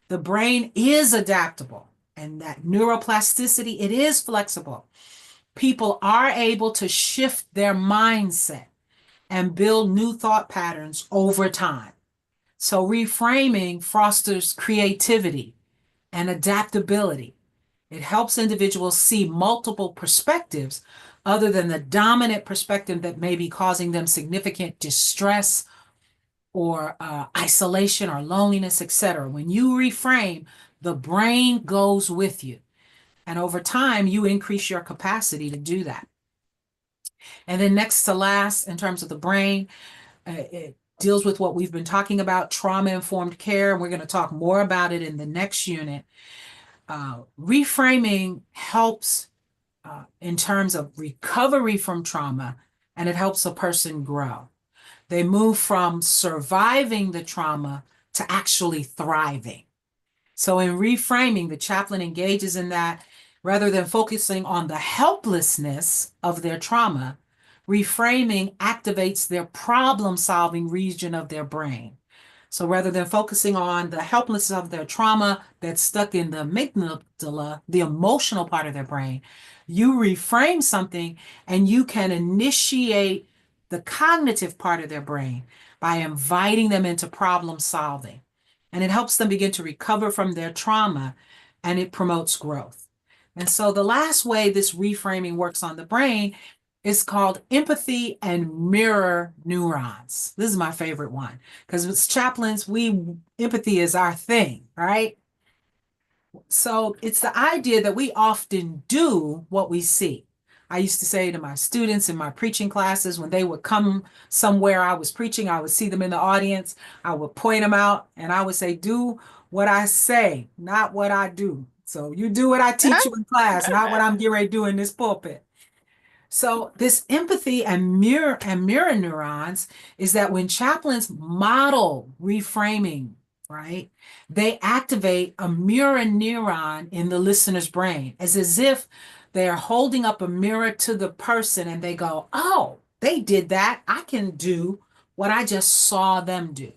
A: The brain is adaptable, and that neuroplasticity, it is flexible. People are able to shift their mindset and build new thought patterns over time. So reframing fosters creativity and adaptability. It helps individuals see multiple perspectives other than the dominant perspective that may be causing them significant distress or isolation or loneliness, etc. When you reframe, the brain goes with you. And over time, you increase your capacity to do that. And then next to last, in terms of the brain, it deals with what we've been talking about, trauma-informed care. We're going to talk more about it in the next unit. Reframing helps in terms of recovery from trauma, and it helps a person grow. They move from surviving the trauma to actually thriving. So in reframing, the chaplain engages in that rather than focusing on the helplessness of their trauma. Reframing activates their problem-solving region of their brain. So rather than focusing on the helplessness of their trauma that's stuck in the amygdala, the emotional part of their brain, you reframe something and you can initiate the cognitive part of their brain by inviting them into problem solving. And it helps them begin to recover from their trauma, and it promotes growth. And so the last way this reframing works on the brain is called empathy and mirror neurons. This is my favorite one because as chaplains, empathy is our thing, right? So it's the idea that we often do what we see. I used to say to my students in my preaching classes, when they would come somewhere I was preaching, I would see them in the audience, I would point them out, and I would say, do what I say, not what I do. So you do what I teach you in class, not what I'm getting ready to do in this pulpit. So this empathy and mirror neurons is that when chaplains model reframing, right, they activate a mirror neuron in the listener's brain, as if they are holding up a mirror to the person and they go, oh, they did that. I can do what I just saw them do.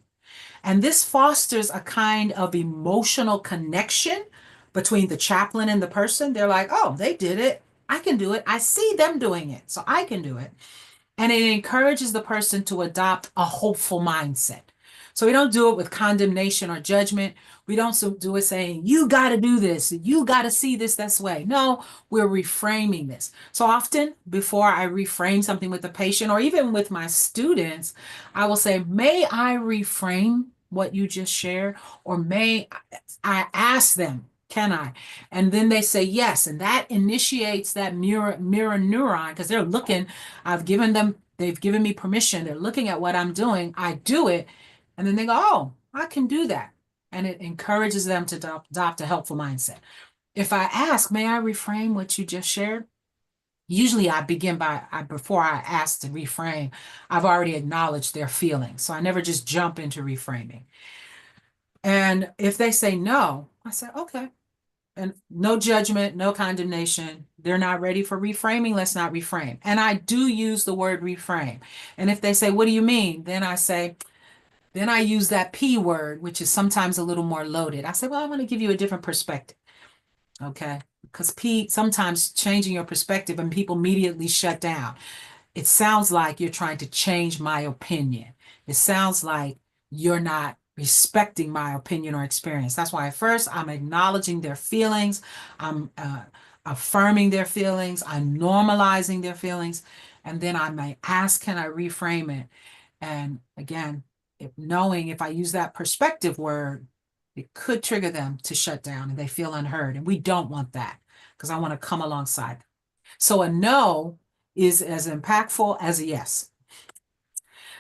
A: And this fosters a kind of emotional connection between the chaplain and the person. They're like, oh, they did it. I can do it. I see them doing it, so I can do it. And it encourages the person to adopt a hopeful mindset. So we don't do it with condemnation or judgment. We don't do it saying, you got to do this. You got to see this way. No, we're reframing this. So often before I reframe something with a patient or even with my students, I will say, may I reframe what you just shared? Or may I ask them, can I? And then they say yes. And that initiates that mirror neuron because they're looking, they've given me permission. They're looking at what I'm doing. I do it. And then they go, oh, I can do that. And it encourages them to adopt a helpful mindset. If I ask, may I reframe what you just shared? Usually I begin before I ask to reframe, I've already acknowledged their feelings. So I never just jump into reframing. And if they say no, I say, okay. And no judgment, no condemnation. They're not ready for reframing. Let's not reframe. And I do use the word reframe. And if they say, what do you mean? Then I use that P word, which is sometimes a little more loaded. I say, well, I want to give you a different perspective. Okay. Because sometimes changing your perspective and people immediately shut down. It sounds like you're trying to change my opinion. It sounds like you're not respecting my opinion or experience. That's why first I'm acknowledging their feelings. I'm affirming their feelings. I'm normalizing their feelings. And then I might ask, can I reframe it? And again, knowing if I use that perspective word, it could trigger them to shut down and they feel unheard. And we don't want that because I want to come alongside them. So a no is as impactful as a yes.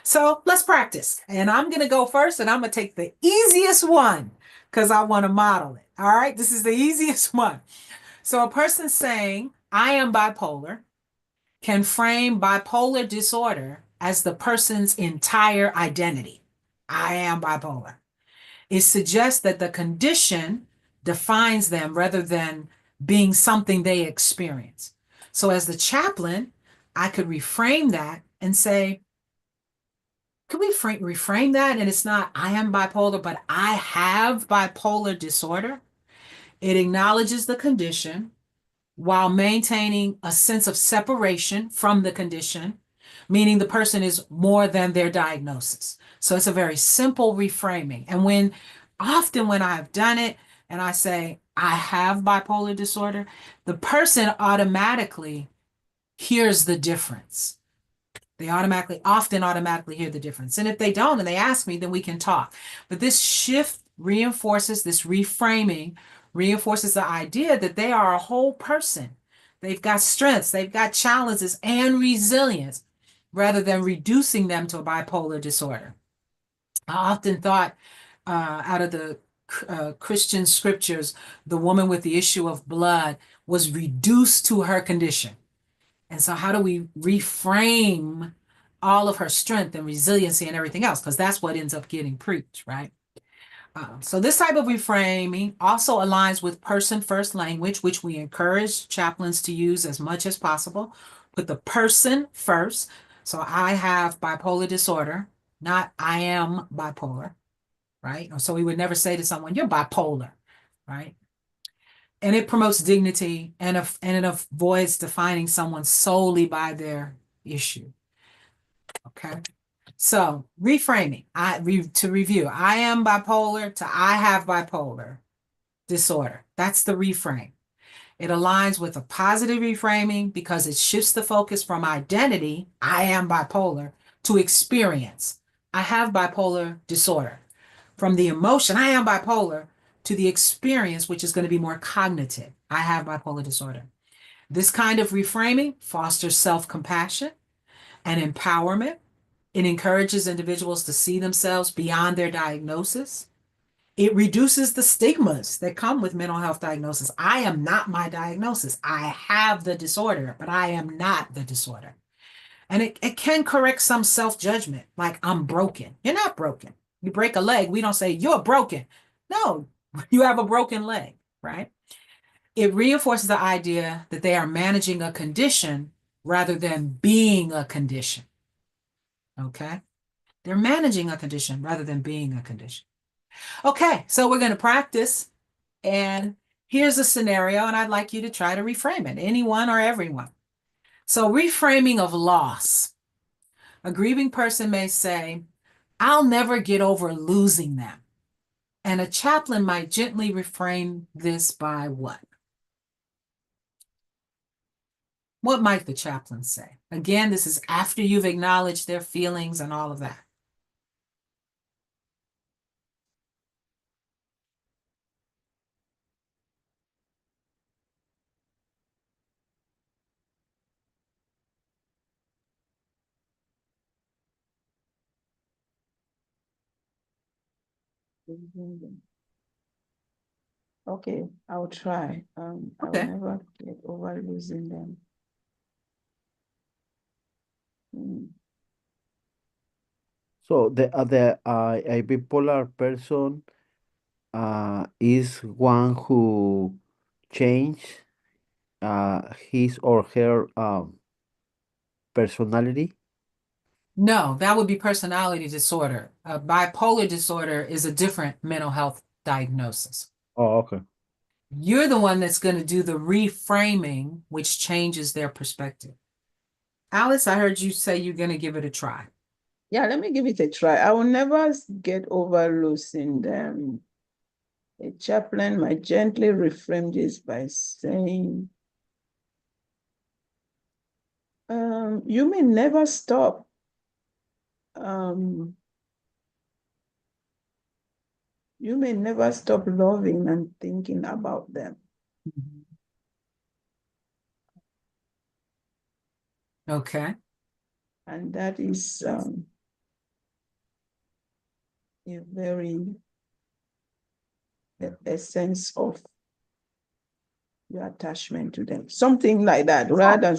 A: So let's practice. And I'm going to go first and I'm going to take the easiest one because I want to model it. All right. This is the easiest one. So a person saying, I am bipolar can frame bipolar disorder as the person's entire identity. I am bipolar. It suggests that the condition defines them rather than being something they experience. So as the chaplain, I could reframe that and say, could we reframe that? And it's not I am bipolar, but I have bipolar disorder. It acknowledges the condition while maintaining a sense of separation from the condition, meaning the person is more than their diagnosis. So it's a very simple reframing. And often when I've done it and I say, I have bipolar disorder, the person automatically hears the difference. They often automatically hear the difference. And if they don't and they ask me, then we can talk. But this shift reinforces, this reframing reinforces the idea that they are a whole person. They've got strengths, they've got challenges and resilience, rather than reducing them to a bipolar disorder. I often thought out of the Christian scriptures, the woman with the issue of blood was reduced to her condition. And so how do we reframe all of her strength and resiliency and everything else? Because that's what ends up getting preached, right? So this type of reframing also aligns with person-first language, which we encourage chaplains to use as much as possible. Put the person first. So I have bipolar disorder, not I am bipolar, right? So we would never say to someone, you're bipolar, right? And it promotes dignity and it avoids defining someone solely by their issue. Okay. So reframing, to review, I am bipolar to I have bipolar disorder. That's the reframe. It aligns with a positive reframing because it shifts the focus from identity, I am bipolar, to experience, I have bipolar disorder. From the emotion, I am bipolar, to the experience, which is going to be more cognitive, I have bipolar disorder. This kind of reframing fosters self-compassion and empowerment. It encourages individuals to see themselves beyond their diagnosis. It reduces the stigmas that come with mental health diagnosis. I am not my diagnosis. I have the disorder, but I am not the disorder. And it can correct some self-judgment, like I'm broken. You're not broken. You break a leg, we don't say you're broken. No, you have a broken leg, right? It reinforces the idea that they are managing a condition rather than being a condition. Okay? They're managing a condition rather than being a condition. Okay, so we're going to practice. And here's a scenario, and I'd like you to try to reframe it, anyone or everyone. So reframing of loss. A grieving person may say, I'll never get over losing them. And a chaplain might gently reframe this by what? What might the chaplain say? Again, this is after you've acknowledged their feelings and all of that.
D: Okay, I'll try. I'll
A: Okay.
D: never get over losing them.
C: So a bipolar person is one who change his or her personality.
A: No, that would be personality disorder. Bipolar disorder is a different mental health diagnosis.
C: Oh, okay.
A: You're the one that's going to do the reframing, which changes their perspective. Alice, I heard you say you're going to give it a try.
D: Yeah, let me give it a try. I will never get over losing them. A chaplain might gently reframe this by saying, you may never stop you may never stop loving and thinking about them.
A: Okay.
D: And that is a very a sense of your attachment to them. Something like that, rather than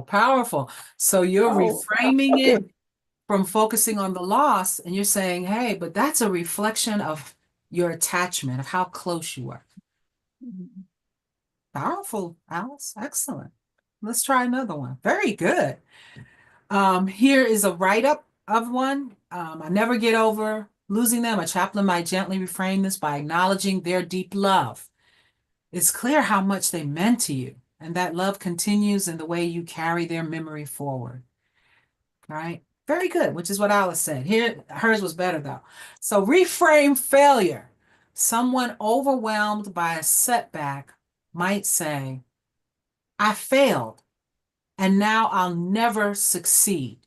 A: Powerful. So you're reframing
D: okay.
A: it from focusing on the loss, and you're saying, hey, but that's a reflection of your attachment, of how close you were. Powerful, Alice. Excellent. Let's try another one. Very good. Here is a write-up of one. I never get over losing them. A chaplain might gently reframe this by acknowledging their deep love. It's clear how much they meant to you, and that love continues in the way you carry their memory forward. Right? Very good, which is what Alice said. Here, hers was better though. So reframe failure. Someone overwhelmed by a setback might say, I failed, and now I'll never succeed.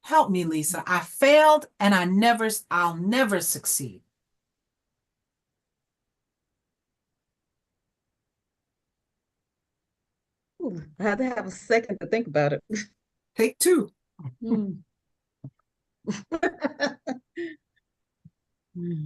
A: Help me, Lisa. I failed, and I'll never succeed.
B: Ooh, I had to have a second to think about it.
A: Take two.
B: Hmm. Hmm.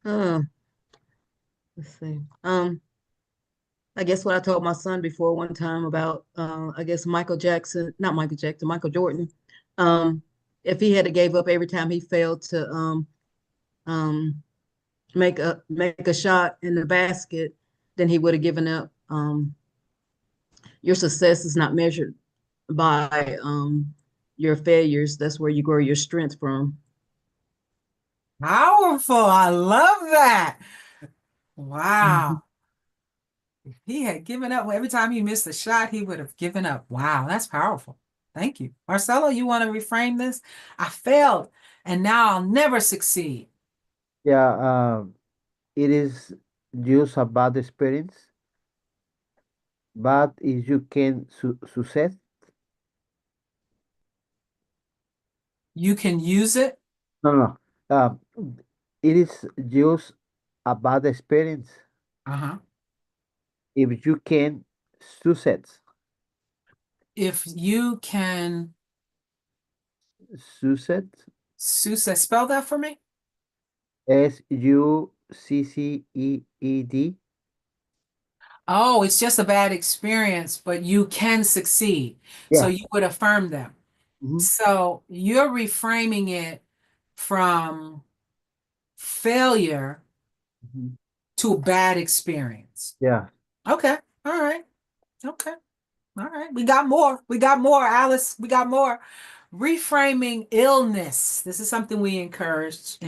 B: Uh, let's see. I guess what I told my son before one time about I guess Michael Jackson, not Michael Jackson, Michael Jordan. Um, if he had to gave up every time he failed to um make a shot in the basket, then he would have given up. Your success is not measured by your failures. That's where you grow your strength from.
A: Powerful. I love that.
B: Mhm.
A: Wow. If he had given up every time he missed a shot, he would have given up. Wow, that's powerful. Thank you. Marcelo, you want to reframe this? I failed, and now I'll never succeed.
C: Yeah, it is just a bad experience, but if you can success,
A: You can use it.
C: no, no, it is just a bad experience
A: Uh-huh.
C: if you can success,
A: If you can,
C: success,
A: Susa, spell that for me.
C: SUCCEED.
A: Oh, it's just a bad experience, but you can succeed. So
C: Yeah.
A: you would affirm them.
C: Mhm.
A: So you're reframing it from failure
C: Mhm.
A: to a bad experience.
C: Yeah.
A: Okay. All right. Okay. All right. We got more. We got more, Alice. We got more. Reframing illness. This is something we encourage,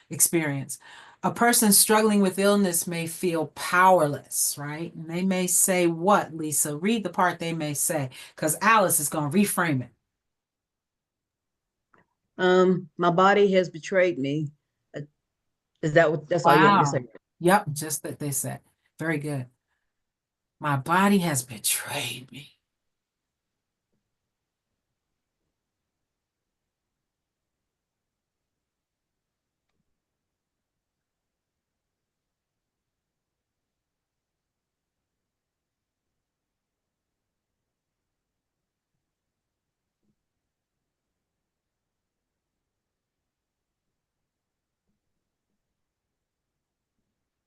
A: experience. A person struggling with illness may feel powerless, right? And they may say what, Lisa? Read the part they may say, because Alice is going to reframe it.
B: My body has betrayed me. Uh, Is that what that's all you want me to
A: Wow.
B: say?
A: Yep, just that they said. Very good. My body has betrayed me.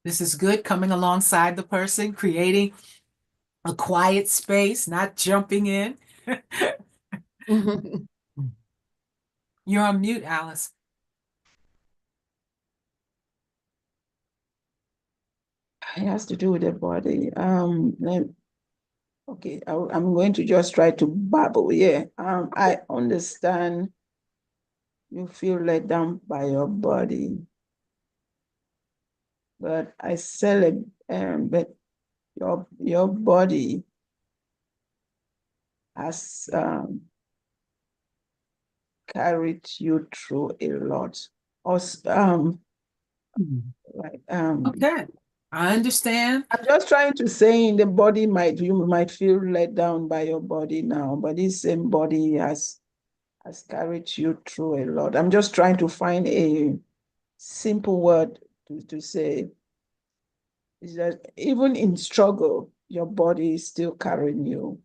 A: This is good coming alongside the person, creating a quiet space, not jumping in. You're on mute, Alice.
D: It has to do with the body. Okay, I'm going to just try to babble. Yeah. I understand you feel let down by your body, but I celebrate, but your body has carried you through a lot. Also, like
A: Okay, I understand.
D: I'm just trying to say in the body you might feel let down by your body now, but this same body has carried you through a lot. I'm just trying to find a simple word to say is that even in struggle, your body is still carrying you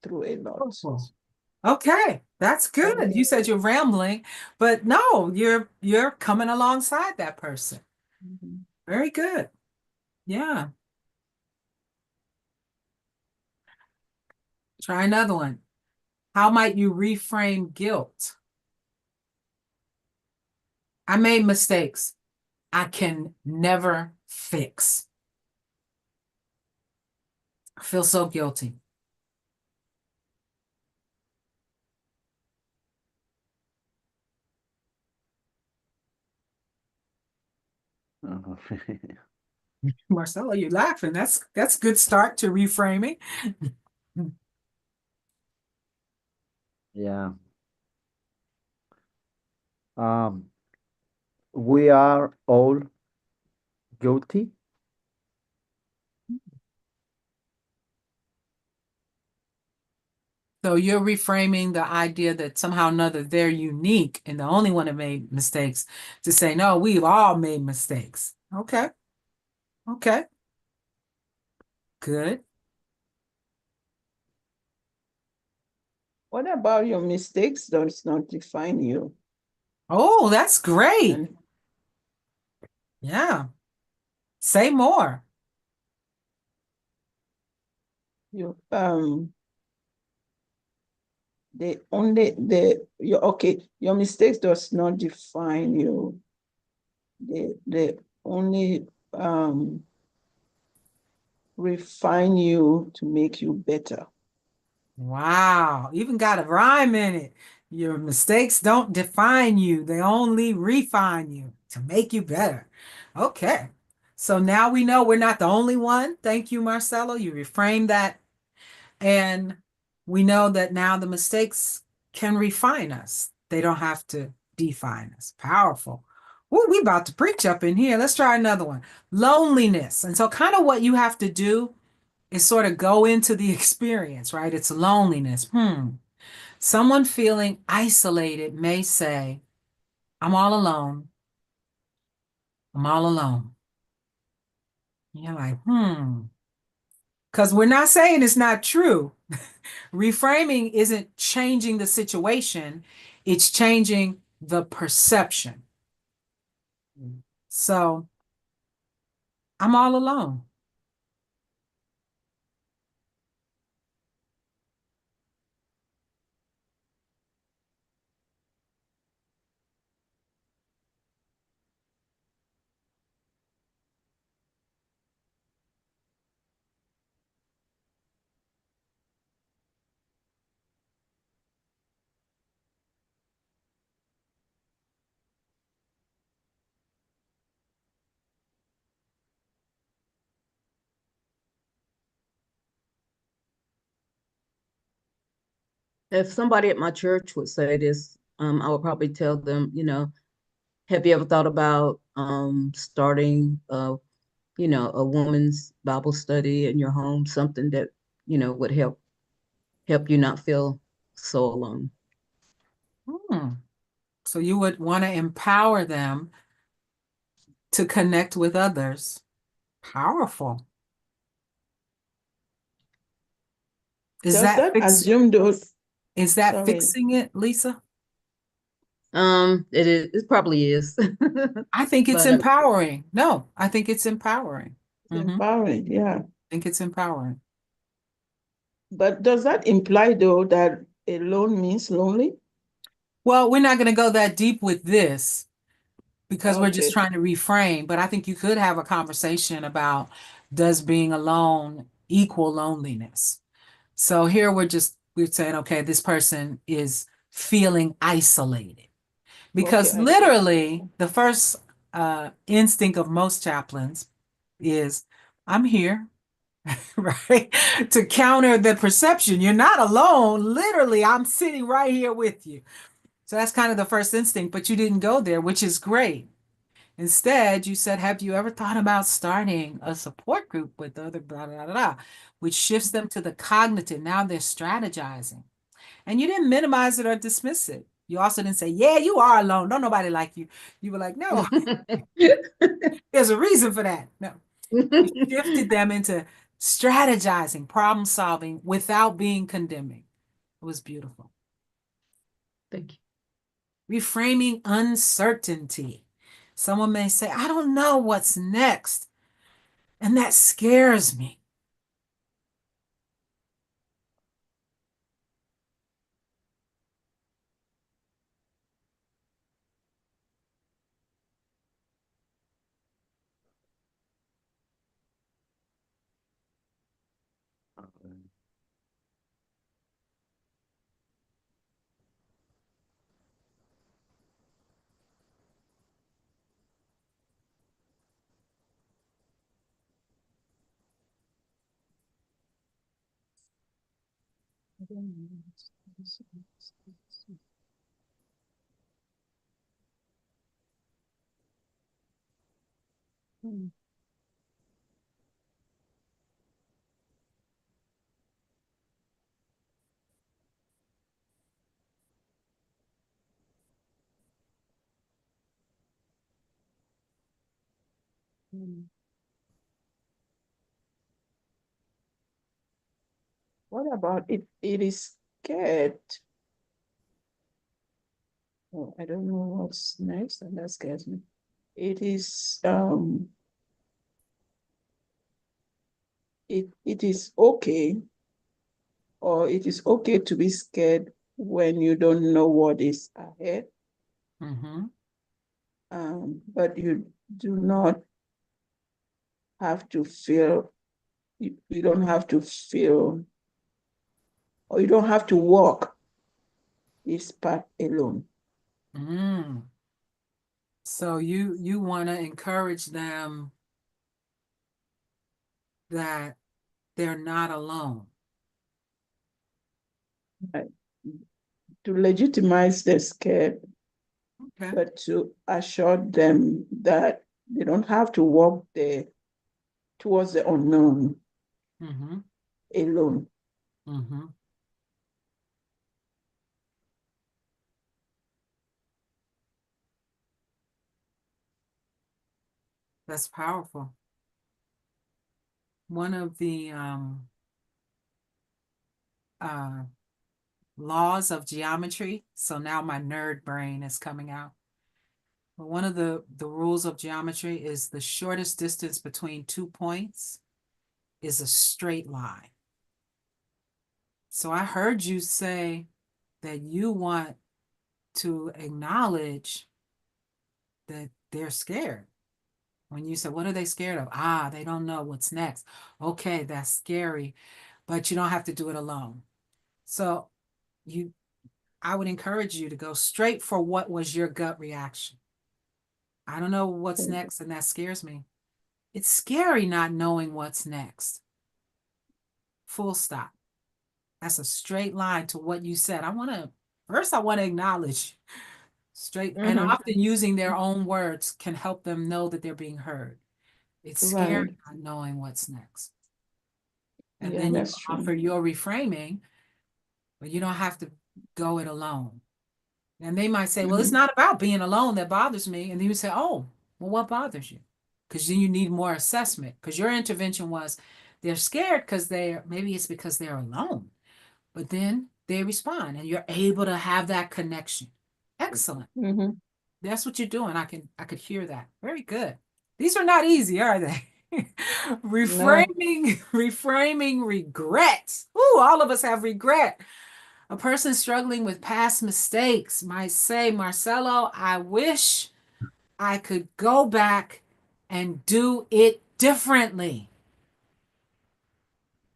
D: through a lot.
A: Powerful. Okay, that's good. You said you're rambling, but no, you're coming alongside that person.
D: Mhm.
A: Very good. Yeah. Try another one. How might you reframe guilt? I made mistakes I can never fix. I feel so guilty. Marcelo, you're laughing. That's a good start to reframing.
C: Yeah. We are all guilty.
A: So you're reframing the idea that somehow or another they're unique and the only one that made mistakes to say, no, we've all made mistakes. Okay. Okay. Good.
D: What about your mistakes does not define you?
A: Oh, that's great.
D: And
A: Yeah. Say more.
D: you your mistakes does not define you. They only refine you to make you better.
A: Wow. Even got a rhyme in it. Your mistakes don't define you. They only refine you to make you better. Okay. So now we know we're not the only one. Thank you, Marcelo. You reframed that. And we know that now the mistakes can refine us. They don't have to define us. Powerful. Ooh, we about to preach up in here. Let's try another one. Loneliness. And so kind of what you have to do is sort of go into the experience, right? It's loneliness. Someone feeling isolated may say, I'm all alone. I'm all alone. And you're like, because we're not saying it's not true. Reframing isn't changing the situation, it's changing the perception. So I'm all alone.
B: If somebody at my church would say this, I would probably tell them, have you ever thought about starting a woman's Bible study in your home, something that, would help you not feel so alone.
A: Hmm. So you would want to empower them to connect with others. Powerful. Is
D: Does
A: that
D: that assume those?
A: is that
D: Sorry.
A: fixing it, Lisa?
B: It probably is.
A: I think it's
B: But
A: empowering. No, I think it's empowering.
D: It's
A: I
D: empowering, yeah.
A: think it's empowering.
D: But does that imply though that alone means lonely?
A: Well, we're not going to go that deep with this because we're just
D: Okay.
A: trying to reframe, but I think you could have a conversation about does being alone equal loneliness? So here we're saying, okay, this person is feeling isolated
D: Okay,
A: because
D: I get it.
A: literally the first instinct of most chaplains is I'm here, right? To counter the perception. You're not alone. Literally, I'm sitting right here with you. So that's kind of the first instinct, but you didn't go there, which is great. Instead, you said, have you ever thought about starting a support group with other blah, blah, blah, blah, which shifts them to the cognitive. Now they're strategizing. And you didn't minimize it or dismiss it. You also didn't say, yeah, you are alone. Don't nobody like you. You were like, no, there's a reason for that. No, you shifted them into strategizing, problem solving without being condemning. It was beautiful.
B: Thank you.
A: Reframing uncertainty. Someone may say, I don't know what's next. And that scares me.
D: What about it? It is scared. Oh, I don't know what's next, and that scares me. It is it is okay, or it is okay to be scared when you don't know what is ahead.
A: Mm-hmm.
D: But you do not have to feel, you don't have to feel, or you don't have to walk this path alone.
A: Mm. So you want to encourage them that they're not alone.
D: To legitimize the scared,
A: Okay.
D: but to assure them that they don't have to walk there towards the unknown
A: Mm-hmm.
D: alone.
A: Mm-hmm. That's powerful. One of the laws of geometry. So now my nerd brain is coming out. But one of the rules of geometry is the shortest distance between 2 points is a straight line. So I heard you say that you want to acknowledge that they're scared. When you said, what are they scared of? They don't know what's next. Okay, that's scary, but you don't have to do it alone. So I would encourage you to go straight for what was your gut reaction. I don't know what's next, and that scares me. It's scary not knowing what's next. Full stop. That's a straight line to what you said. I want to acknowledge straight, and often using their own words can help them know that they're being heard. It's scary
D: Right.
A: not knowing what's next. And
D: Yeah,
A: then you
D: that's true.
A: offer your reframing, but you don't have to go it alone. And they might say, well, it's not about being alone that bothers me. And then you say, oh, well, what bothers you? Because then you need more assessment. Because your intervention was they're scared because maybe it's because they're alone. But then they respond and you're able to have that connection. Excellent. That's what you're doing. I could hear that. Very good. These are not easy, are they? Reframing regrets. Ooh, all of us have regret. A person struggling with past mistakes might say, Marcelo, I wish I could go back and do it differently.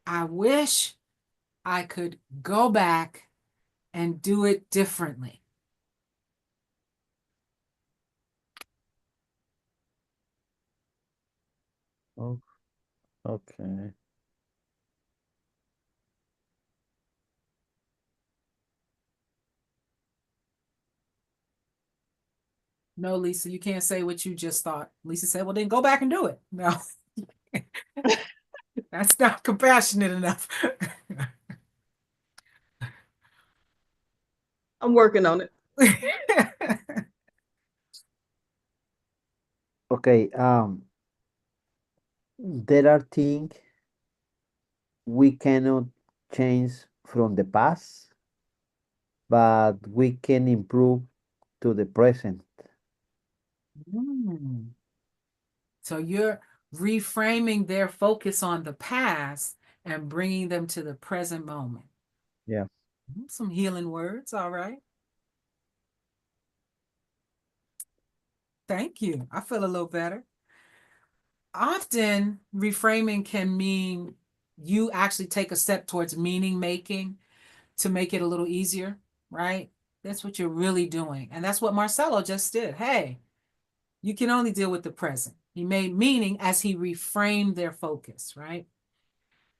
A: I wish I could go back and do it differently.
C: Oh, okay.
A: No, Lisa, you can't say what you just thought. Lisa said, well, then go back and do it. No, that's not compassionate enough.
B: I'm working on it.
C: Okay, there are things we cannot change from the past. but we can improve to the present.
A: Mm. So you're reframing their focus on the past and bringing them to the present moment.
C: Yeah.
A: Some healing words, all right. Thank you. I feel a little better. Often reframing can mean you actually take a step towards meaning making to make it a little easier, right? That's what you're really doing. And that's what Marcelo just did. Hey, you can only deal with the present. He made meaning as he reframed their focus, right?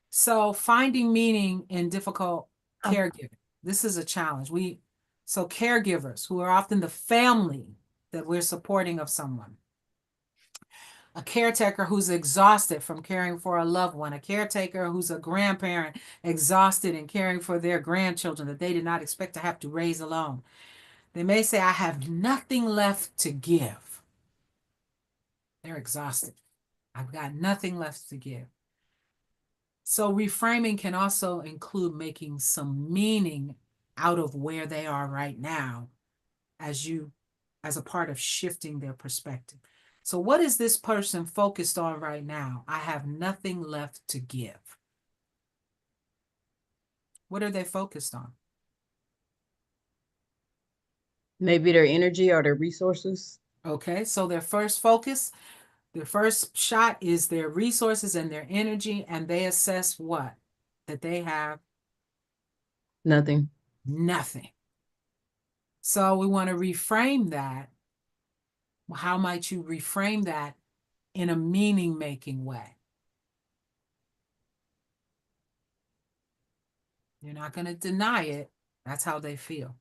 A: So finding meaning in difficult caregiving. This is a challenge. So caregivers who are often the family that we're supporting of someone. A caretaker who's exhausted from caring for a loved one, a caretaker who's a grandparent exhausted in caring for their grandchildren that they did not expect to have to raise alone. They may say, I have nothing left to give. They're exhausted. I've got nothing left to give. So reframing can also include making some meaning out of where they are right now as a part of shifting their perspective. So what is this person focused on right now? I have nothing left to give. What are they focused on?
B: Maybe their energy or their resources.
A: Okay, so their first focus, their first shot is their resources and their energy, and they assess what? That they have
B: Nothing.
A: nothing. So we want to reframe that. How might you reframe that in a meaning-making way? You're not going to deny it. That's how they feel.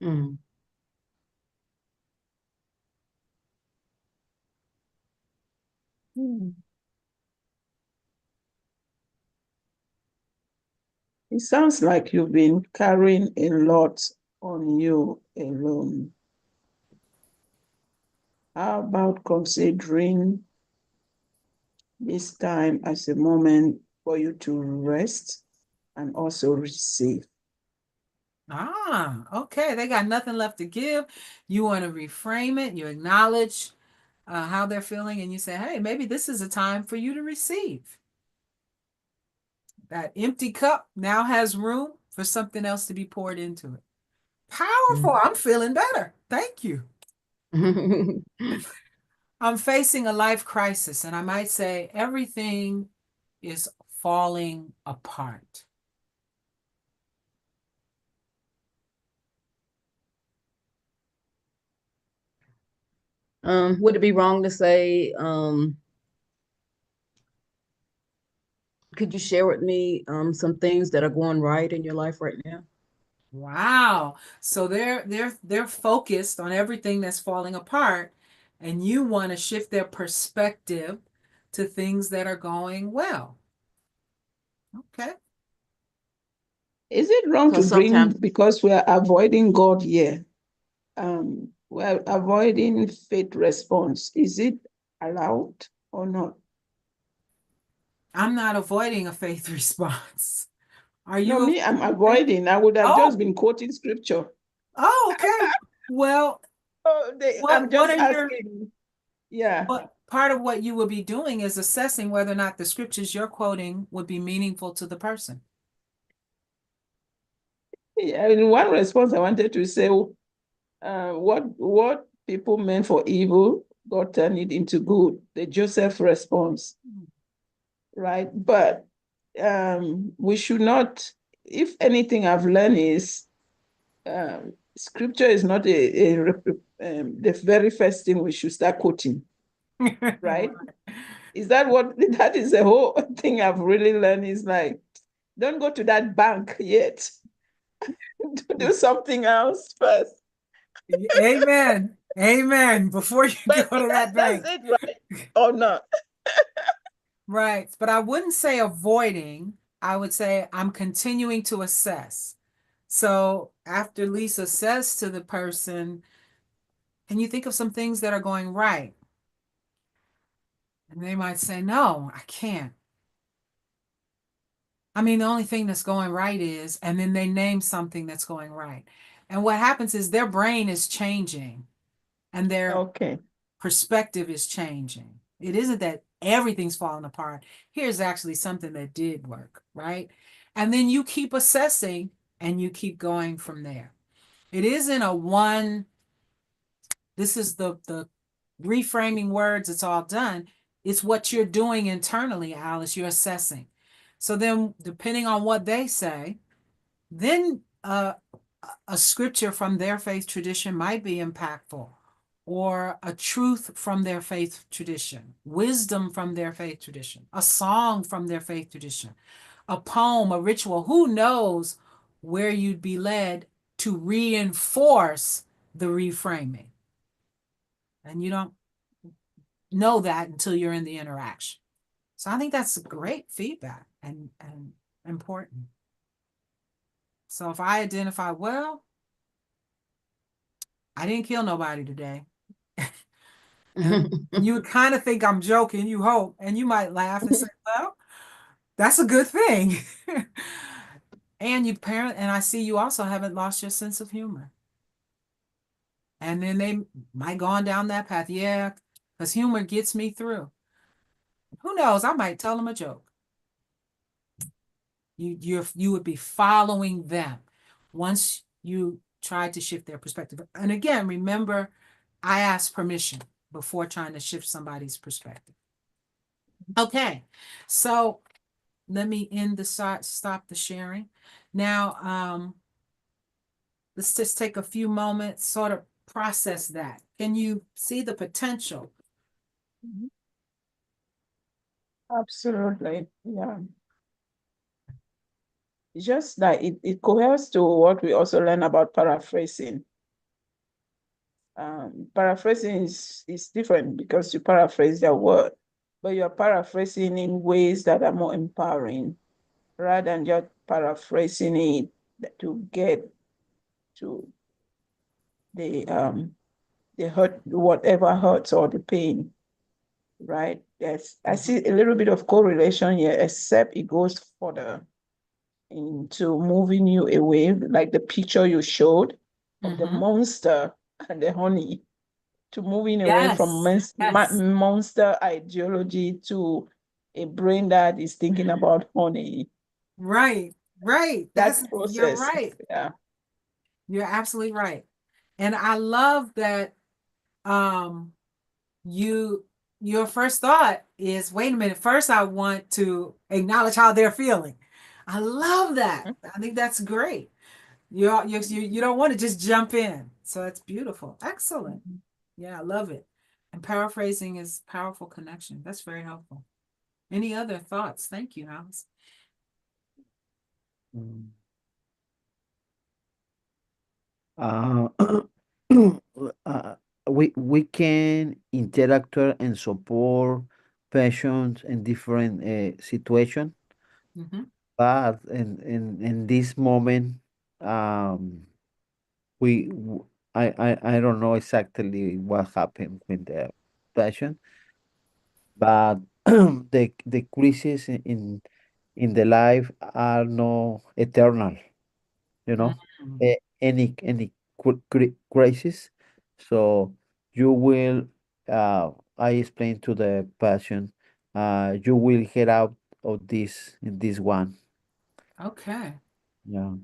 B: Mm.
D: Hmm. It sounds like you've been carrying a lot on you alone. How about considering this time as a moment for you to rest and also receive?
A: Okay. They got nothing left to give. You want to reframe it. You acknowledge how they're feeling, and you say, hey, maybe this is a time for you to receive. That empty cup now has room for something else to be poured into it. Powerful. I'm feeling better. Thank you. I'm facing a life crisis, and I might say everything is falling apart.
B: Would it be wrong to say, could you share with me some things that are going right in your life right now?
A: Wow. So they're focused on everything that's falling apart, and you want to shift their perspective to things that are going well. Okay.
D: Is it wrong to
B: 'Cause
D: bring,
B: sometimes
D: because we are avoiding God here? We're avoiding faith response. Is it allowed or not?
A: I'm not avoiding a faith response. Are
D: No,
A: you
D: me, I'm
A: avoiding faith?
D: avoiding. I would have
A: Oh,
D: just been quoting scripture.
A: oh, okay. Well,
D: Oh, I'm
A: what
D: just
A: are your
D: asking. Yeah.
A: what part of what you would be doing is assessing whether or not the scriptures you're quoting would be meaningful to the person.
D: Yeah, in one response, I wanted to say, what people meant for evil, God turned it into good. The Joseph response, right? But we should not. If anything, I've learned is scripture is not the very first thing we should start quoting, right? Is that what that is the whole thing I've really learned is like, don't go to that bank yet. Do something else first.
A: Amen. Amen. Before you go
D: But
A: to that bank.
D: that's it, right? Or not?
A: Right. But I wouldn't say avoiding. I would say I'm continuing to assess. So after Lisa says to the person, can you think of some things that are going right? And they might say, no, I can't. I mean, the only thing that's going right is, and then they name something that's going right. And what happens is their brain is changing and their
D: Okay.
A: perspective is changing. It isn't that everything's falling apart. Here's actually something that did work, right? And then you keep assessing and you keep going from there. It isn't a one, this is the reframing words, it's all done. It's what you're doing internally, Alice, you're assessing. So then, depending on what they say, then a scripture from their faith tradition might be impactful, or a truth from their faith tradition, wisdom from their faith tradition, a song from their faith tradition, a poem, a ritual. Who knows where you'd be led to reinforce the reframing? And you don't know that until you're in the interaction. So I think that's great feedback and important. So if I identify, well, I didn't kill nobody today. And you would kind of think I'm joking, you hope, and you might laugh and say, well, that's a good thing. And you parent, and I see you also haven't lost your sense of humor. And then they might go on down that path. Yeah, because humor gets me through. Who knows? I might tell them a joke. You would be following them once you try to shift their perspective. And again, remember, I ask permission before trying to shift somebody's perspective. Okay, so let me end the stop the sharing. Now, let's just take a few moments, sort of process that. Can you see the potential?
D: Absolutely. Yeah. It's just that it coheres to what we also learn about paraphrasing. Paraphrasing is different because you paraphrase their word, but you're paraphrasing in ways that are more empowering rather than just paraphrasing it to get to the hurt, whatever hurts or the pain, right? Yes, I see a little bit of correlation here, except it goes further into moving you away, like the picture you showed of the monster and the honey, to moving away from
A: Yes, yes.
D: monster ideology to a brain that is thinking about honey.
A: Right, right.
D: That
A: You're
D: process,
A: right.
D: yeah.
A: You're absolutely right. And I love that um your first thought is, wait a minute, first I want to acknowledge how they're feeling. I love that. I think that's great. You don't want to just jump in. So that's beautiful. Excellent. Yeah, I love it. And paraphrasing is powerful connection. That's very helpful. Any other thoughts? Thank you, Alice.
C: Mm. Uh, uh, we can interact and support patients in different situations, but in this moment, um, I don't know exactly what happened with the patient, but the crises in the life are no eternal, you know. Any crisis, so you will I explained to the patient, you will get out of this in this one.
A: Okay.
C: Yeah.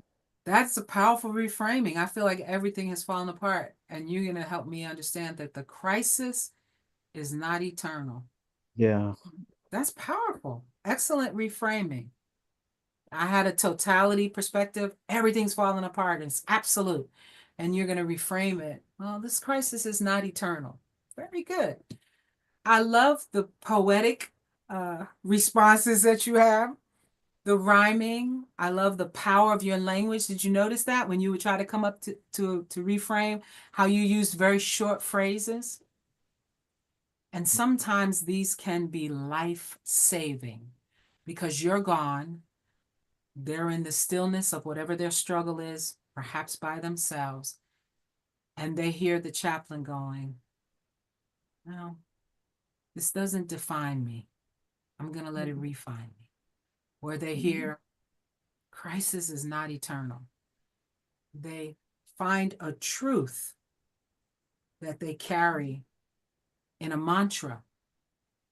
A: That's a powerful reframing. I feel like everything has fallen apart, and you're going to help me understand that the crisis is not eternal.
C: Yeah.
A: That's powerful. Excellent reframing. I had a totality perspective. Everything's falling apart. It's absolute. And you're going to reframe it. Well, this crisis is not eternal. Very good. I love the poetic responses that you have, the rhyming. I love the power of your language. Did you notice that when you would try to come up to reframe, how you used very short phrases? And sometimes these can be life-saving because you're gone. They're in the stillness of whatever their struggle is, perhaps by themselves, and they hear the chaplain going, no, this doesn't define me. I'm going to let it refine me. Or they hear, crisis is not eternal. They find a truth that they carry in a mantra,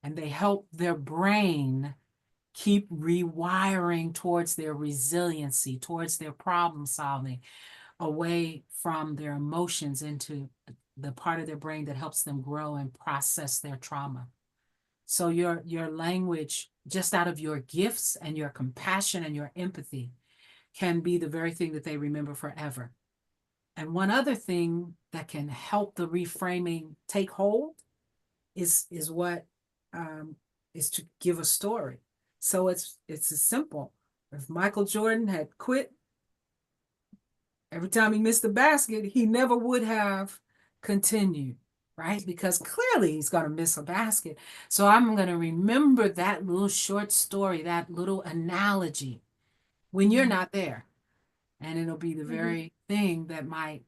A: and they help their brain keep rewiring towards their resiliency, towards their problem solving, away from their emotions into the part of their brain that helps them grow and process their trauma. So your language, just out of your gifts and your compassion and your empathy, can be the very thing that they remember forever. And one other thing that can help the reframing take hold is what is to give a story. So it's as simple. If Michael Jordan had quit, every time he missed the basket, he never would have continued, right? Because clearly he's going to miss a basket. So I'm going to remember that little short story, that little analogy when you're not there. And it'll be the very thing that might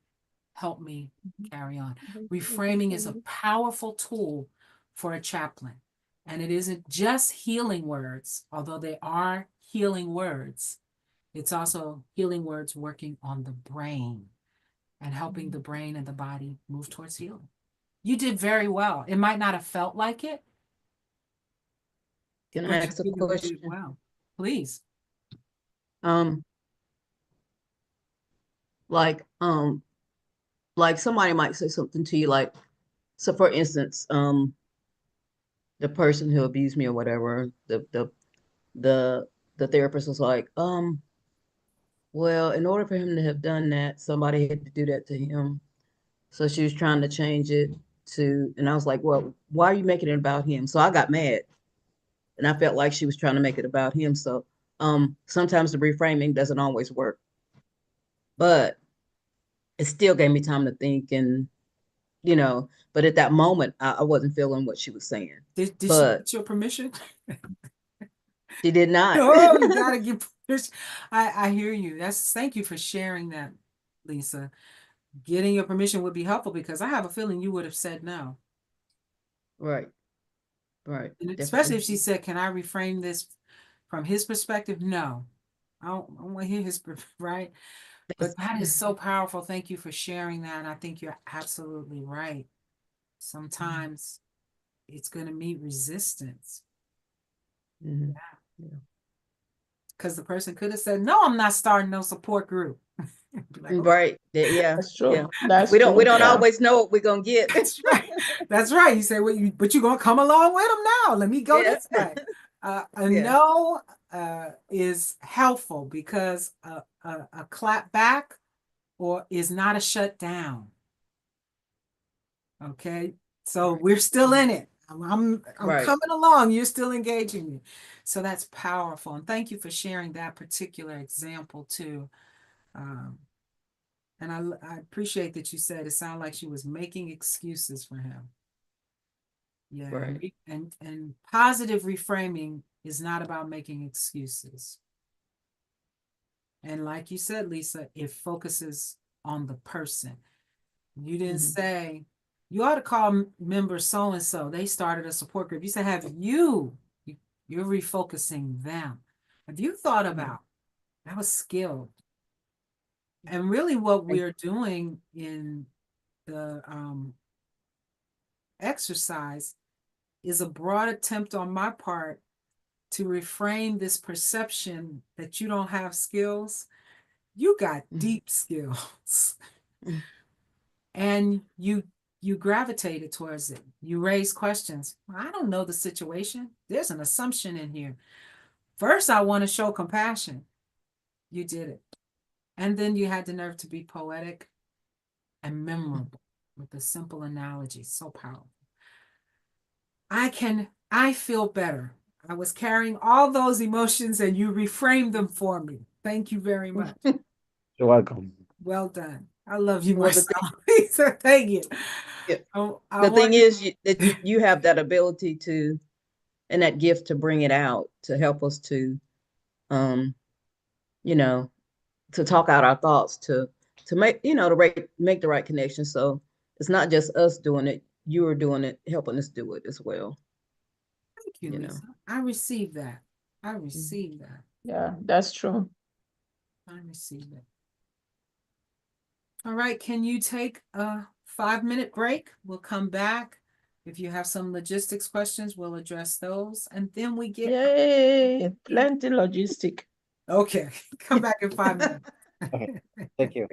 A: help me carry on. Reframing is a powerful tool for a chaplain. And it isn't just healing words, although they are healing words. It's also healing words working on the brain and helping the brain and the body move towards healing. You did very well. It might not have felt like it.
B: Can I
A: but
B: ask a
A: you really
B: question?
A: did well. Please.
B: Like somebody might say something to you, like, so for instance, the person who abused me or whatever, the therapist was like, well, in order for him to have done that, somebody had to do that to him. So she was trying to change it and I was like, well, why are you making it about him? So I got mad and I felt like she was trying to make it about him. So sometimes the reframing doesn't always work, but it still gave me time to think and, but at that moment, I wasn't feeling what she was saying.
A: Did she
B: But
A: get your permission?
B: she did not.
A: Oh, you gotta get permission. I hear you. Thank you for sharing that, Lisa. Getting your permission would be helpful because I have a feeling you would have said no.
B: Right. Right.
A: And
B: Definitely.
A: especially if she said, can I reframe this from his perspective? No. I don't want to hear his, right? But that is so powerful. Thank you for sharing that. And I think you're absolutely right. Sometimes it's going to meet resistance.
B: Mhm.
A: Because the person could have said, no, I'm not starting no support group. Be like, okay.
B: Right. Yeah.
D: That's true.
B: Yeah.
D: That's
B: We don't
D: true, yeah.
B: always know what we're gonna get.
A: That's right. That's right. You say, well, but you're gonna come along with them now. Let me go
B: Yeah.
A: this way. A
B: Yeah.
A: no is helpful because a clap back is not a shut down. Okay, so we're still in it. I'm
B: Right.
A: coming along. You're still engaging me, so that's powerful. And thank you for sharing that particular example too. And I appreciate that you said it sounded like she was making excuses for him. Yeah,
B: Right.
A: and positive reframing is not about making excuses. And like you said, Lisa, it focuses on the person. You didn't say, you ought to call member so-and-so. They started a support group. You said, you're refocusing them. Have you thought about, that was skilled. And really what we're doing in the exercise is a broad attempt on my part to reframe this perception that you don't have skills. You got deep skills. And you gravitated towards it. You raise questions. I don't know the situation. There's an assumption in here. First, I want to show compassion. You did it. And then you had the nerve to be poetic and memorable with a simple analogy. So powerful. I feel better. I was carrying all those emotions and you reframed them for me. Thank you very much.
C: You're welcome.
A: Well done. I love you,
B: Well,
A: Marcella. Thank you.
B: Yeah.
A: The
B: thing is that you have that ability to, and that gift to bring it out, to help us to, to talk out our thoughts, to make, make the right connection. So it's not just us doing it. You are doing it, helping us do it as well.
A: Thank you, Lisa. I received that. I received that.
D: Yeah, that's true.
A: I received it. All right, can you take a 5-minute break? We'll come back. If you have some logistics questions, we'll address those, and then we get,
D: Yay, plenty logistic.
A: okay, come back in 5 minutes.
E: Okay, thank you.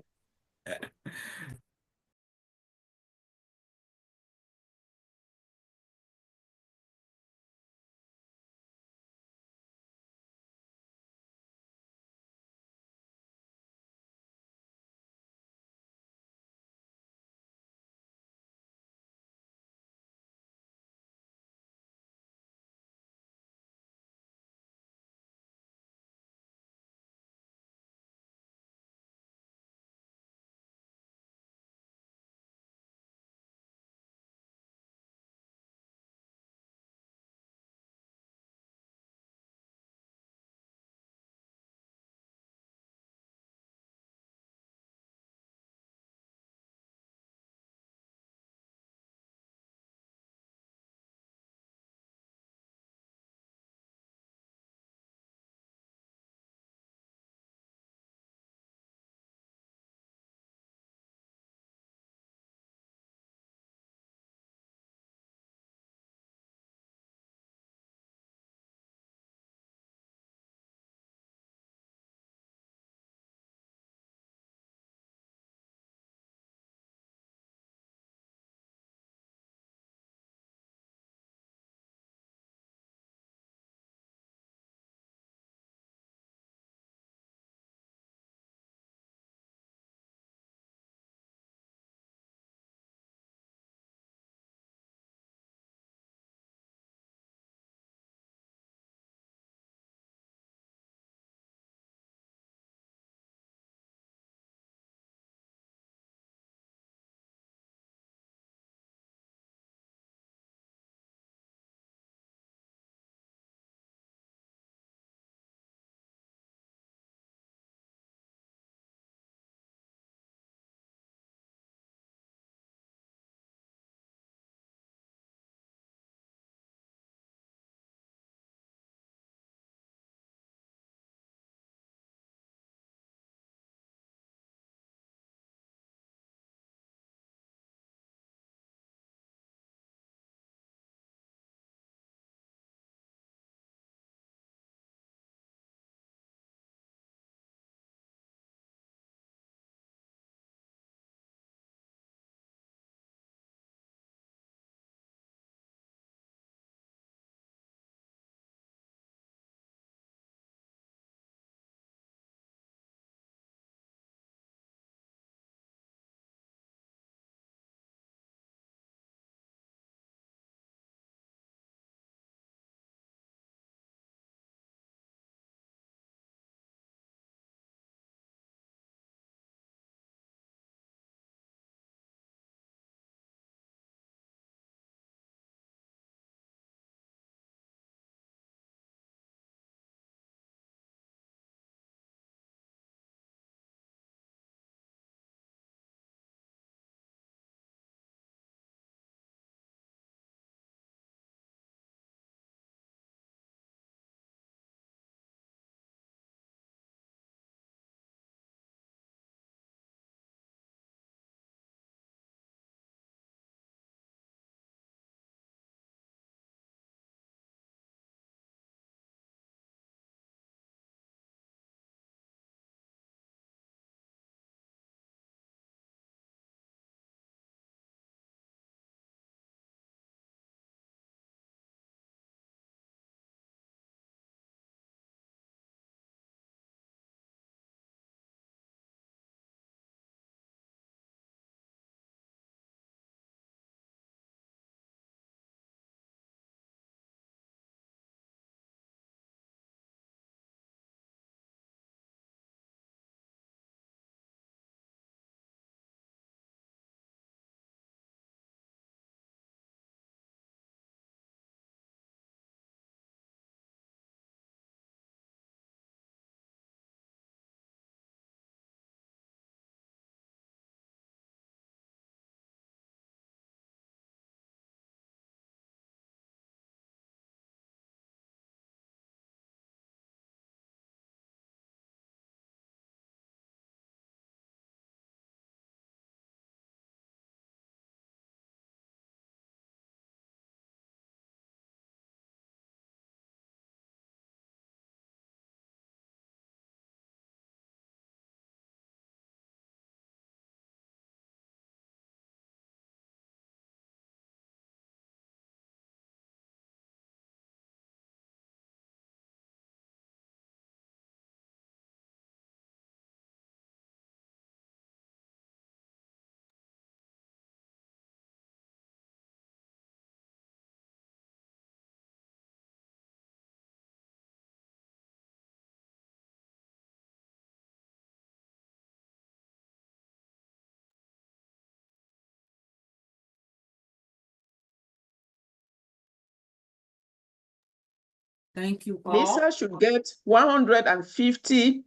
A: Thank you all.
D: Lisa should get 150%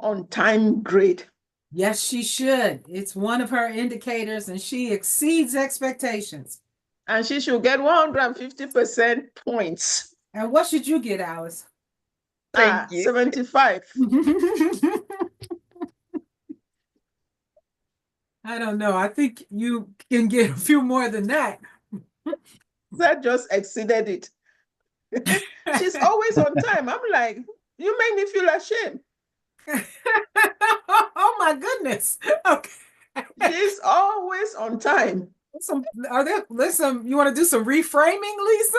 D: on time grade.
A: Yes, she should. It's one of her indicators and she exceeds expectations.
D: And she should get 150% points.
A: And what should you get, Alice?
B: Thank you.
D: 75.
A: I don't know. I think you can get a few more than that.
D: That just exceeded it. She's always on time. I'm like, you make me feel ashamed.
A: Oh my goodness. Okay.
D: She's always on time.
A: There's some, you want to do some reframing, Lisa?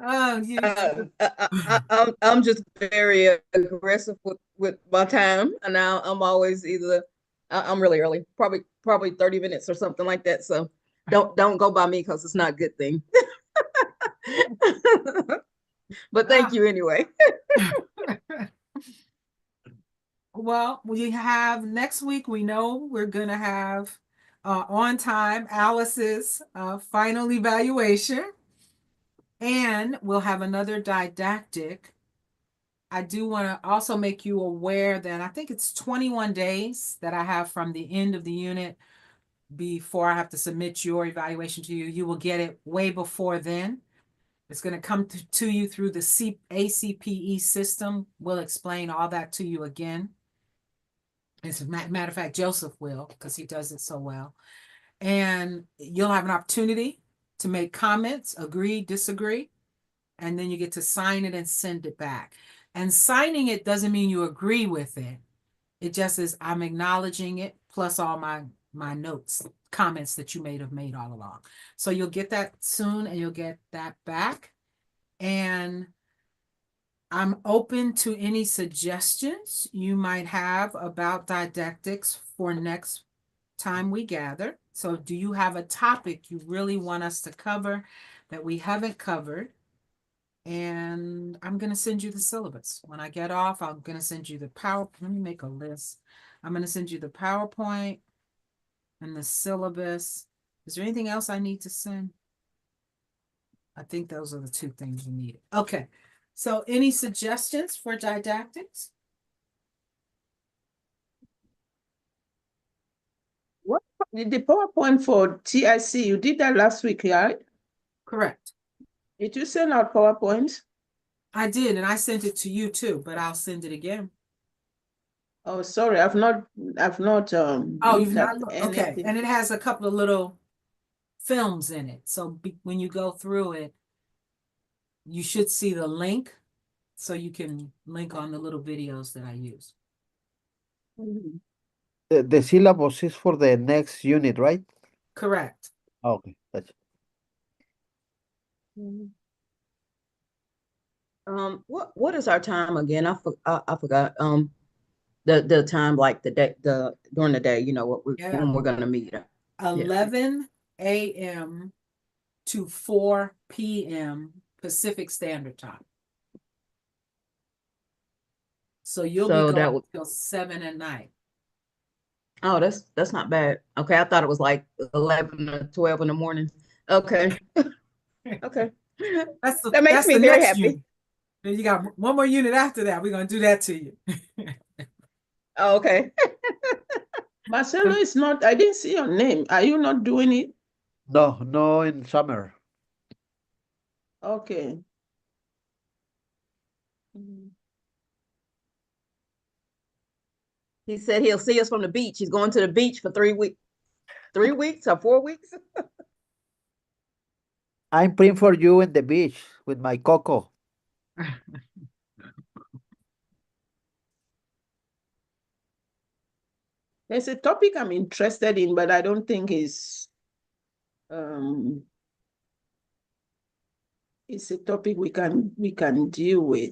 A: Oh,
B: I'm just very aggressive with my time, and now I'm always either I'm really early, probably 30 minutes or something like that. So don't go by me because it's not a good thing. But thank you anyway.
A: Well, we have next week, we know we're gonna have on time Alice's final evaluation. And we'll have another didactic. I do want to also make you aware that I think it's 21 days that I have from the end of the unit before I have to submit your evaluation to you. You will get it way before then. It's going to come to you through the ACPE system. We'll explain all that to you again. As a matter of fact, Joseph will, because he does it so well. And you'll have an opportunity to make comments, agree, disagree, and then you get to sign it and send it back. And signing it doesn't mean you agree with it. It just is I'm acknowledging it, plus all my notes, comments that you may have made all along. So you'll get that soon and you'll get that back. And I'm open to any suggestions you might have about didactics for next time we gather. So do you have a topic you really want us to cover that we haven't covered? And I'm going to send you the syllabus. When I get off, I'm going to send you the PowerPoint. Let me make a list. I'm going to send you the PowerPoint and the syllabus. Is there anything else I need to send? I think those are the two things you need. Okay. So any suggestions for didactics?
D: What the PowerPoint for TIC, you did that last week, right?
A: Correct.
D: Did you send out PowerPoint?
A: I did, and I sent it to you too, but I'll send it again.
D: Oh, sorry, I've not
A: Oh, you've not
D: looked at
A: looked. Okay.
D: anything.
A: And it has a couple of little films in it. So when you go through it, you should see the link so you can link on the little videos that I use.
C: The syllabus is for the next unit, right?
A: Correct.
C: Okay, that's
B: What is our time again? I forgot. The time, like the day, during the day, you know what
A: Yeah.
B: when we're gonna meet.
A: 11 a.m. to 4 p.m. Pacific Standard Time. So you'll
B: So
A: be
B: that
A: going
B: would-
A: till 7 at night.
B: Oh, that's not bad. Okay, I thought it was like 11 or 12 in the morning. Okay. Okay. That makes me
A: the
B: very
A: next
B: happy.
A: unit. Then you got one more unit after that. We're gonna do that to you.
B: Oh, okay.
D: Marcelo is not, I didn't see your name. Are you not doing it?
C: no in summer.
D: Okay.
B: He said he'll see us from the beach. He's going to the beach for 3 weeks. 3 weeks or 4 weeks?
C: I'm praying for you in the beach with my coco.
D: There's a topic I'm interested in, but I don't think it's a topic we can deal with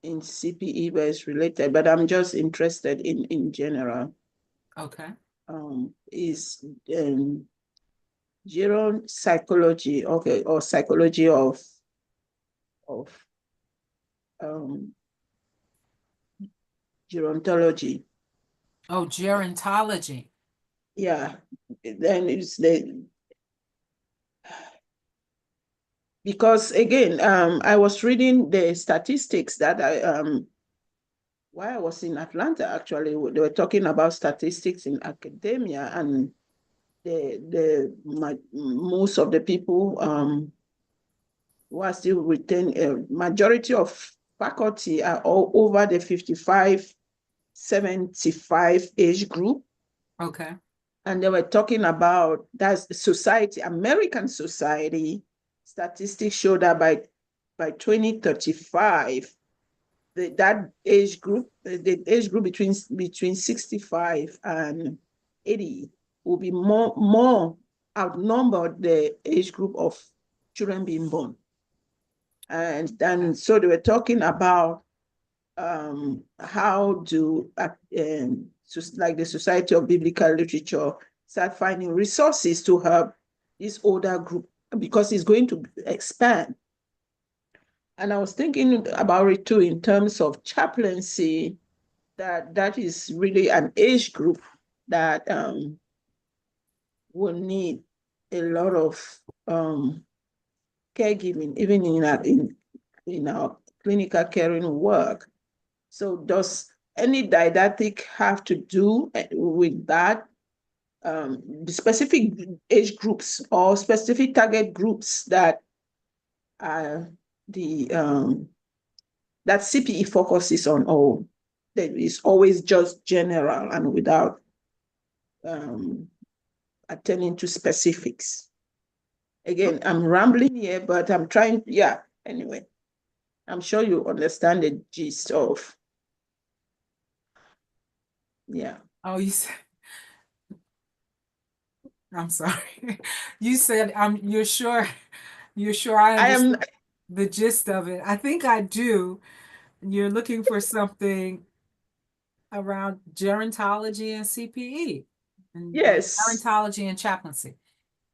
D: in CPE, but it's related. But I'm just interested in general.
A: Okay.
D: Is gerontology, okay, or psychology of gerontology.
A: Oh, gerontology.
D: yeah, then because again, I was reading the statistics that while I was in Atlanta, actually, they were talking about statistics in academia, and most of the people who are still retain, majority of faculty are all over the 55, 75 age group.
A: Okay.
D: And they were talking about that's society, American society statistics show that by 2035, that age group, the age group between 65 and 80 will be more outnumbered the age group of children being born. And then so they were talking about how to like the Society of Biblical Literature start finding resources to help this older group because it's going to expand. And I was thinking about it too in terms of chaplaincy, that is really an age group that will need a lot of caregiving, even in our clinical caring work. So does any didactic have to do with that? The specific age groups or specific target groups that the that CPE focuses on, or that is always just general and without attending to specifics. Again, I'm rambling here, but I'm trying, yeah, anyway. I'm sure you understand the gist of, yeah.
A: Oh, you said, I'm sorry. You said, you're sure I
D: I am,
A: understand the gist of it. I think I do. You're looking for something around gerontology and CPE and
D: yes.
A: gerontology and chaplaincy.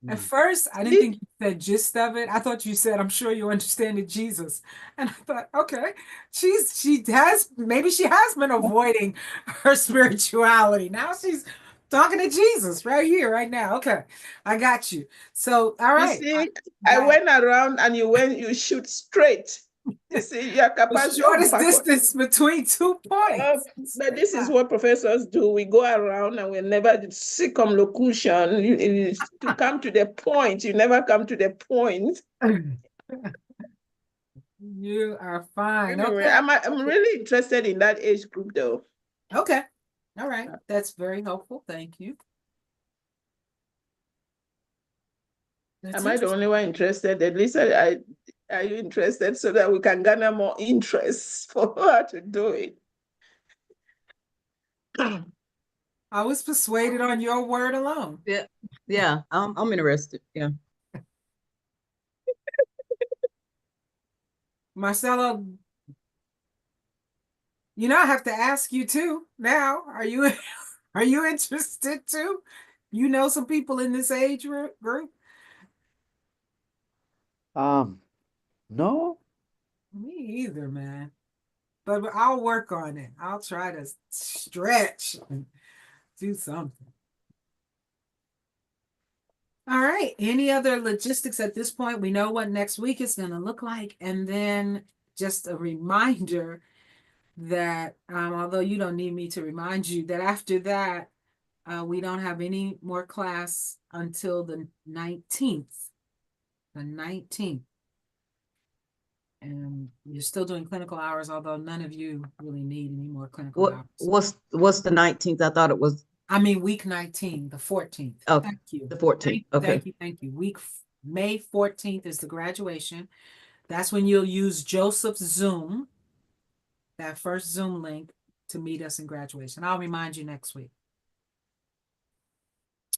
A: At
C: Mm.
A: first, I didn't think you said gist of it. I thought you said, I'm sure you understand it, Jesus. And I thought, okay, maybe she has been avoiding her spirituality. Now she's talking to Jesus right here, right now. Okay, I got you. So, all
D: You
A: right.
D: see, I went around and you shoot straight. You see, your
A: The
D: capacity of
A: shortest distance between 2 points.
D: but this is what professors do. We go around and we never circumlocution. To come to the point, you never come to the point.
A: You are fine.
D: Anyway,
A: Okay.
D: I'm really interested in that age group though.
A: Okay. All right. That's very helpful. Thank you. That's
D: Am I the
A: interesting.
D: only one interested? At least are you interested so that we can garner more interest for her to do it?
A: I was persuaded on your word alone.
B: Yeah, I'm interested. Yeah.
A: Marcelo, I have to ask you too now. Are you interested too? You know some people in this age group?
C: No,
A: Me either, man. But I'll work on it. I'll try to stretch and do something. All right. Any other logistics at this point? We know what next week is going to look like. And then just a reminder that although you don't need me to remind you that after that, we don't have any more class until the 19th. The 19th. And you're still doing clinical hours, although none of you really need any more clinical hours.
B: What's the 19th? I thought it was
A: I mean, week 19, the 14th.
B: Oh,
A: Thank you.
B: the 14th. Okay.
A: Thank you. May 14th is the graduation. That's when you'll use Joseph's Zoom, that first Zoom link, to meet us in graduation. I'll remind you next week.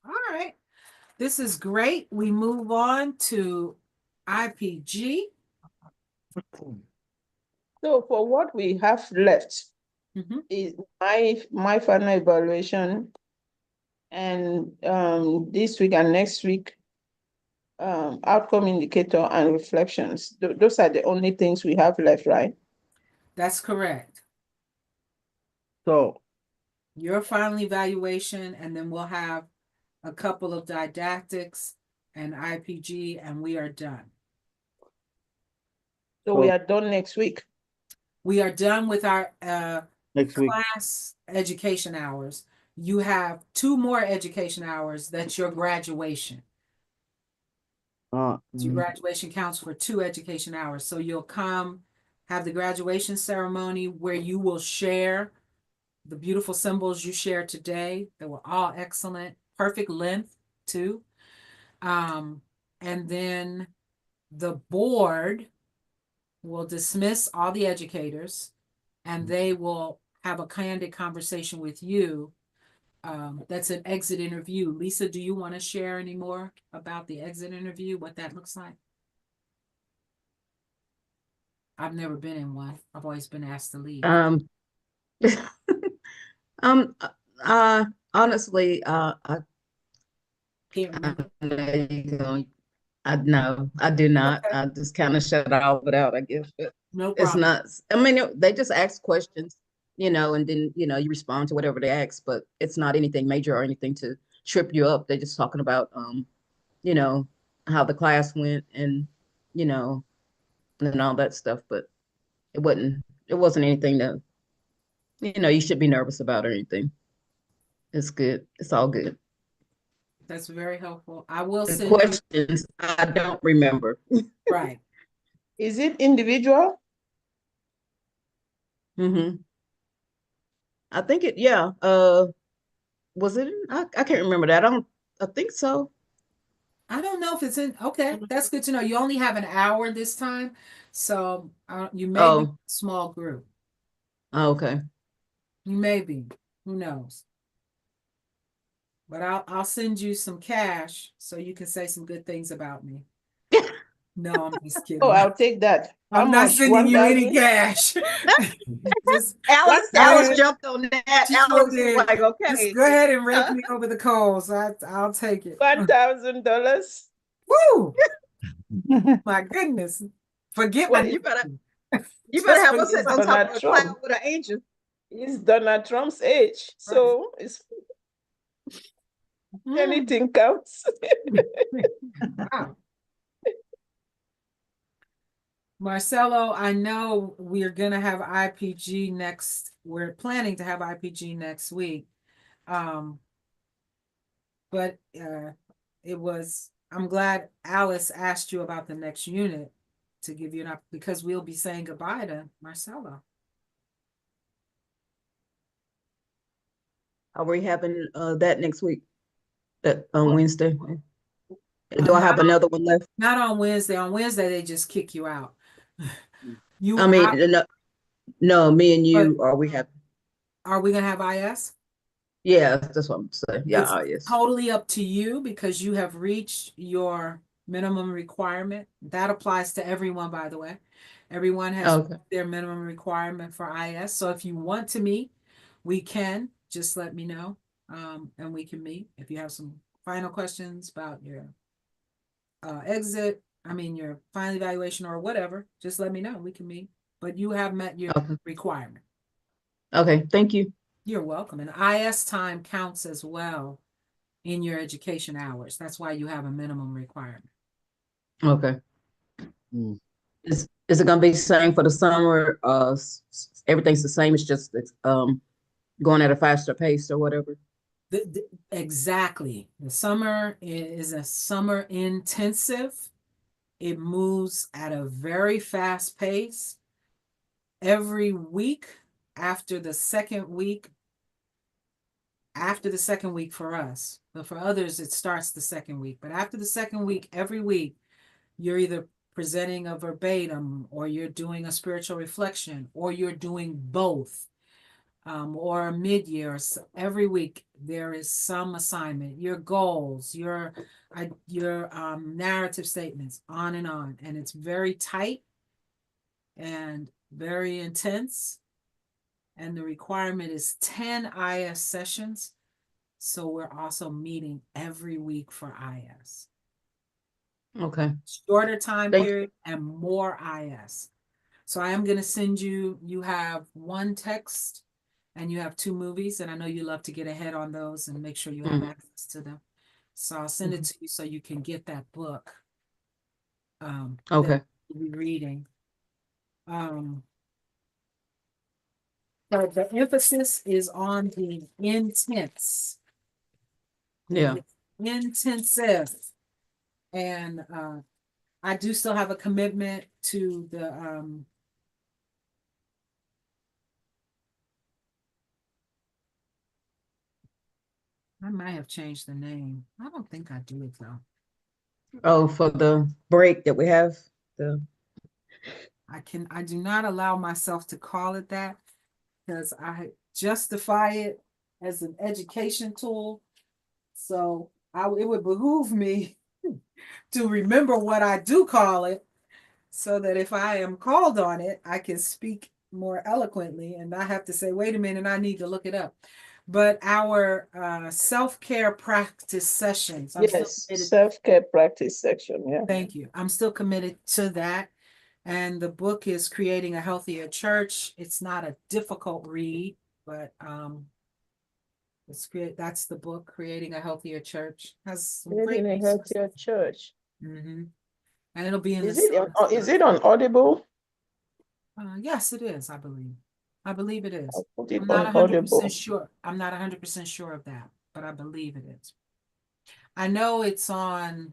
A: All right. This is great. We move on to IPG.
D: So for what we have left, is my final evaluation, and this week and next week, outcome indicator and reflections. Those are the only things we have left, right?
A: That's correct.
C: so
A: Your final evaluation, and then we'll have a couple of didactics and IPG, and we are done.
D: So we
C: So-
D: are done next week.
A: We are done with our
C: Next week.
A: class education hours. You have 2 more education hours. That's your graduation. So your graduation counts for 2 education hours. So you'll come have the graduation ceremony where you will share the beautiful symbols you shared today. They were all excellent, perfect length too. And then the board will dismiss all the educators and they will have a candid conversation with you. That's an exit interview. Lisa, do you want to share any more about the exit interview, what that looks like? I've never been in one. I've always been asked to leave.
B: Um, honestly,
A: Can't remember.
B: I do not.
A: Okay.
B: I just kind of shut all of it out, I guess. But
A: No
B: it's
A: problem.
B: not, I mean, they just ask questions, and then, you respond to whatever they ask, but it's not anything major or anything to trip you up. They're just talking about, you know, how the class went and, and all that stuff, but it wasn't anything that, you should be nervous about or anything. It's good. It's all good.
A: That's very helpful. I will
B: The
A: send you,
B: questions, I don't remember.
A: right.
D: Is it individual?
B: Mm-hmm. I think yeah. Was it? I can't remember that. I think so.
A: I don't know if it's in, okay, that's good to know. You only have an hour this time. So you may be
B: Oh.
A: a small group.
B: Oh, okay.
A: You may be, who knows? But I'll send you some cash so you can say some good things about me. No, I'm just kidding.
D: Oh, I'll take that. How
A: I'm not
D: much?
A: sending you any
D: 1,000?
A: cash. Just
B: Alice
A: Go ahead.
B: jumped on that.
A: She sure
B: Alice was
A: did.
B: like, okay.
A: Just go ahead and rake me over the coals. I'll take it.
D: $1,000?
A: Woo! My goodness. Forget
B: Well,
A: what
B: you better
A: Just
B: have us
A: forget
B: sit on
D: Donald
B: top of a cloud
D: Trump.
B: with an angel.
D: It's Donald Trump's age, so it's anything counts.
A: Wow. Marcelo, I know we're gonna have IPG next. We're planning to have IPG next week. But I'm glad Alice asked you about the next unit to give you because we'll be saying goodbye to Marcelo.
B: Are we having that next week? That on Wednesday? Do I have another one left?
A: Not on Wednesday. On Wednesday, they just kick you out.
B: I mean, no, me and you, are we have?
A: Are we gonna have IS?
B: Yeah, that's what I'm saying. Yeah,
A: It's
B: yes.
A: totally up to you because you have reached your minimum requirement. That applies to everyone, by the way. Everyone has
B: Okay.
A: their minimum requirement for IS. So if you want to meet, we can. Just let me know, and we can meet. If you have some final questions about your your final evaluation or whatever, just let me know. We can meet. But you have met your requirement.
B: Okay, thank you.
A: You're welcome. And IS time counts as well in your education hours. That's why you have a minimum requirement.
B: Okay.
C: Mm.
B: Is it gonna be the same for the summer? Everything's the same. It's just going at a faster pace or whatever.
A: Exactly. The summer is a summer intensive. It moves at a very fast pace. Every week after the second week for us, but for others, it starts the second week. But after the second week, every week, you're either presenting a verbatim or you're doing a spiritual reflection or you're doing both. Or a mid-year. Every week there is some assignment, your goals, your narrative statements, on, and it's very tight and very intense. And the requirement is 10 IS sessions. So we're also meeting every week for IS.
B: Okay.
A: Shorter time
B: Thank
A: period and more IS. So I am going to send you have one text and you have 2 movies, and I know you love to get ahead on those and make sure you have access to them. So I'll send it to you so you can get that book. That
B: Okay.
A: you'll be reading. But the emphasis is on the intense.
B: Yeah.
A: Intensive. And I do still have a commitment to the I might have changed the name. I don't think I do it though.
B: Oh, for the break that we have, the
A: I do not allow myself to call it that because I justify it as an education tool. So it would behoove me to remember what I do call it so that if I am called on it, I can speak more eloquently and not have to say, wait a minute, I need to look it up. But our self-care practice sessions, I'm still
D: Yes,
A: committed.
D: self-care practice section, yeah.
A: Thank you. I'm still committed to that. And the book is Creating a Healthier Church. It's not a difficult read, but that's the book, Creating a Healthier Church. Has some great
D: Creating a
A: resources.
D: healthier church.
A: And it'll be in
D: Is
A: the
D: is it on Audible?
A: yes, it is, I believe. I believe it is.
D: I'll put it
A: I'm not
D: on
A: 100%
D: Audible.
A: sure. I'm not 100% sure of that, but I believe it is. I know it's on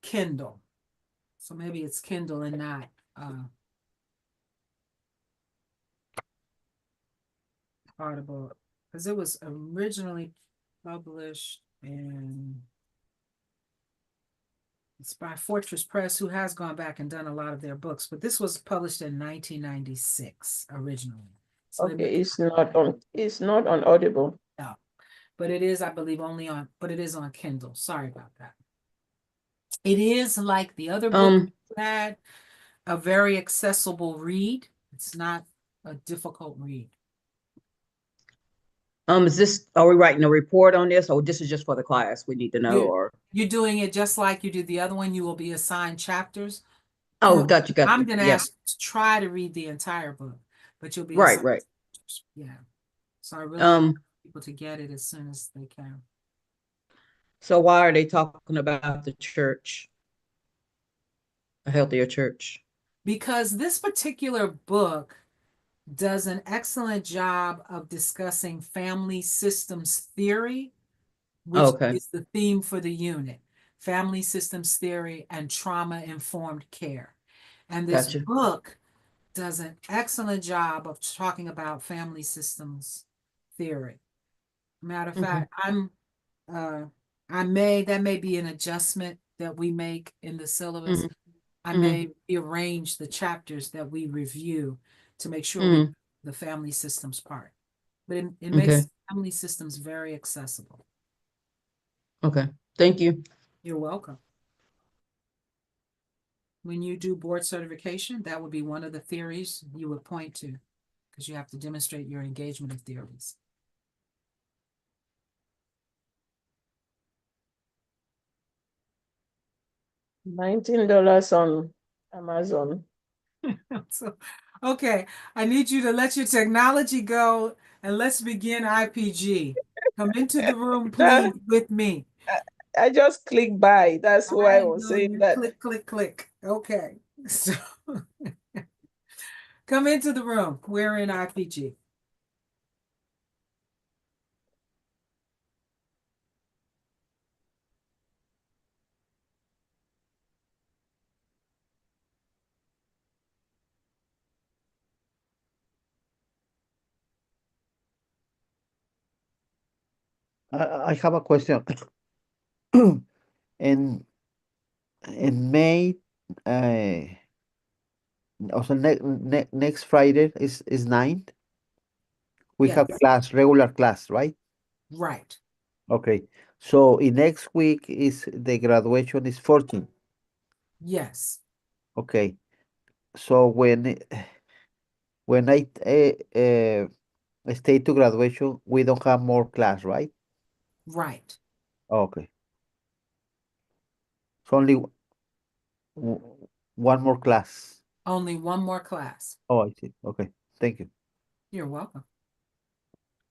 A: Kindle. So maybe it's Kindle and not Audible, because it was originally published in it's by Fortress Press, who has gone back and done a lot of their books, but this was published in 1996 originally. So
D: Okay, it's not on Audible.
A: no, but it is, I believe, but it is on Kindle. Sorry about that. It is like the other book had a very accessible read. It's not a difficult read.
B: are we writing a report on this, or this is just for the class? We need to know, or
A: You're doing it just like you did the other one. You will be assigned chapters.
B: oh, gotcha.
A: I'm going to
B: Yeah.
A: ask you to try to read the entire book, but you'll be
B: Right,
A: assigned
B: right.
A: chapters. Yeah. So I really want
B: Um,
A: people to get it as soon as they can.
B: so why are they talking about the church? A healthier church.
A: Because this particular book does an excellent job of discussing family systems theory, which
B: Okay.
A: is the theme for the unit, family systems theory and trauma-informed care. And this
B: Gotcha.
A: book does an excellent job of talking about family systems theory. Matter of fact, that may be an adjustment that we make in the syllabus. I may rearrange the chapters that we review to make sure we the family systems part. But it makes family systems very accessible.
B: Okay. Thank you.
A: You're welcome. When you do board certification, that would be one of the theories you would point to, because you have to demonstrate your engagement of theories.
D: $19 on Amazon.
A: So, okay, I need you to let your technology go and let's begin IPG. Come into the room, please, with me.
D: I just click buy. That's why I was
A: know
D: saying
A: you
D: that.
A: click, click, click. Okay, so come into the room. We're in IPG.
C: I have a question. In May, also next Friday is 9th. We have
A: Yes.
C: regular class, right?
A: Right.
C: Okay. So in next week is the graduation is 14.
A: Yes.
C: Okay. So when I stay to graduation, we don't have more class, right?
A: Right.
C: Okay. So only one more class.
A: Only one more class.
C: Oh, I see. Okay. Thank you.
A: You're welcome.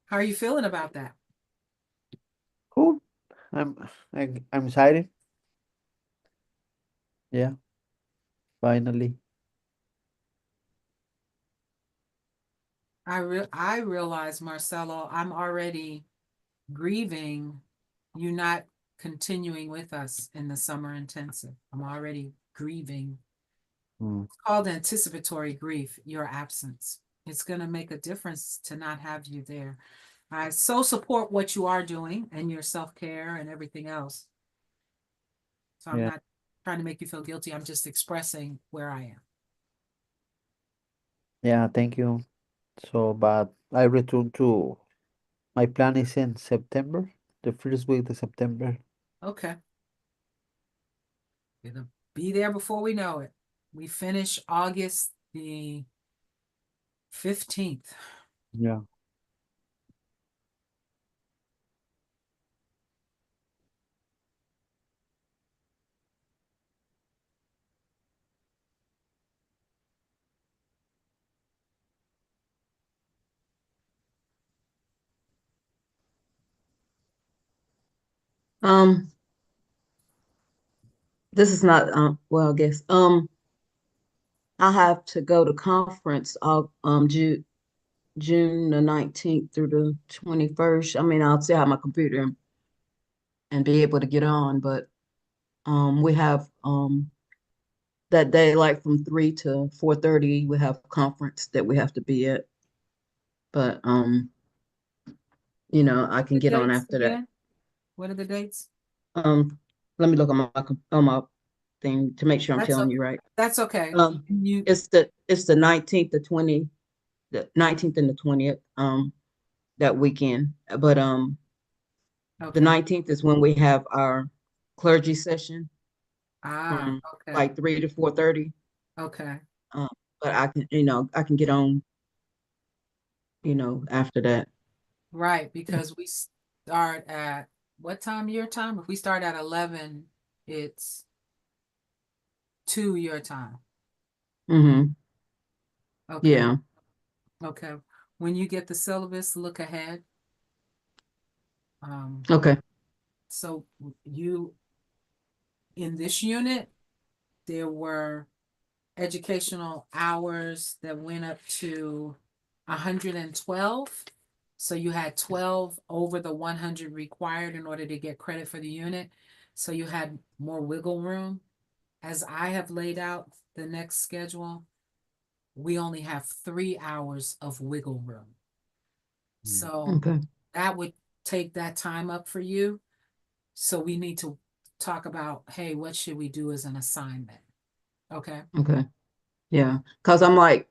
A: How are you feeling about that?
C: Cool. I'm excited. Yeah, finally.
A: I realize, Marcelo, I'm already grieving you not continuing with us in the summer intensive. I'm already grieving.
C: Mm,
A: It's called anticipatory grief, your absence. It's going to make a difference to not have you there. I so support what you are doing and your self-care and everything else. So I'm
C: yeah,
A: not trying to make you feel guilty. I'm just expressing where I am.
C: yeah, thank you. So, but I return to my plan is in September, the first week of September.
A: Okay. It'll be there before we know it. We finish August the 15th.
C: Yeah.
B: Um, this is not, well, I guess, I have to go to conference of, June the 19th through the 21st. I mean, I'll still have my computer and be able to get on, but, we have, that day, like from 3 to 4:30, we have a conference that we have to be at. But, I can
A: The
B: get on
A: dates
B: after that.
A: again? What are the dates?
B: Let me look on my thing to make sure I'm
A: That's
B: telling
A: okay.
B: you right.
A: That's okay.
B: Um,
A: You
B: it's the 19th, the 19th and the 20th, that weekend. But the
A: okay.
B: 19th is when we have our clergy session
A: Ah,
B: from
A: okay.
B: like 3 to 4:30.
A: Okay.
B: Um, but I can get on, after that.
A: Right, because we start at what time your time? If we start at 11, it's 2 your time.
B: Mm-hmm.
A: Okay.
B: Yeah.
A: Okay. When you get the syllabus, look ahead.
B: Okay.
A: So you in this unit, there were educational hours that went up to 112. So you had 12 over the 100 required in order to get credit for the unit. So you had more wiggle room. As I have laid out the next schedule, we only have 3 hours of wiggle room. So
B: Okay.
A: that would take that time up for you. So we need to talk about, hey, what should we do as an assignment? Okay.
B: Okay. Yeah. Because I'm like,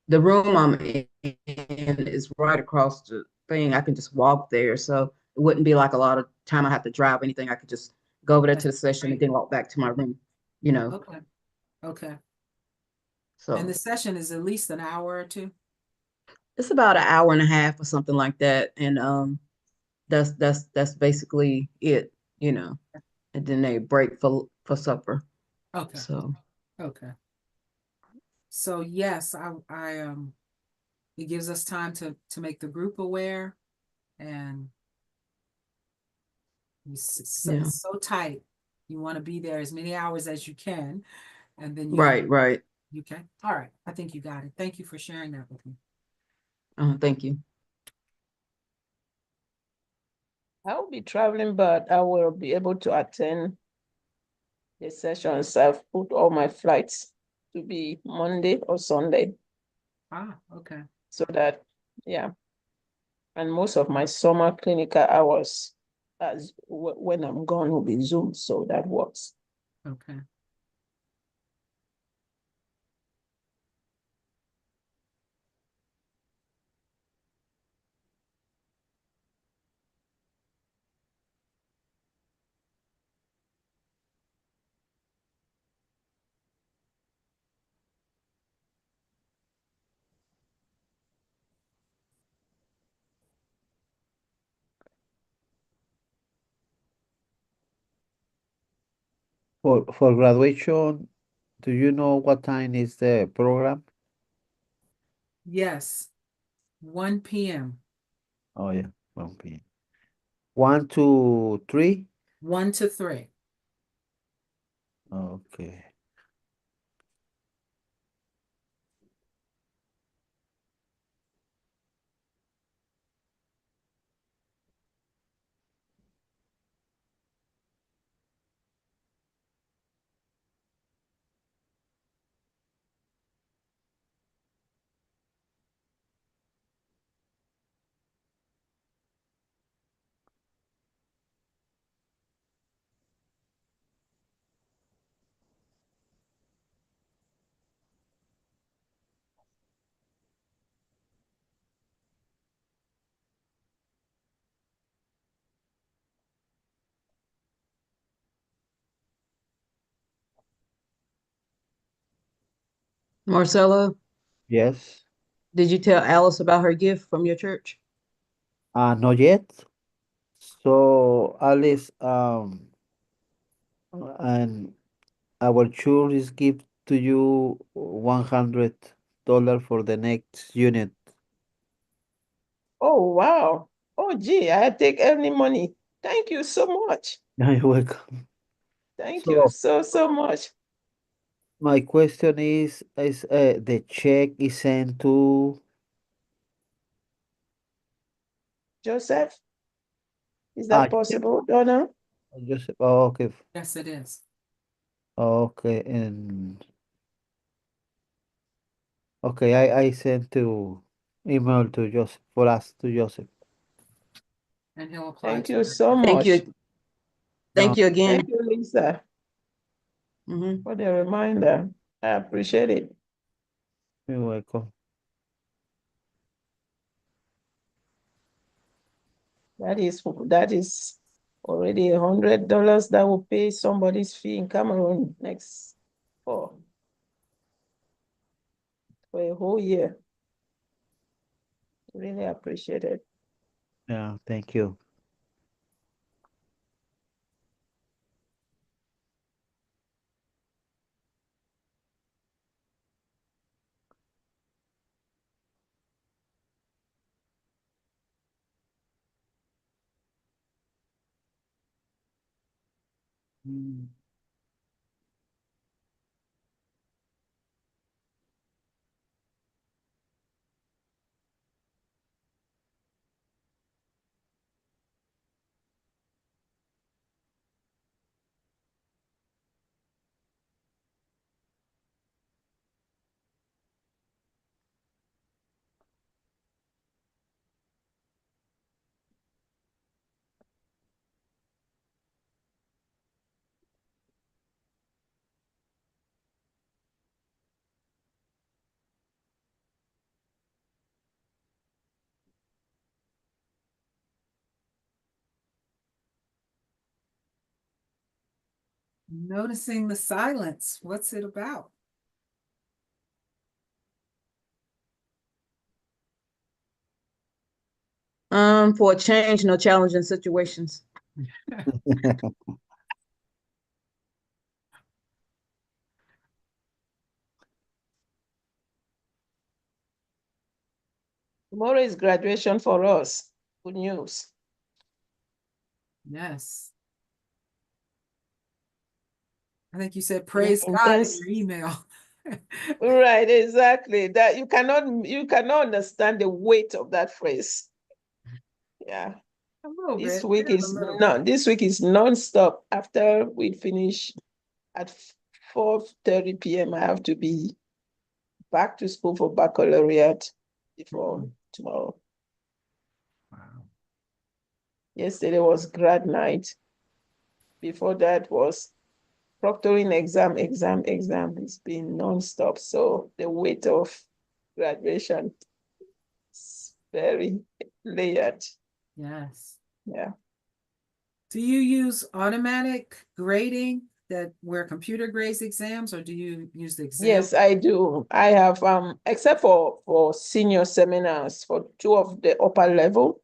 B: the room I'm in is right across the thing. I can just walk there. So it wouldn't be like a lot of time I have to drive or anything. I could just go over there to the session and then walk back to my room, you know.
A: Okay. Okay. And
B: So
A: the session is at least an hour or two.
B: it's about an hour and a half or something like that. And that's basically it, you know. And then they break for supper.
A: Okay.
B: So
A: Okay. So yes, it gives us time to make the group aware, and
B: yeah.
A: it's so tight. You want to be there as many hours as you can, and then
B: Right, right.
A: you can. All right. I think you got it. Thank you for sharing that with me.
B: Thank you.
D: I will be traveling, but I will be able to attend the sessions. I've put all my flights to be Monday or Sunday,
A: Ah, okay.
D: so that, yeah. And most of my summer clinical hours, when I'm gone, will be Zoom, so that works.
A: Okay.
C: For graduation, do you know what time is the program?
A: Yes. 1 p.m.
C: Oh yeah, 1 p.m. 1 to 3?
A: 1 to 3.
C: Okay.
B: Marcella,
C: Yes.
B: did you tell Alice about her gift from your church?
C: Not yet. So Alice, and our church is give to you $100 for the next unit.
D: Oh, wow. Oh, gee, I take any money. Thank you so much.
C: You're welcome.
D: Thank you
C: So
D: so much.
C: my question is the check is sent to
D: Joseph, is that
C: check?
D: possible, Donna?
C: Just oh, okay,
A: Yes, it is.
C: okay, and okay, I sent to email to Joseph for us to Joseph.
A: And he'll apply
D: Thank
A: to
D: you
A: it.
D: so
B: Thank
D: much.
B: you. Thank you again.
D: Thank you, Lisa,
B: Mhm.
D: for the reminder. I appreciate it.
C: You're welcome.
D: That is already $100 that will pay somebody's fee in Cameroon next for a whole year. Really appreciate it.
C: Yeah, thank you. Mm.
A: Noticing the silence. What's it about?
B: For a change, no challenging situations.
D: Tomorrow is graduation for us. Good news.
A: Yes. I think you said praise God in
D: Intense.
A: your email.
D: Right, exactly. That you cannot understand the weight of that phrase. Yeah.
A: A little
D: This
A: bit.
D: week
A: Just a
D: is
A: little
D: no, this week is non-stop. After we finish at 4:30 p.m., I have to be back to school for baccalaureate before tomorrow.
A: Wow.
D: Yesterday was grad night. Before that was proctoring exam. It's been non-stop. So the weight of graduation is very layered.
A: Yes.
D: Yeah.
A: Do you use automatic grading that where computer grades exams, or do you use the exam?
D: Yes, I do. I have except for senior seminars for 2 of the upper level.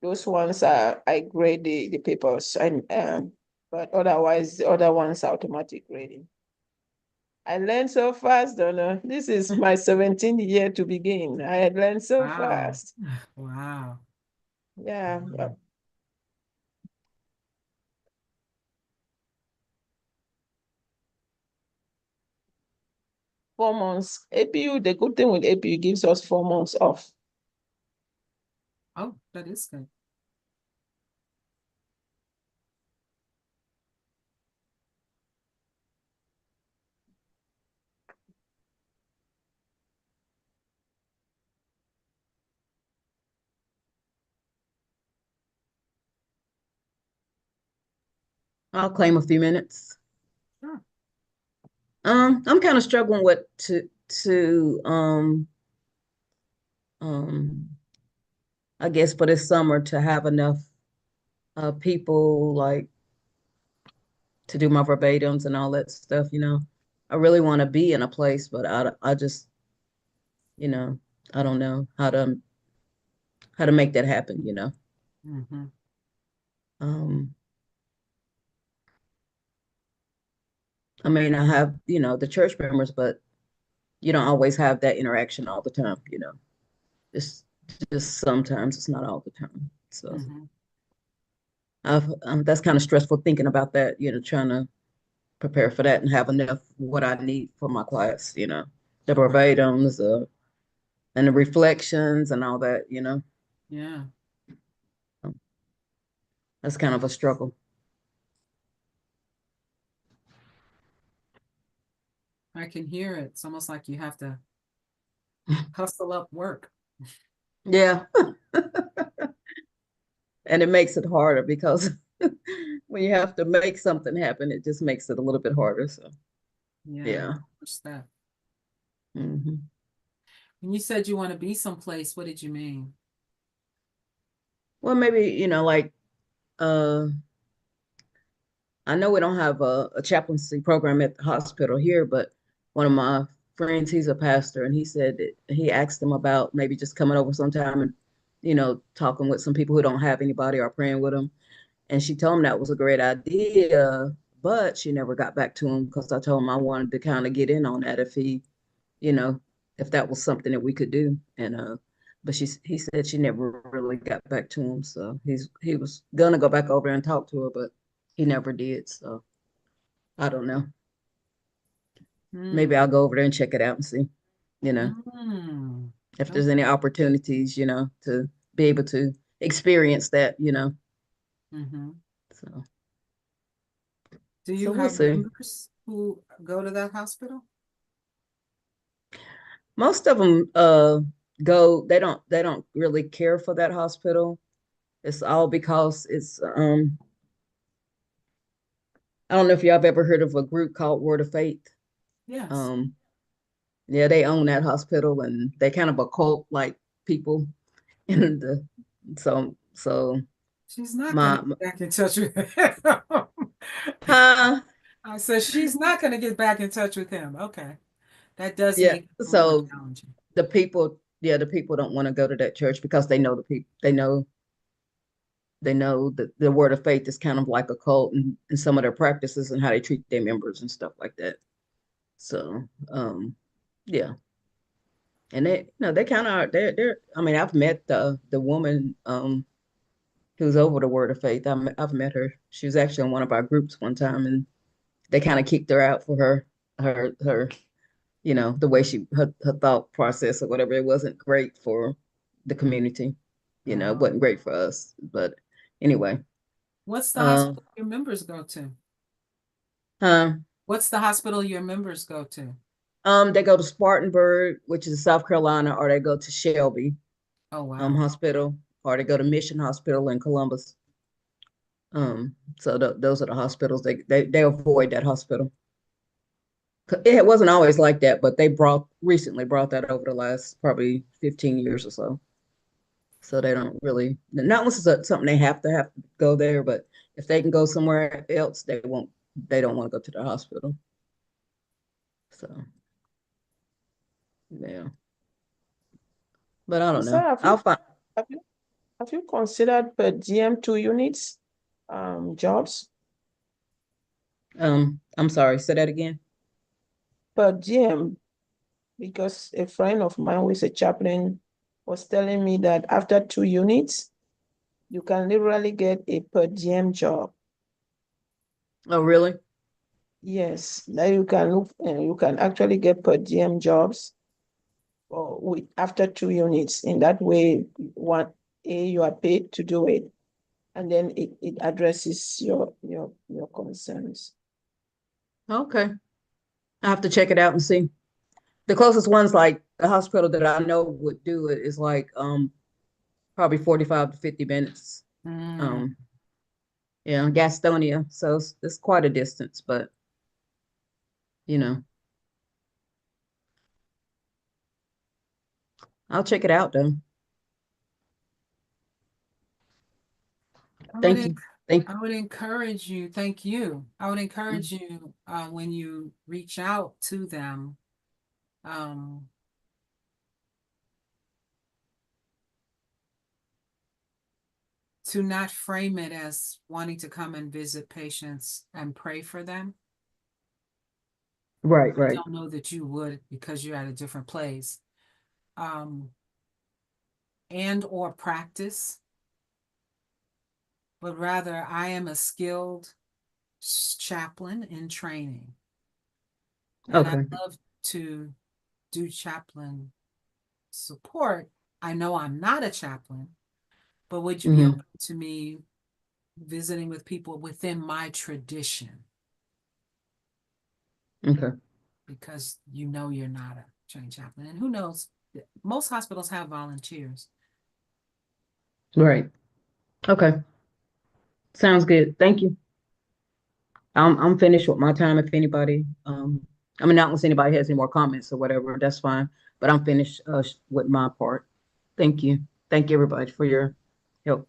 D: Those ones are I grade the papers and but otherwise the other ones are automatic grading. I learned so fast, Donna. This is my 17th year to begin. I had learned so
A: Wow.
D: fast.
A: Wow.
D: Yeah. 4 months. APU, the good thing with APU gives us 4 months off.
A: Oh, that is good.
B: I'll claim a few minutes.
A: Sure.
B: I'm kind of struggling with to I guess for this summer to have enough people like to do my verbatims and all that stuff, you know. I really want to be in a place, but I just, you know, I don't know how to make that happen, you know.
A: Mm-hmm.
B: I mean, I have, you know, the church members, but you don't always have that interaction all the time, you know. It's just sometimes, it's not all the time. So
A: Mm-hmm.
B: that's kind of stressful thinking about that, you know, trying to prepare for that and have enough what I need for my class, you know, the verbatims, and the reflections and all that, you know.
A: Yeah.
B: That's kind of a struggle.
A: I can hear it. It's almost like you have to hustle up work.
B: Yeah. And it makes it harder because when you have to make something happen, it just makes it a little bit harder. So, yeah.
A: What's that?
B: Mhm.
A: When you said you want to be someplace, what did you mean?
B: Well, maybe, you know, like, uh, I know we don't have a chaplaincy program at the hospital here, but one of my friends, he's a pastor, and he said that he asked him about maybe just coming over sometime and, you know, talking with some people who don't have anybody or praying with them. And she told him that was a great idea, but she never got back to him because I told him I wanted to kind of get in on that if he, you know, if that was something that we could do. And but he said she never really got back to him. So he was gonna go back over and talk to her, but he never did. So I don't know. Maybe I'll go over there and check it out and see, you know,
A: Mm.
B: if there's any opportunities, you know, to be able to experience that, you know.
A: Mm-hmm.
B: So
A: Do you
B: so we'll
A: have
B: see.
A: members who go to that hospital?
B: Most of them go, they don't really care for that hospital. It's all because it's I don't know if y'all have ever heard of a group called Word of Faith.
A: Yes.
B: Yeah, they own that hospital and they kind of a cult like people. And so
A: She's not gonna
B: my
A: get back in touch with him.
B: huh?
A: I said she's not gonna get back in touch with him. Okay. That does
B: Yeah,
A: make it a little more
B: so
A: challenging.
B: the people don't want to go to that church because they know the people, they know that the Word of Faith is kind of like a cult and some of their practices and how they treat their members and stuff like that. So yeah. And they, you know, they kind of are, they're, I mean, I've met the woman who's over the Word of Faith. I've met her. She was actually in one of our groups one time, and they kind of kicked her out for her, you know, the way her thought process or whatever. It wasn't great for the community. You know, it wasn't great for us. But anyway,
A: What's the
B: uh,
A: hospital your members go to?
B: huh?
A: What's the hospital your members go to?
B: They go to Spartanburg, which is South Carolina, or they go to Shelby
A: Oh, wow.
B: Hospital, or they go to Mission Hospital in Columbus. So those are the hospitals they avoid that hospital. It wasn't always like that, but they recently brought that over the last probably 15 years or so. So they don't really, not unless it's something they have to go there, but if they can go somewhere else, they don't want to go to the hospital. So yeah. But I don't
D: Lisa,
B: know. I'll find.
D: have you have you considered per diem 2 units jobs?
B: I'm sorry, say that again.
D: Per diem, because a friend of mine who is a chaplain was telling me that after 2 units, you can literally get a per diem job.
B: Oh, really?
D: Yes, now you can look, you can actually get per diem jobs or with after 2 units. In that way, you are paid to do it, and then it addresses your concerns.
B: Okay. I have to check it out and see. The closest ones, like the hospital that I know would do it, is like probably 45 to 50 minutes.
A: Mm.
B: Yeah, Gastonia. So it's quite a distance, but you know, I'll check it out though.
A: I would,
B: Thank
A: en-
B: you. Thank
A: I would encourage you, thank you. I would
B: you.
A: encourage you, when you reach out to them, um, to not frame it as wanting to come and visit patients and pray for them.
B: Right,
A: I
B: right.
A: don't know that you would because you're at a different place. Um, and or practice, but rather I am a skilled chaplain in training. And
B: Okay.
A: I'd love to do chaplain support. I know I'm not a chaplain, but would you be
B: Hmm.
A: open to me visiting with people within my tradition?
B: Okay.
A: Because you know you're not a trained chaplain. And who knows? Most hospitals have volunteers.
B: Right. Okay. Sounds good. Thank you. I'm finished with my time. If anybody, I mean, not unless anybody has any more comments or whatever, that's fine. But I'm finished with my part. Thank you. Thank you, everybody, for your help.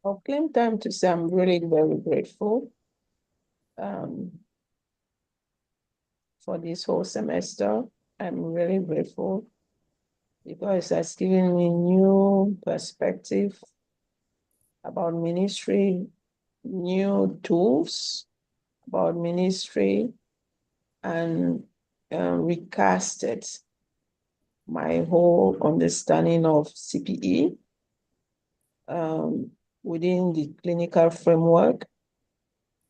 D: I'll claim time to say I'm really very grateful for this whole semester. I'm really grateful because it's given me new perspective about ministry, new tools about ministry, and recasted my whole understanding of CPE within the clinical framework,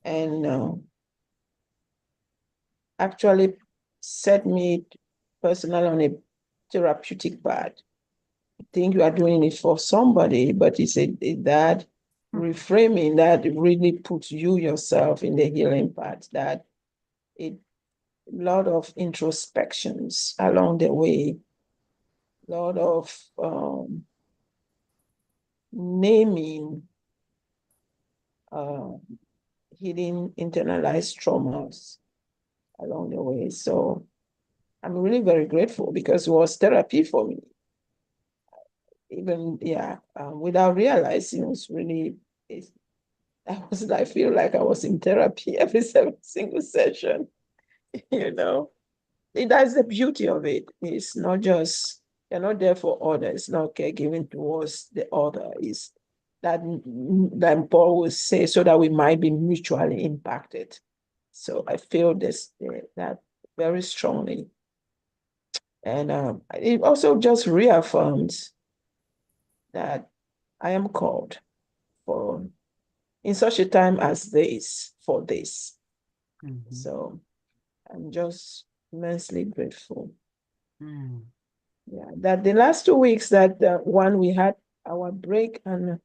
D: and actually set me personally on a therapeutic path. I think you are doing it for somebody, but it's that reframing that really puts you yourself in the healing path, that a lot of introspections along the way, a lot of naming hidden internalized traumas along the way. So I'm really very grateful because it was therapy for me. Even, without realizing, it was really, I feel like I was in therapy every single session, you know. That's the beauty of it. It's not just, you're not there for others, not caregiving towards the other. Is that Paul will say, so that we might be mutually impacted. So I feel that very strongly. And it also just reaffirms that I am called for, in such a time as this, for this.
A: Mhm.
D: So I'm just immensely grateful.
A: Mm.
D: Yeah, that the last 2 weeks that one we had our break and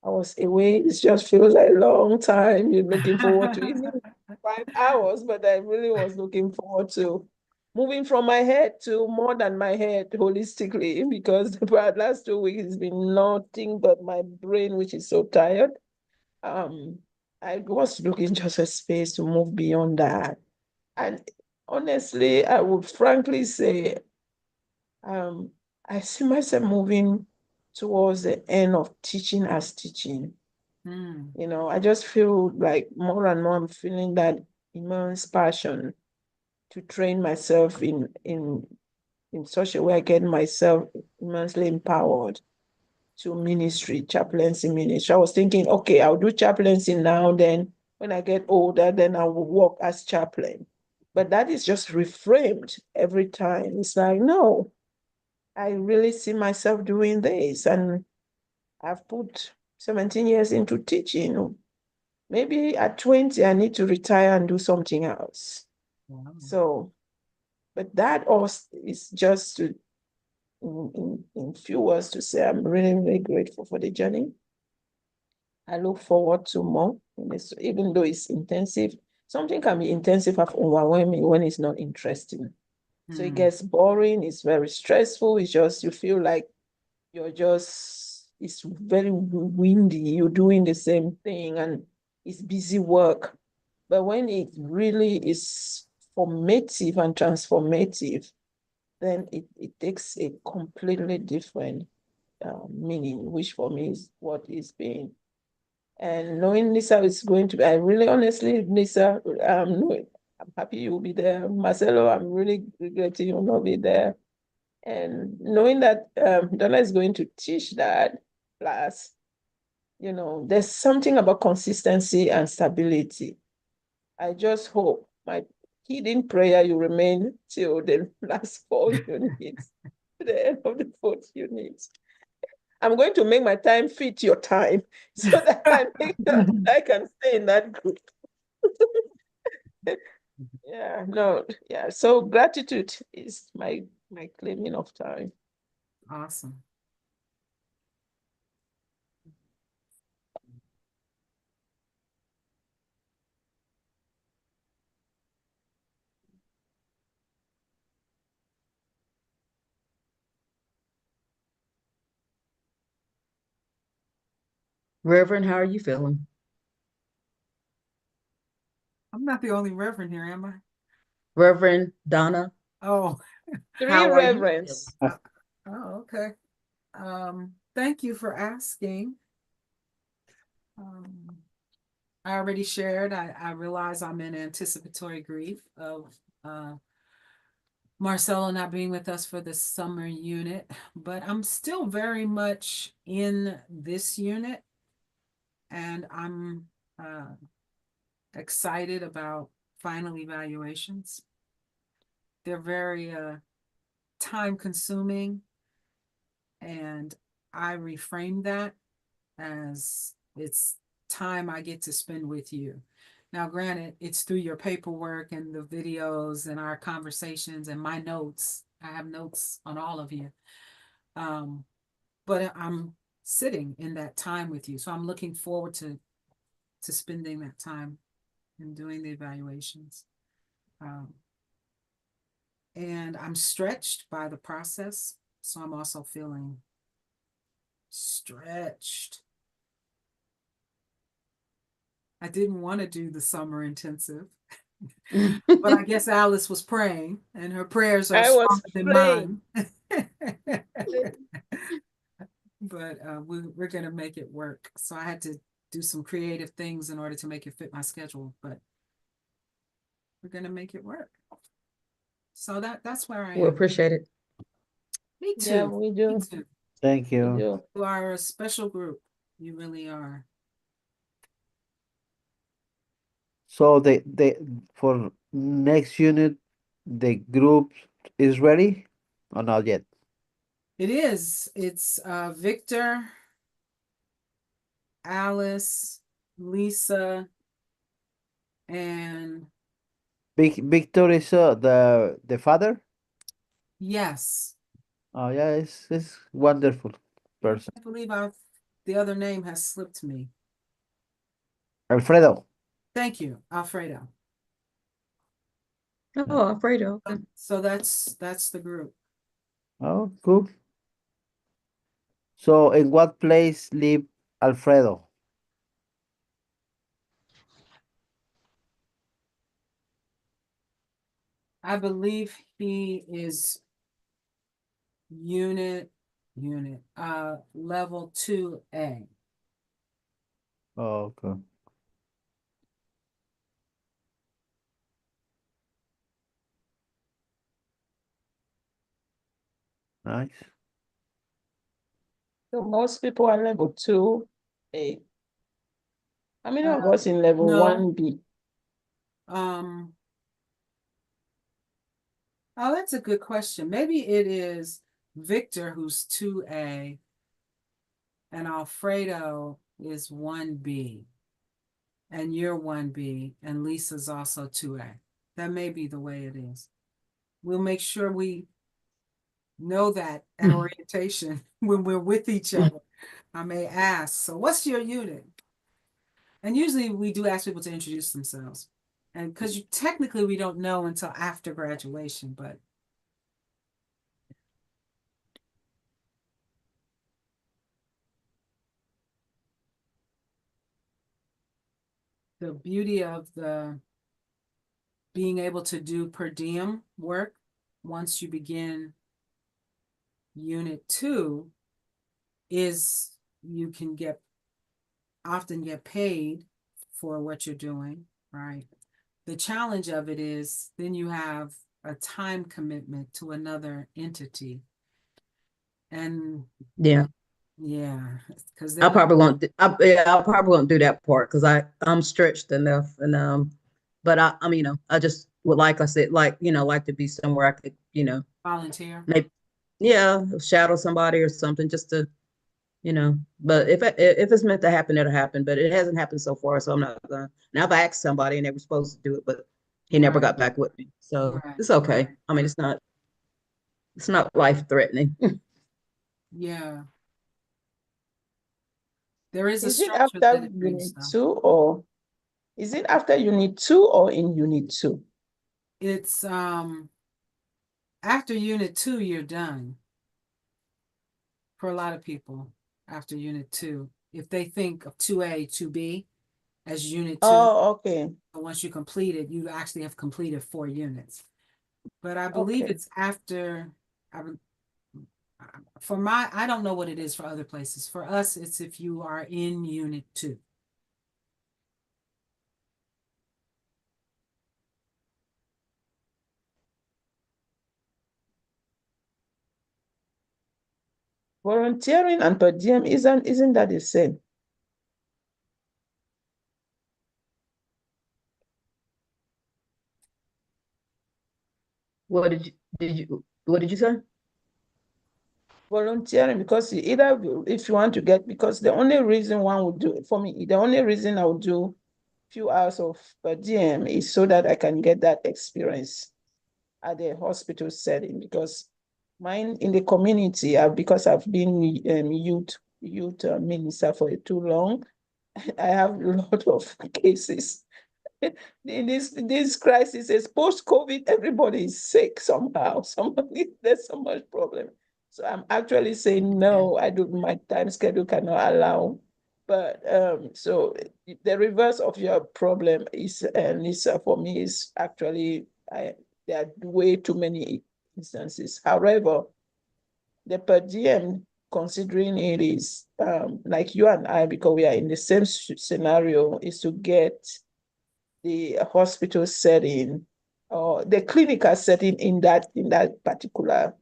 D: I was away, it just feels like a long time. You're looking forward to even 5 hours, but I really was looking forward to moving from my head to more than my head holistically, because the last 2 weeks has been nothing but my brain, which is so tired. I was looking just a space to move beyond that. And honestly, I would frankly say, I see myself moving towards the end of teaching as teaching.
A: Mm.
D: You know, I just feel like more and more I'm feeling that immense passion to train myself in such a way I get myself immensely empowered to ministry, chaplaincy ministry. I was thinking, okay, I'll do chaplaincy now, then when I get older, then I will work as chaplain. But that is just reframed every time. It's like, no, I really see myself doing this. And I've put 17 years into teaching. Maybe at 20, I need to retire and do something else.
A: Wow.
D: So, but that also is just to, in few words, to say I'm really, really grateful for the journey. I look forward to more, even though it's intensive. Something can be intensive and overwhelming when it's not interesting. So it gets boring, it's very stressful, it's just, you feel like it's very windy, you're doing the same thing and it's busy work. But when it really is formative and transformative, then it takes a completely different meaning, which for me is what is being. And knowing Lisa is going to be, I really honestly, Lisa, I'm happy you'll be there. Marcelo, I'm really regretting you'll not be there. And knowing that Donna is going to teach that class, there's something about consistency and stability. I just hope my hidden prayer you remain till the last 4 units, to the end of the 4th unit. I'm going to make my time fit your time so that I make sure that I can stay in that group. Yeah. So gratitude is my claiming of time.
A: Awesome.
B: Reverend, how are you feeling?
A: I'm not the only reverend here, am I?
B: Reverend Donna,
A: Oh,
D: 3
B: how are you
D: reverends.
A: oh, okay. Thank you for asking. I already shared, I realize I'm in anticipatory grief of Marcelo not being with us for the summer unit, but I'm still very much in this unit, and I'm excited about final evaluations. They're very time consuming, and I reframe that as it's time I get to spend with you. Now, granted, it's through your paperwork and the videos and our conversations and my notes. I have notes on all of you. But I'm sitting in that time with you. So I'm looking forward to spending that time and doing the evaluations. And I'm stretched by the process. So I'm also feeling stretched. I didn't want to do the summer intensive, but I guess Alice was praying, and her prayers are
D: I was
A: stronger than
D: praying.
A: mine. But we're going to make it work. So I had to do some creative things in order to make it fit my schedule, but we're going to make it work. So that's where I
B: We
A: am.
B: appreciate it.
A: Me too.
D: Yeah, we do.
A: Me too.
C: Thank
D: We
C: you.
D: do.
A: You are a special group. You really are.
C: So the for next unit, the group is ready or not yet?
A: It is. It's Victor, Alice, Lisa, and
C: Victor is the father?
A: yes.
C: Oh yeah, it's wonderful person.
A: I believe the other name has slipped me.
C: Alfredo.
A: Thank you, Alfredo.
B: Oh, Alfredo. Okay.
A: So that's the group.
C: Oh, cool. So in what place live Alfredo?
A: I believe he is level 2A.
C: Oh, okay. Nice.
D: So most people are level 2A. How many of
A: Uh,
D: us in level
A: no.
D: 1B?
A: Oh, that's a good question. Maybe it is Victor who's 2A and Alfredo is 1B and you're 1B and Lisa's also 2A. That may be the way it is. We'll make sure we know that at orientation when we're with each other. I may ask, so what's your unit? And usually we do ask people to introduce themselves. And because technically we don't know until after graduation, but the beauty of the being able to do per diem work once you begin unit 2 is you can often get paid for what you're doing, right? The challenge of it is then you have a time commitment to another entity. And
B: Yeah,
A: yeah, because
B: I probably won't. I probably won't do that part because I'm stretched enough, and but I mean, I just would like I said, like to be somewhere I could,
A: volunteer.
B: maybe, yeah, shadow somebody or something just to, But if it's meant to happen, it'll happen. But it hasn't happened so far, so I'm not gonna. Now I've asked somebody and they were supposed to do it, but he never
A: Right.
B: got back with me, so
A: Right,
B: it's okay.
A: right.
B: I mean, it's not life threatening.
A: Yeah. There is a
D: Is it
A: structure that
D: after
A: it brings
D: unit
A: though.
D: 2 or is it after unit 2 or in unit 2?
A: It's after unit 2, you're done. For a lot of people, after unit 2, if they think of 2A, 2B as unit 2,
D: Oh, okay.
A: once you complete it, you actually have completed 4 units. But I believe
D: Okay.
A: it's after, I don't know what it is for other places. For us, it's if you are in unit 2.
D: Volunteering and per diem isn't that the same?
B: What did you say?
D: Volunteering, because either if you want to get, because the only reason one would do it for me, the only reason I would do few hours of per diem is so that I can get that experience at the hospital setting, because mine in the community, because I've been youth minister for too long, I have a lot of cases. In this crisis is post-COVID, everybody is sick somehow. There's so much problem. So I'm actually saying no, my time schedule cannot allow. But so the reverse of your problem is, Lisa, for me is actually there are way too many instances. However, the per diem, considering it is like you and I, because we are in the same scenario, is to get the hospital setting or the clinical setting in that particular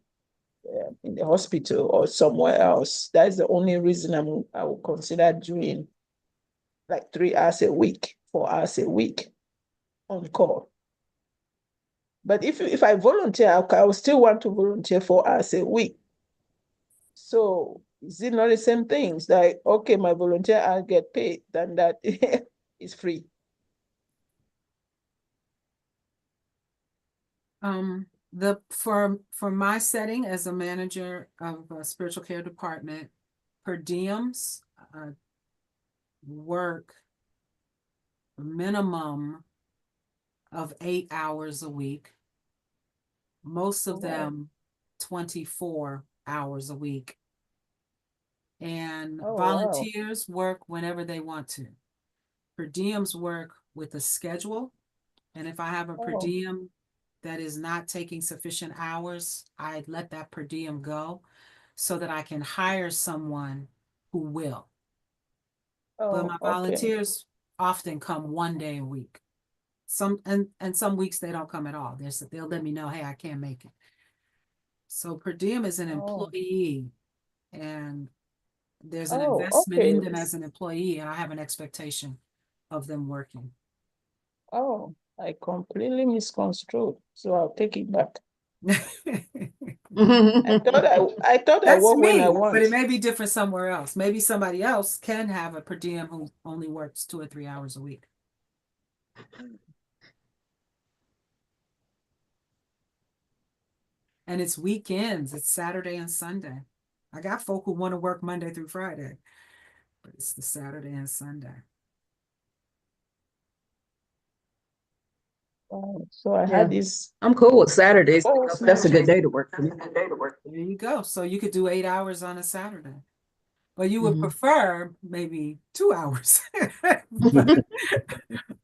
D: in the hospital or somewhere else. That is the only reason I will consider doing like 3 hours a week, 4 hours a week on call. But if I volunteer, I will still want to volunteer 4 hours a week. So is it not the same thing? It's like, okay, my volunteer, I'll get paid, then that is free.
A: For my setting as a manager of a spiritual care department, per diems work a minimum of 8 hours a week. Most of
D: Oh, wow.
A: them 24 hours a week. And
D: Oh, wow.
A: volunteers work whenever they want to. Per diems work with a schedule. And if I have a per
D: Oh.
A: diem that is not taking sufficient hours, I let that per diem go so that I can hire someone who will. But my
D: Oh, okay.
A: volunteers often come 1 day a week. And some weeks they don't come at all. They'll let me know, hey, I can't make it. So per diem is an
D: Oh.
A: employee, and There's an
D: Oh,
A: investment in
D: okay.
A: them as an employee, and I have an expectation of them working.
D: Oh, I completely misconstrued, so I'll take it back. I thought I
A: That's
D: work when I
A: me,
D: want.
A: but it may be different somewhere else. Maybe somebody else can have a per diem who only works 2 or 3 hours a week. And it's weekends, it's Saturday and Sunday. I got folk who want to work Monday through Friday, but it's the Saturday and Sunday.
D: So I
B: Yeah.
D: had this.
B: I'm cool with Saturdays
D: Oh,
B: because that's a good day to work for me.
A: There you go. So you could do 8 hours on a Saturday. But you would
B: Mhm.
A: prefer maybe 2 hours.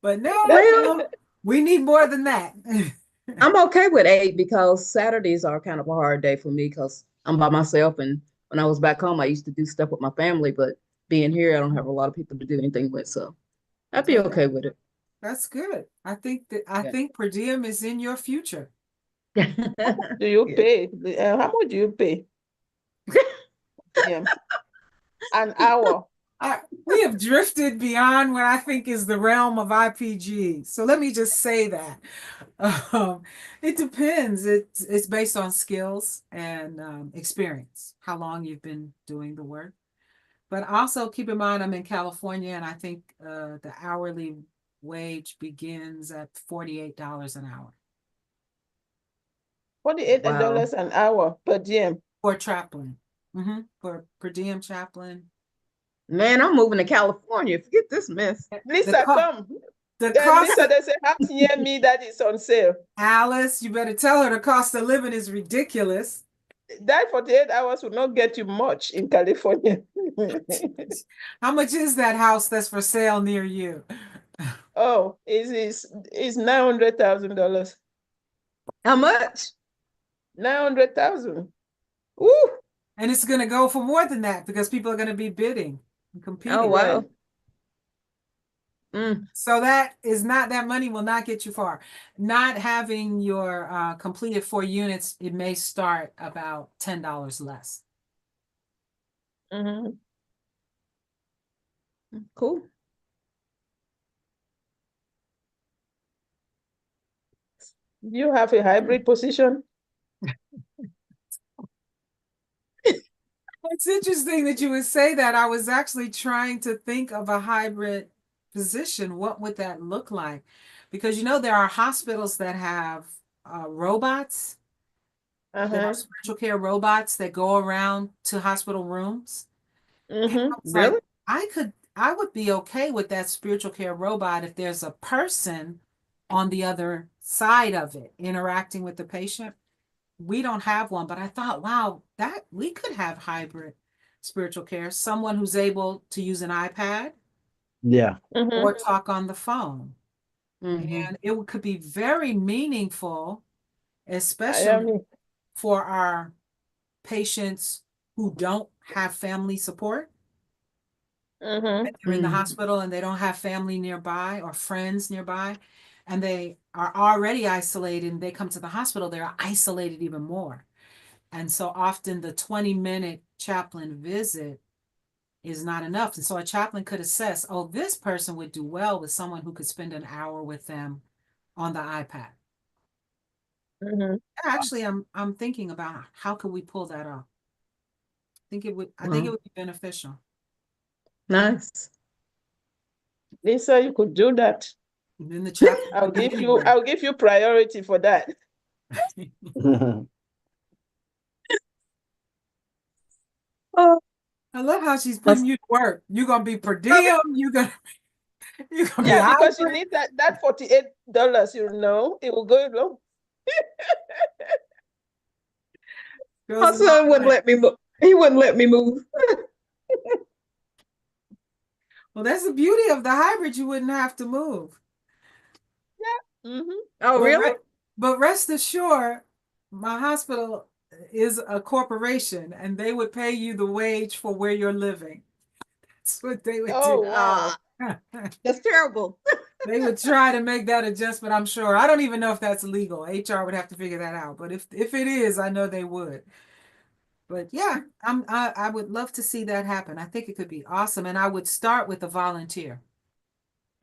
A: But no,
B: Well-
A: no, we need more than that.
B: I'm okay with 8 because Saturdays are kind of a hard day for me because I'm by myself. And when I was back home, I used to do stuff with my family, but being here, I don't have a lot of people to do anything with. So I'd be okay with it.
A: That's good. I think
B: Yeah.
A: per diem is in your future.
D: Do you
B: Yeah.
D: pay? How much do you pay? Yeah. An hour.
A: We have drifted beyond what I think is the realm of IPG. So let me just say that. It depends. It's based on skills and experience, how long you've been doing the work. But also keep in mind, I'm in California, and I think the hourly wage begins at $48 an hour
D: $48 an hour per diem.
A: for chaplain. For per diem chaplain.
B: Man, I'm moving to California. Forget this mess.
D: Lisa,
A: co-
D: come.
A: The
D: Then
A: cost,
D: Lisa, they say, house near me that is on sale.
A: Alice, you better tell her the cost of living is ridiculous.
D: That 48 hours will not get you much in California.
A: How much is that house that's for sale near you?
D: Oh, it's $900,000.
B: How much?
D: 900,000.
B: Ooh.
A: And it's going to go for more than that because people are going to be bidding and competing.
B: Oh, wow.
D: Right.
A: So that money will not get you far. Not having your completed 4 units, it may start about $10 less.
D: Mhm.
B: Cool.
D: You have a hybrid position?
A: It's interesting that you would say that. I was actually trying to think of a hybrid position. What would that look like? Because there are hospitals that have robots. There are spiritual care robots that go around to hospital rooms. And I was like,
B: Really?
A: I would be okay with that spiritual care robot if there's a person on the other side of it interacting with the patient. We don't have one, but I thought, wow, that we could have hybrid spiritual care, someone who's able to use an iPad
C: Yeah.
A: or talk on the phone.
B: Mhm.
A: And it could be very meaningful, especially for our patients who don't have family support. They're in the
B: Mhm.
A: hospital and they don't have family nearby or friends nearby, and they are already isolated, and they come to the hospital, they're isolated even more. And so often the 20-minute chaplain visit is not enough. And so a chaplain could assess, oh, this person would do well with someone who could spend an hour with them on the iPad. Actually, I'm thinking about how could we pull that off. I think it would be beneficial.
B: Nice.
D: Lisa, you could do that.
A: And then the chaplain
D: I'll give you priority for that.
B: Oh,
A: I love how she's putting you to work. You're gonna be per diem. You're gonna be
D: Because you
A: hybrid.
D: need that $48, it will go long.
A: Goes
B: my
A: a
B: son
A: long
B: wouldn't
A: way.
B: let me move. He wouldn't let me move.
A: Well, that's the beauty of the hybrid. You wouldn't have to move.
D: Mm-hmm.
B: Oh,
A: But
B: really?
A: But rest assured, my hospital is a corporation, and they would pay you the wage for where you're living. That's what they would
D: Oh,
A: do.
D: wow.
B: That's terrible.
A: They would try to make that adjustment, I'm sure. I don't even know if that's legal. HR would have to figure that out. But if it is, I know they would. But yeah, I would love to see that happen. I think it could be awesome. And I would start with a volunteer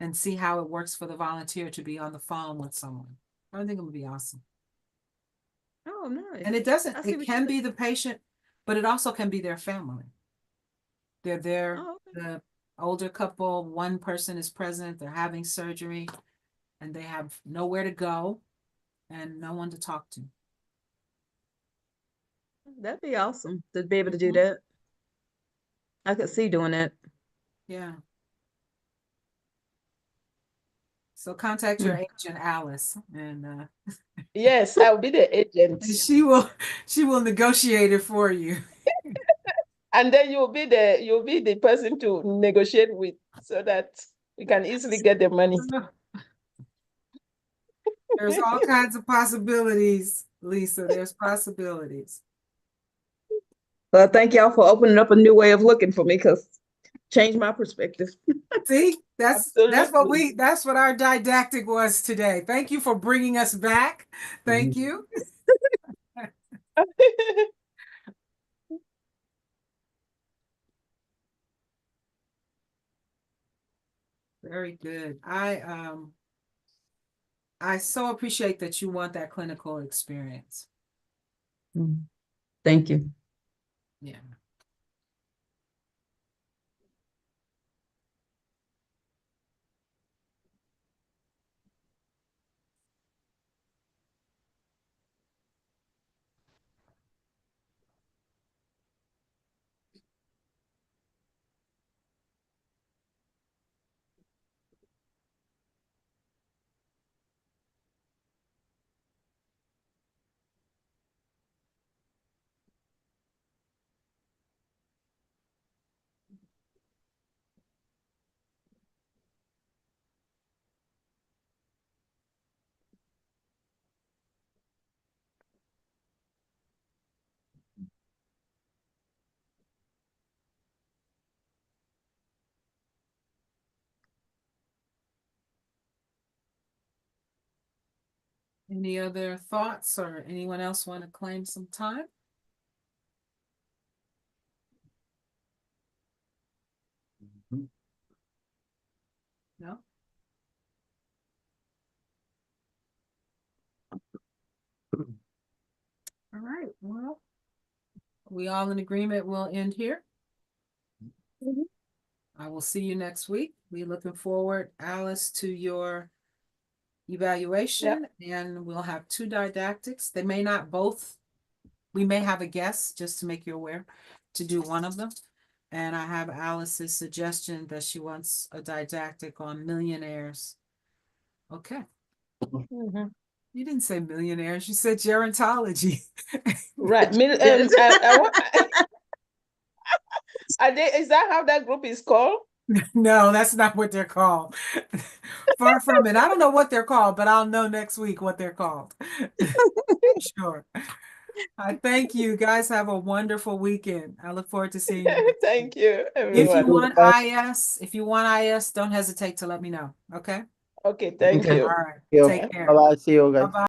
A: and see how it works for the volunteer to be on the phone with someone. I think it would be awesome.
B: Oh, nice.
A: And it
B: I
A: doesn't,
B: see
A: it
B: what
A: can
B: you're
A: be the patient, but it also can be their family. They're there,
B: Oh, okay.
A: the older couple, one person is present, they're having surgery, and they have nowhere to go and no one to talk to.
B: That'd be awesome to be able to do
A: Mhm.
B: that. I could see doing that.
A: Yeah. So contact your agent, Alice, and
D: Yes, I'll be the agent.
A: she will negotiate it for you.
D: And then you'll be the person to negotiate with so that we can easily get the money.
A: There's all kinds of possibilities, Lisa. There's possibilities.
B: Well, thank y'all for opening up a new way of looking for me, because changed my perspective.
A: See, that's
D: Absolutely.
A: that's what our didactic was today. Thank you for bringing us back. Thank you. Very good. I so appreciate that you want that clinical experience.
B: Thank you.
A: Yeah. Any other thoughts or anyone else want to claim some time? No? All right, well, we all in agreement we'll end here. I will see you next week. We're looking forward, Alice, to your evaluation, and we'll have 2 didactics. They may not both, we may have a guest, just to make you aware, to do one of them. And I have Alice's suggestion that she wants a didactic on millionaires. Okay.
D: Mhm.
A: You didn't say millionaires, you said gerontology.
D: Right. Is that how that group is called?
A: No, that's not what they're called. Far from it. I don't know what they're called, but I'll know next week what they're called. Sure. I thank you. Guys, have a wonderful weekend. I look forward to seeing you.
D: Thank you,
A: If you
D: everyone.
A: want IS, don't hesitate to let me know. Okay?
D: Okay, thank
B: Okay.
A: All
D: you.
A: right.
C: Yeah.
A: Take care.
C: Bye-bye. See you guys.
A: Bye-bye.